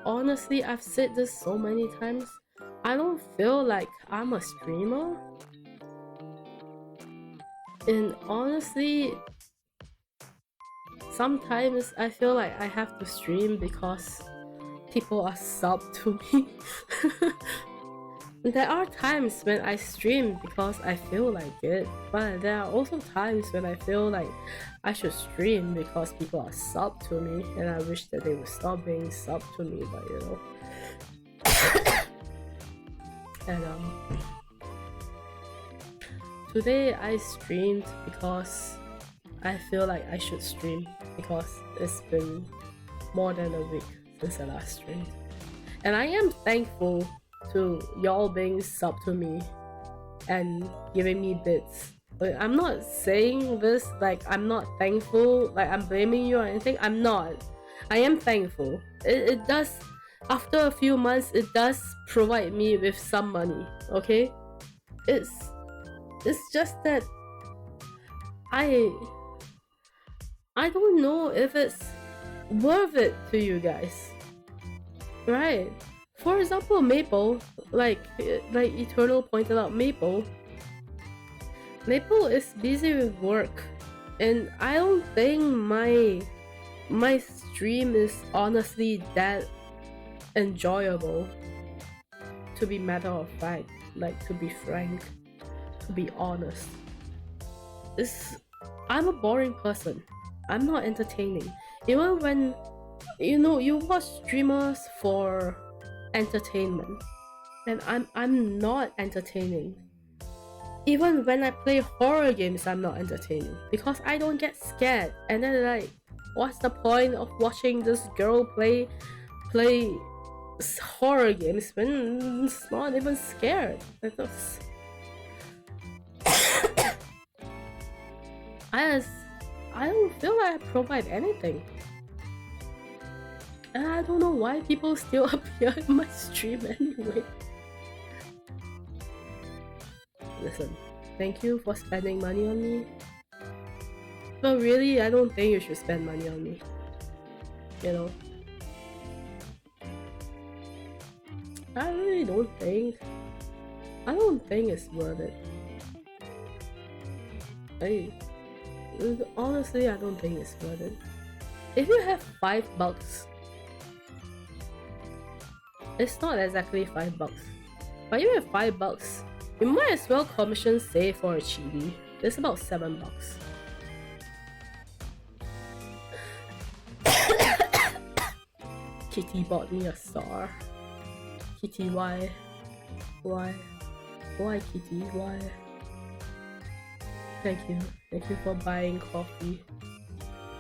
honestly, I've said this so many times, I don't feel like I'm a streamer. And honestly, sometimes I feel like I have to stream because people are sub to me. There are times when I stream because I feel like it, but there are also times when I feel like I should stream because people are sub to me and I wish that they would stop being sub to me, but you know. And today I streamed because I feel like I should stream because it's been more than a week since I last streamed. And I am thankful to y'all being sub to me and giving me bits. But I'm not saying this like I'm not thankful, like I'm blaming you or anything. I'm not. I am thankful. It does, after a few months, it does provide me with some money, okay? It's just that I don't know if it's worth it to you guys, right? For example, Maple, like Eternal pointed out, Maple is busy with work, and I don't think my stream is honestly that enjoyable, to be matter of fact, like to be frank, to be honest. I'm a boring person. I'm not entertaining. Even when you watch streamers for entertainment, and I'm not entertaining. Even when I play horror games, I'm not entertaining because I don't get scared. And then like, what's the point of watching this girl play horror games when it's not even scared? I don't feel like I provide anything. And I don't know why people still appear in my stream anyway. Listen, thank you for spending money on me. But really, I don't think you should spend money on me. You know? I really don't think it's worth it. Honestly, I don't think it's worth it. If you have $5, it's not exactly $5, but you have $5, you might as well commission Say for a chibi. It's about $7. Kitty bought me a star. Kitty, why? Why Kitty? Why? Thank you for buying coffee,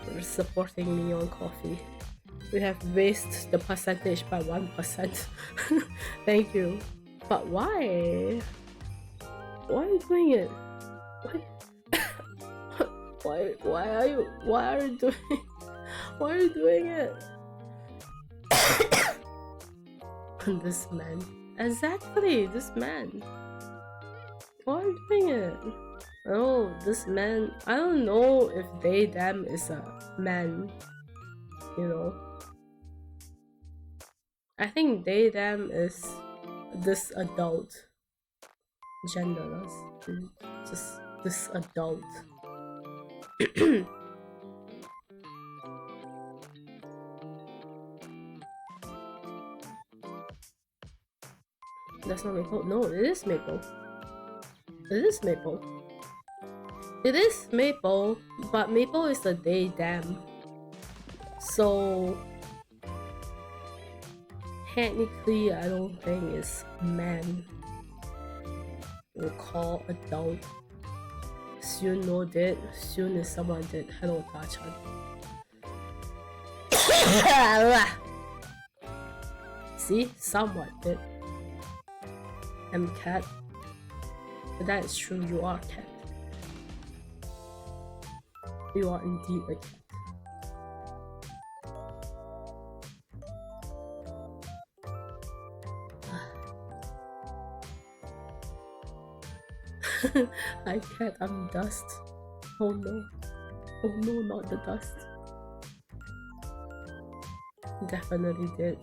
for supporting me on coffee. We have raised the percentage by 1%. Thank you. But why? Why are you doing it? Why are you doing it? This man. Exactly, this man. Why are you doing it? Oh, this man. I don't know if they them is a man. You know. I think they them is this adult. Genderless. Just this adult. That's not Maple. No, it is Maple. It is Maple. It is Maple, but Maple is a they them. So technically, I don't think it's man. We'll call adult. Syun no did. Syun is someone did. Hello, Tachan. See, someone did. I'm cat. But that is true. You are cat. You are indeed a cat. I can't, I'm dust. Oh no. Oh no, not the dust. Definitely did.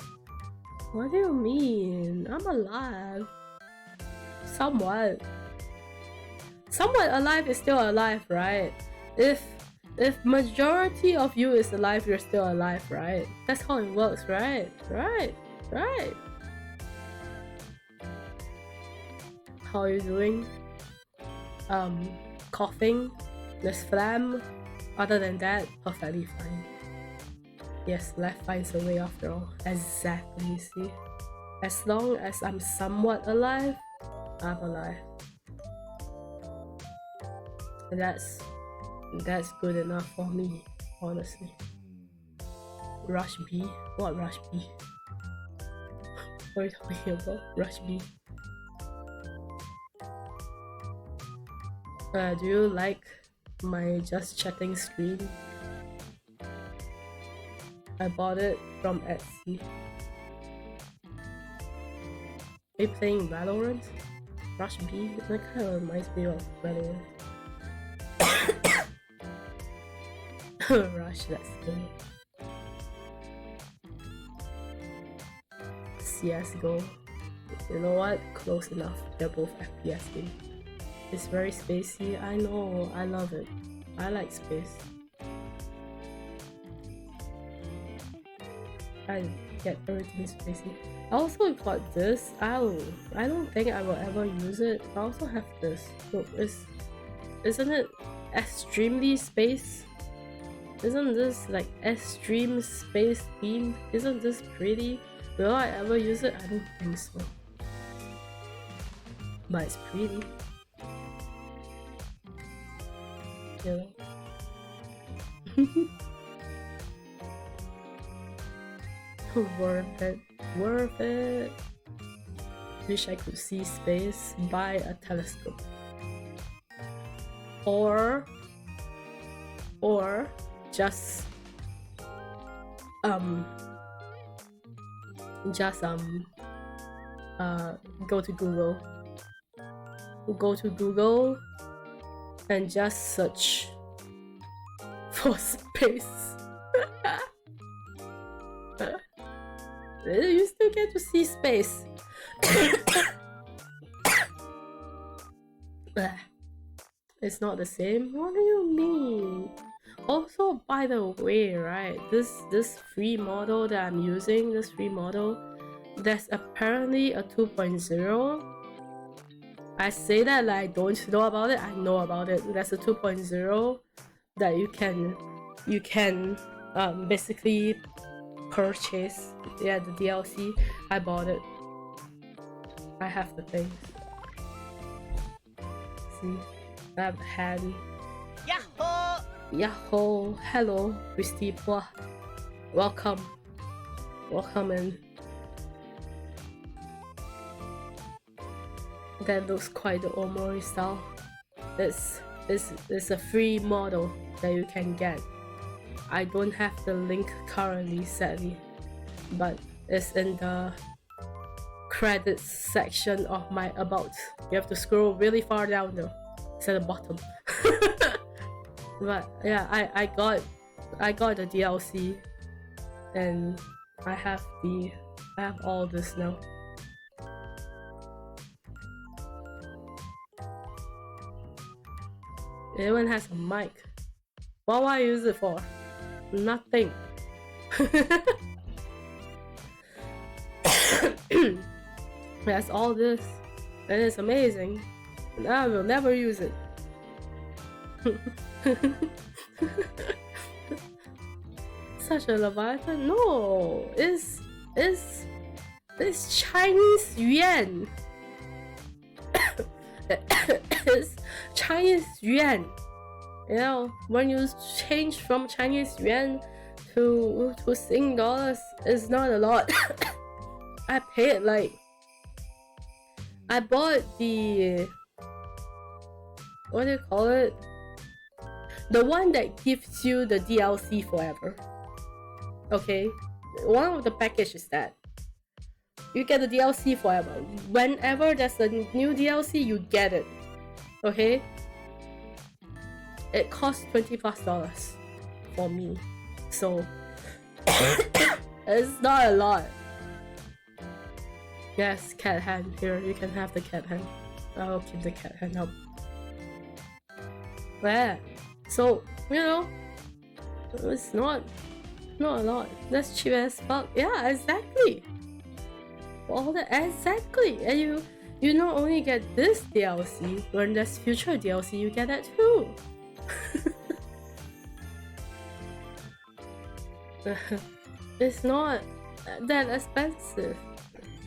What do you mean? I'm alive. Somewhat. Somewhat alive is still alive, right? If majority of you is alive, you're still alive, right? That's how it works, right? Right. How are you doing? Coughing, there's phlegm. Other than that, perfectly fine. Yes, life finds a way after all. Exactly, see? As long as I'm somewhat alive, I'm alive. And that's good enough for me, honestly. Rush B? What Rush B? What are you talking about? Rush B? Do you like my just chatting screen? I bought it from Etsy. Are you playing Valorant? Rush B? That kind of reminds me of Valorant. Rush, let's go. CSGO. You know what? Close enough. They're both FPS games. It's very spacey. I know. I love it. I like space. I get everything spacey. I also got this. I don't think I will ever use it. I also have this. Look, isn't it extremely space? Isn't this like extreme space themed? Isn't this pretty? Will I ever use it? I don't think so. But it's pretty. Yeah. Worth it. Worth it. Wish I could see space. Buy a telescope. Or just go to Google. Go to Google and just search for space. You still get to see space. It's not the same? What do you mean? Also, by the way, right, this free model that I'm using, this free model, there's apparently a 2.0. I say that like I don't know about it. I know about it. There's a 2.0 that you can basically purchase. Yeah, the DLC. I bought it. I have the things. See, I have the hand. Yahoo! Yahoo! Hello, Christy. Welcome. Welcome in. That looks quite the Omori style. It's a free model that you can get. I don't have the link currently, sadly, but it's in the credits section of my about. You have to scroll really far down though. It's at the bottom. But yeah, I got the DLC, and I have all this now. It even has a mic. What will I use it for? Nothing. That's all this, and it's amazing. And I will never use it. Such a Leviathan? No, it's Chinese yuan. It's Chinese yuan. You know, when you change from Chinese yuan to Sing dollars, it's not a lot. I paid like, I bought the, what do you call it? The one that gives you the DLC forever. Okay, one of the package is that you get the DLC forever. Whenever there's a new DLC, you get it. Okay, it costs $20+ for me, so it's not a lot. Yes, cat hand. Here, you can have the cat hand. I'll keep the cat hand up. Yeah. So, you know, it's not a lot. That's cheap as fuck. Yeah, exactly. All that, exactly. And you not only get this DLC, when there's future DLC, you get that too. It's not that expensive.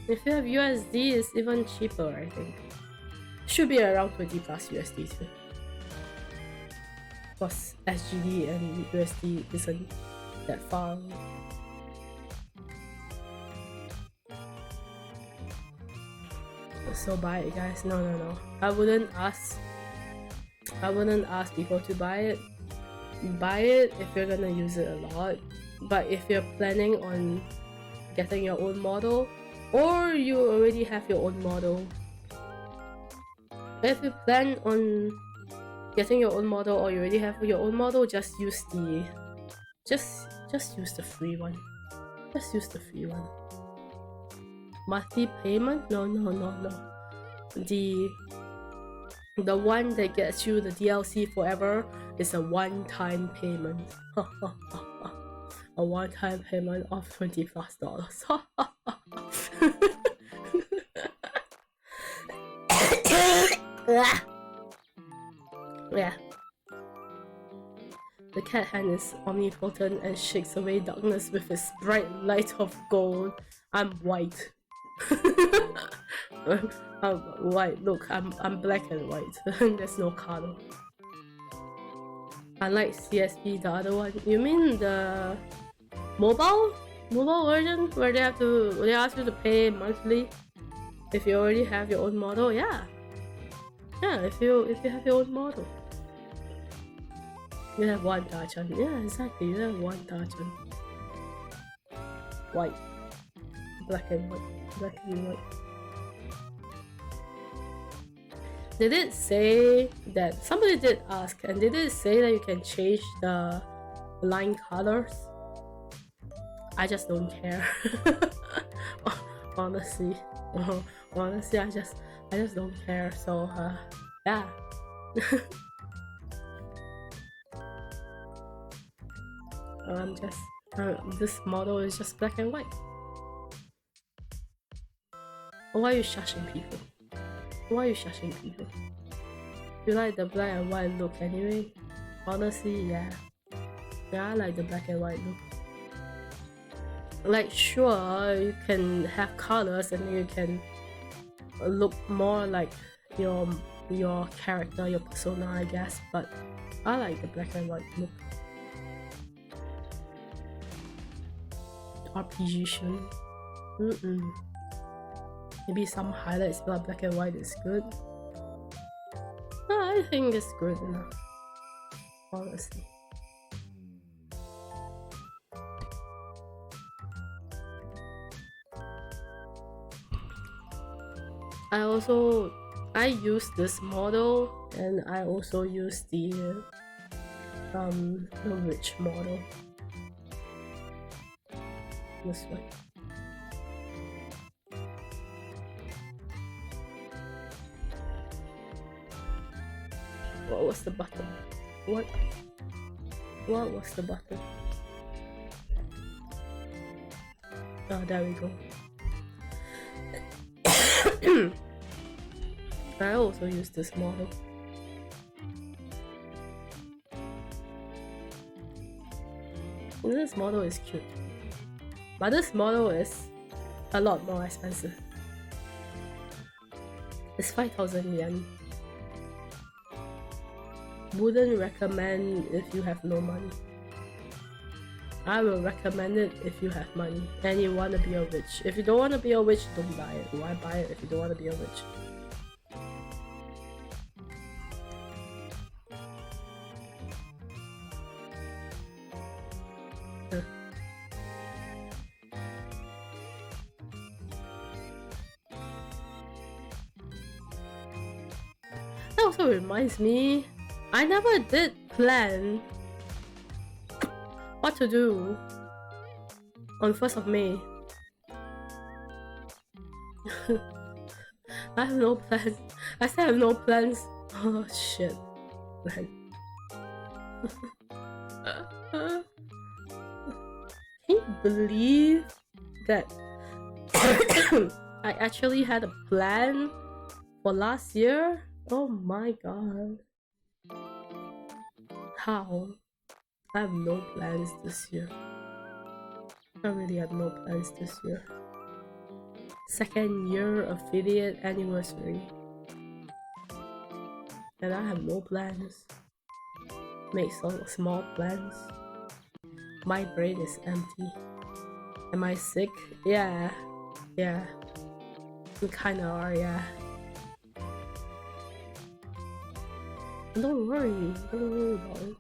If you have USD, it's even cheaper, I think. Should be around 20+ USD too. Of course, SGD and USD isn't that far. So buy it, guys. No. I wouldn't ask people to buy it. Buy it if you're gonna use it a lot. But if you're planning on getting your own model, or you already have your own model, if you plan on getting your own model or you already have your own model, just use the Just use the free one. Just use the free one. Monthly payment? No. The one that gets you the DLC forever is a one-time payment. A one-time payment of $20+. Yeah. The cat hand is omnipotent and shakes away darkness with its bright light of gold. I'm white. I'm white. Look, I'm black and white. There's no color. I like CSP, the other one. You mean the mobile version where they ask you to pay monthly if you already have your own model? Yeah. If you have your own model. You have one Dachan. Yeah, exactly. You have one Dachan. White. Black and white. They did say that somebody did ask, and they did say that you can change the line colors. I just don't care. honestly, I just don't care. So yeah. This model is just black and white. Why are you shushing people? You like the black and white look anyway? Honestly, yeah. I like the black and white look. Like, sure, you can have colors and you can look more like your character, your persona, I guess. But I like the black and white look. RPG Shun. Maybe some highlights but black and white is good. No, I think it's good enough. Honestly. I use this model and I also use the rich model. This way. What was the button? What was the button? Oh, there we go. I also use this model. This model is cute. But this model is a lot more expensive. It's 5,000 yen. Wouldn't recommend if you have no money. I will recommend it if you have money and you want to be a witch. If you don't want to be a witch, don't buy it. Why buy it if you don't want to be a witch? That also reminds me, I never did plan what to do on 1st of May. I have no plans. I still have no plans. Oh shit. Man. Can you believe that I actually had a plan for last year? Oh my god. How? I have no plans this year. I really have no plans this year. 2nd year affiliate anniversary. And I have no plans. Make some small plans. My brain is empty. Am I sick? Yeah. Yeah. We kinda are, yeah. Don't worry about it.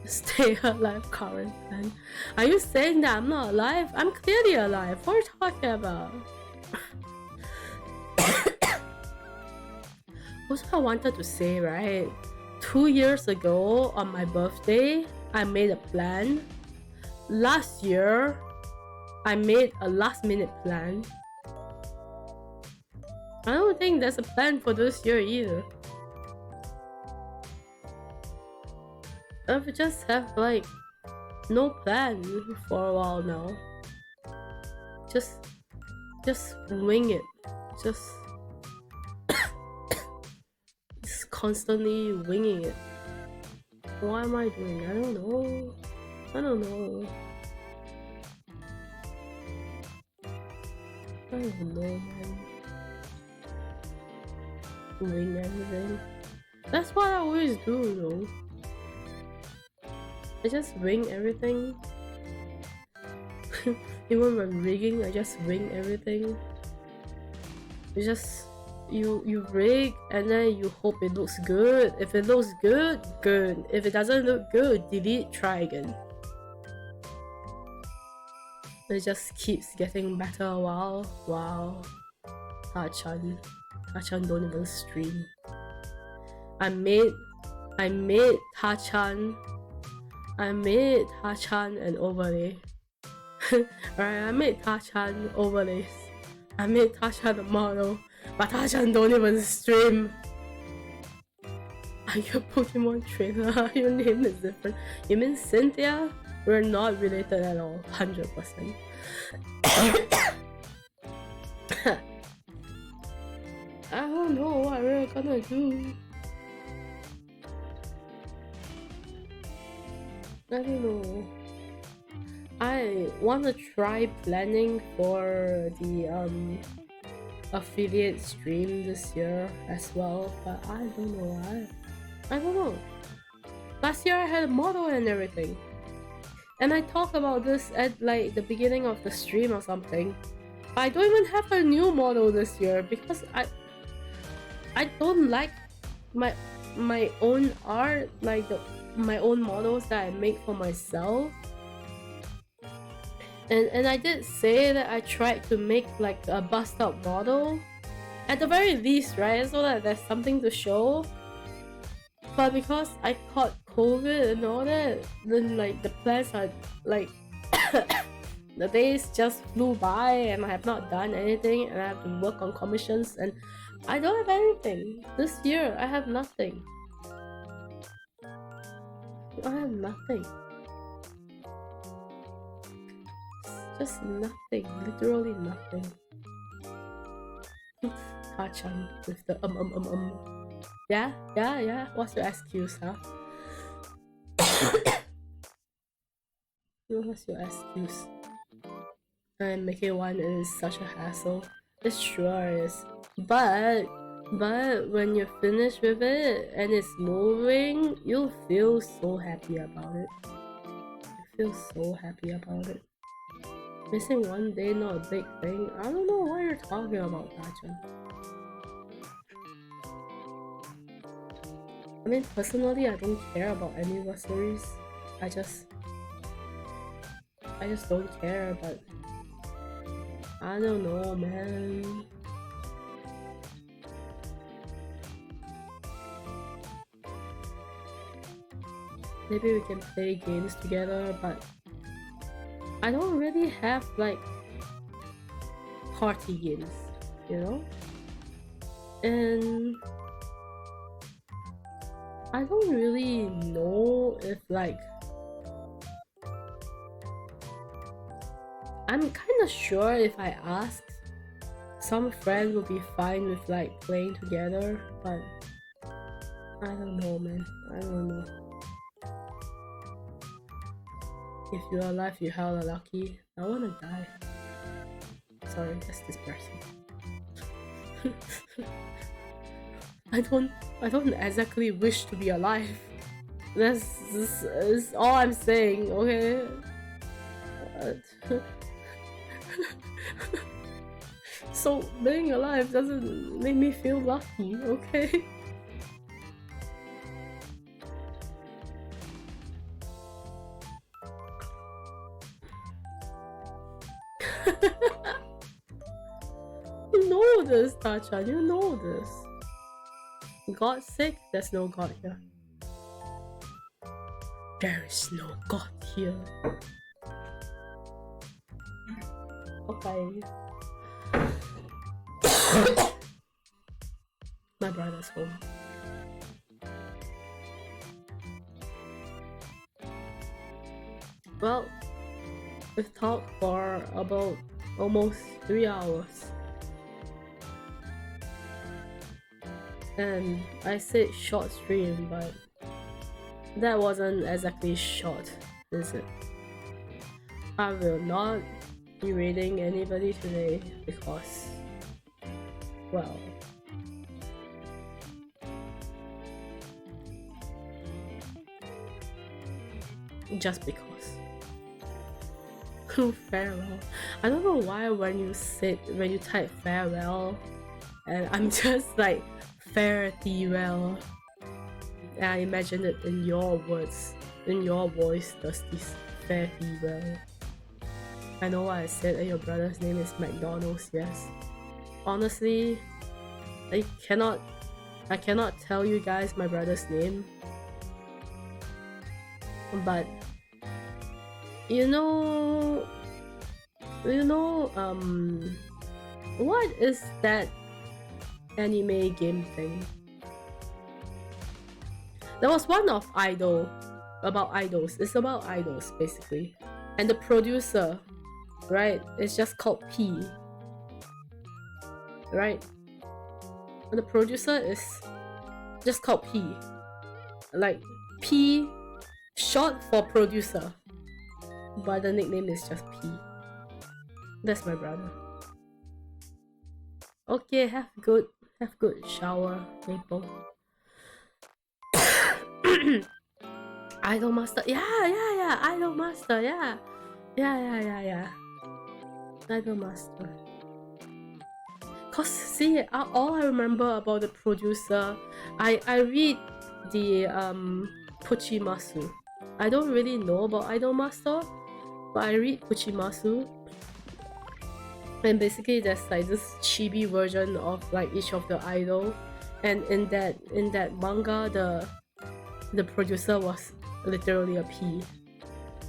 Stay alive, current plan. Are you saying that I'm not alive? I'm clearly alive. What are you talking about? Also, I wanted to say, right? 2 years ago on my birthday, I made a plan. Last year, I made a last minute plan. I don't think there's a plan for this year either. I've just have like no plan for a while now. Just wing it. Just constantly winging it. What am I doing? I don't know. I don't know, man. Wing everything. That's what I always do, though. I just wing everything. Even when rigging, I just wing everything. You rig and then you hope it looks good. If it looks good, good. If it doesn't look good, delete, try again. It just keeps getting better. Wow. Ta-chan don't even stream. I made Ta-chan an overlay. Alright, I made Ta-chan overlays. I made Ta-chan a model, but Ta-chan don't even stream. Are you a Pokemon trainer? Your name is different. You mean Syunthia? We're not related at all, 100%. I don't know what we're gonna do. I don't know. I want to try planning for the affiliate stream this year as well, but I don't know. I don't know. Last year I had a model and everything, and I talked about this at like the beginning of the stream or something. I don't even have a new model this year because I don't like my own art, like my own models that I make for myself. And I did say that I tried to make like a bust up model at the very least, right, so that there's something to show. But because I caught COVID and all that, then like the plans are like the days just flew by and I have not done anything, and I have to work on commissions, and I don't have anything. This year I have nothing. I have nothing. Just nothing, literally nothing. Ta-chan with the Yeah? What's your excuse, huh? What's your excuse? And making one is such a hassle. It sure is. But when you're finished with it and it's moving, you'll feel so happy about it. You feel so happy about it. Missing one day, not a big thing. I don't know what you're talking about, Ta-chan. I mean, personally, I don't care about anniversaries. I just don't care, but I don't know, man. Maybe we can play games together, but I don't really have like party games, you know? And I don't really know if like I'm kind of sure if I ask, some friends will be fine with like playing together, but I don't know, man. I don't know. If you're alive, you're hella lucky. I wanna die. Sorry, that's depressing. I don't exactly wish to be alive. This is all I'm saying, okay? So being alive doesn't make me feel lucky, okay? You know this, Ta-chan, you know this. God sick? There's no God here. There is no God here. Okay. My brother's home. Well, we've talked for about almost 3 hours. And I said short stream, but that wasn't exactly short, is it? I will not be raiding anybody today because, well, just because. Farewell. I don't know why when you type farewell, and I'm just like fare thee well. And I imagined it in your words, in your voice, does this fare thee well. I know what I said, and your brother's name is McDonald's, yes. Honestly, I cannot tell you guys my brother's name. But you know, what is that anime game thing? There was one of about idols. It's about idols basically, and the producer, right? It's just called P, right? And the producer is just called P, like P, short for producer, but the nickname is just P. That's my brother. Okay, have good shower, Maple. Idol Master, yeah, Idol Master, yeah. Idol Master. Cause see, all I remember about the producer, I read the Puchimasu. I don't really know about Idol Master, but I read Puchimasu. And basically there's like this chibi version of like each of the idol, and in that manga the producer was literally a P.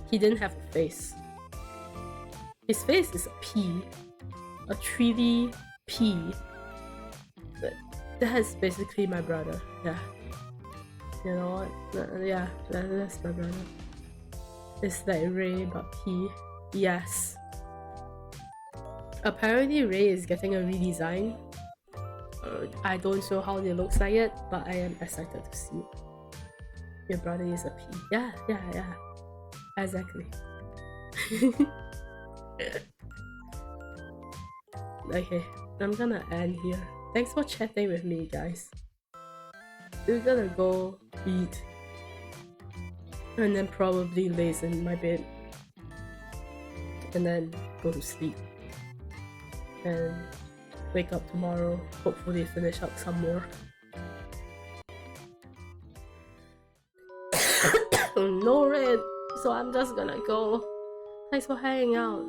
He didn't have a face. His face is a P, a 3D P. But that is basically my brother. Yeah, you know what? Yeah, that's my brother. It's like Ray but P. Yes. Apparently Ray is getting a redesign. I don't know how it looks like yet, but I am excited to see it. Your brother is a P. Yeah. Exactly. Okay, I'm gonna end here. Thanks for chatting with me, guys. We're gonna go eat and then probably laze in my bed and then go to sleep and wake up tomorrow, hopefully finish up some work. No red, so I'm just gonna go. Thanks for hanging out.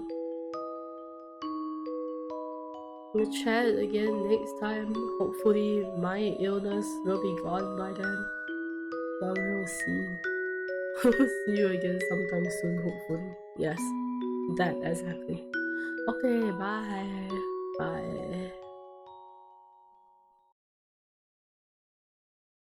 We'll chat again next time. Hopefully my illness will be gone by then, but we'll see. See you again sometime soon, hopefully. Yes, that exactly. Okay, bye.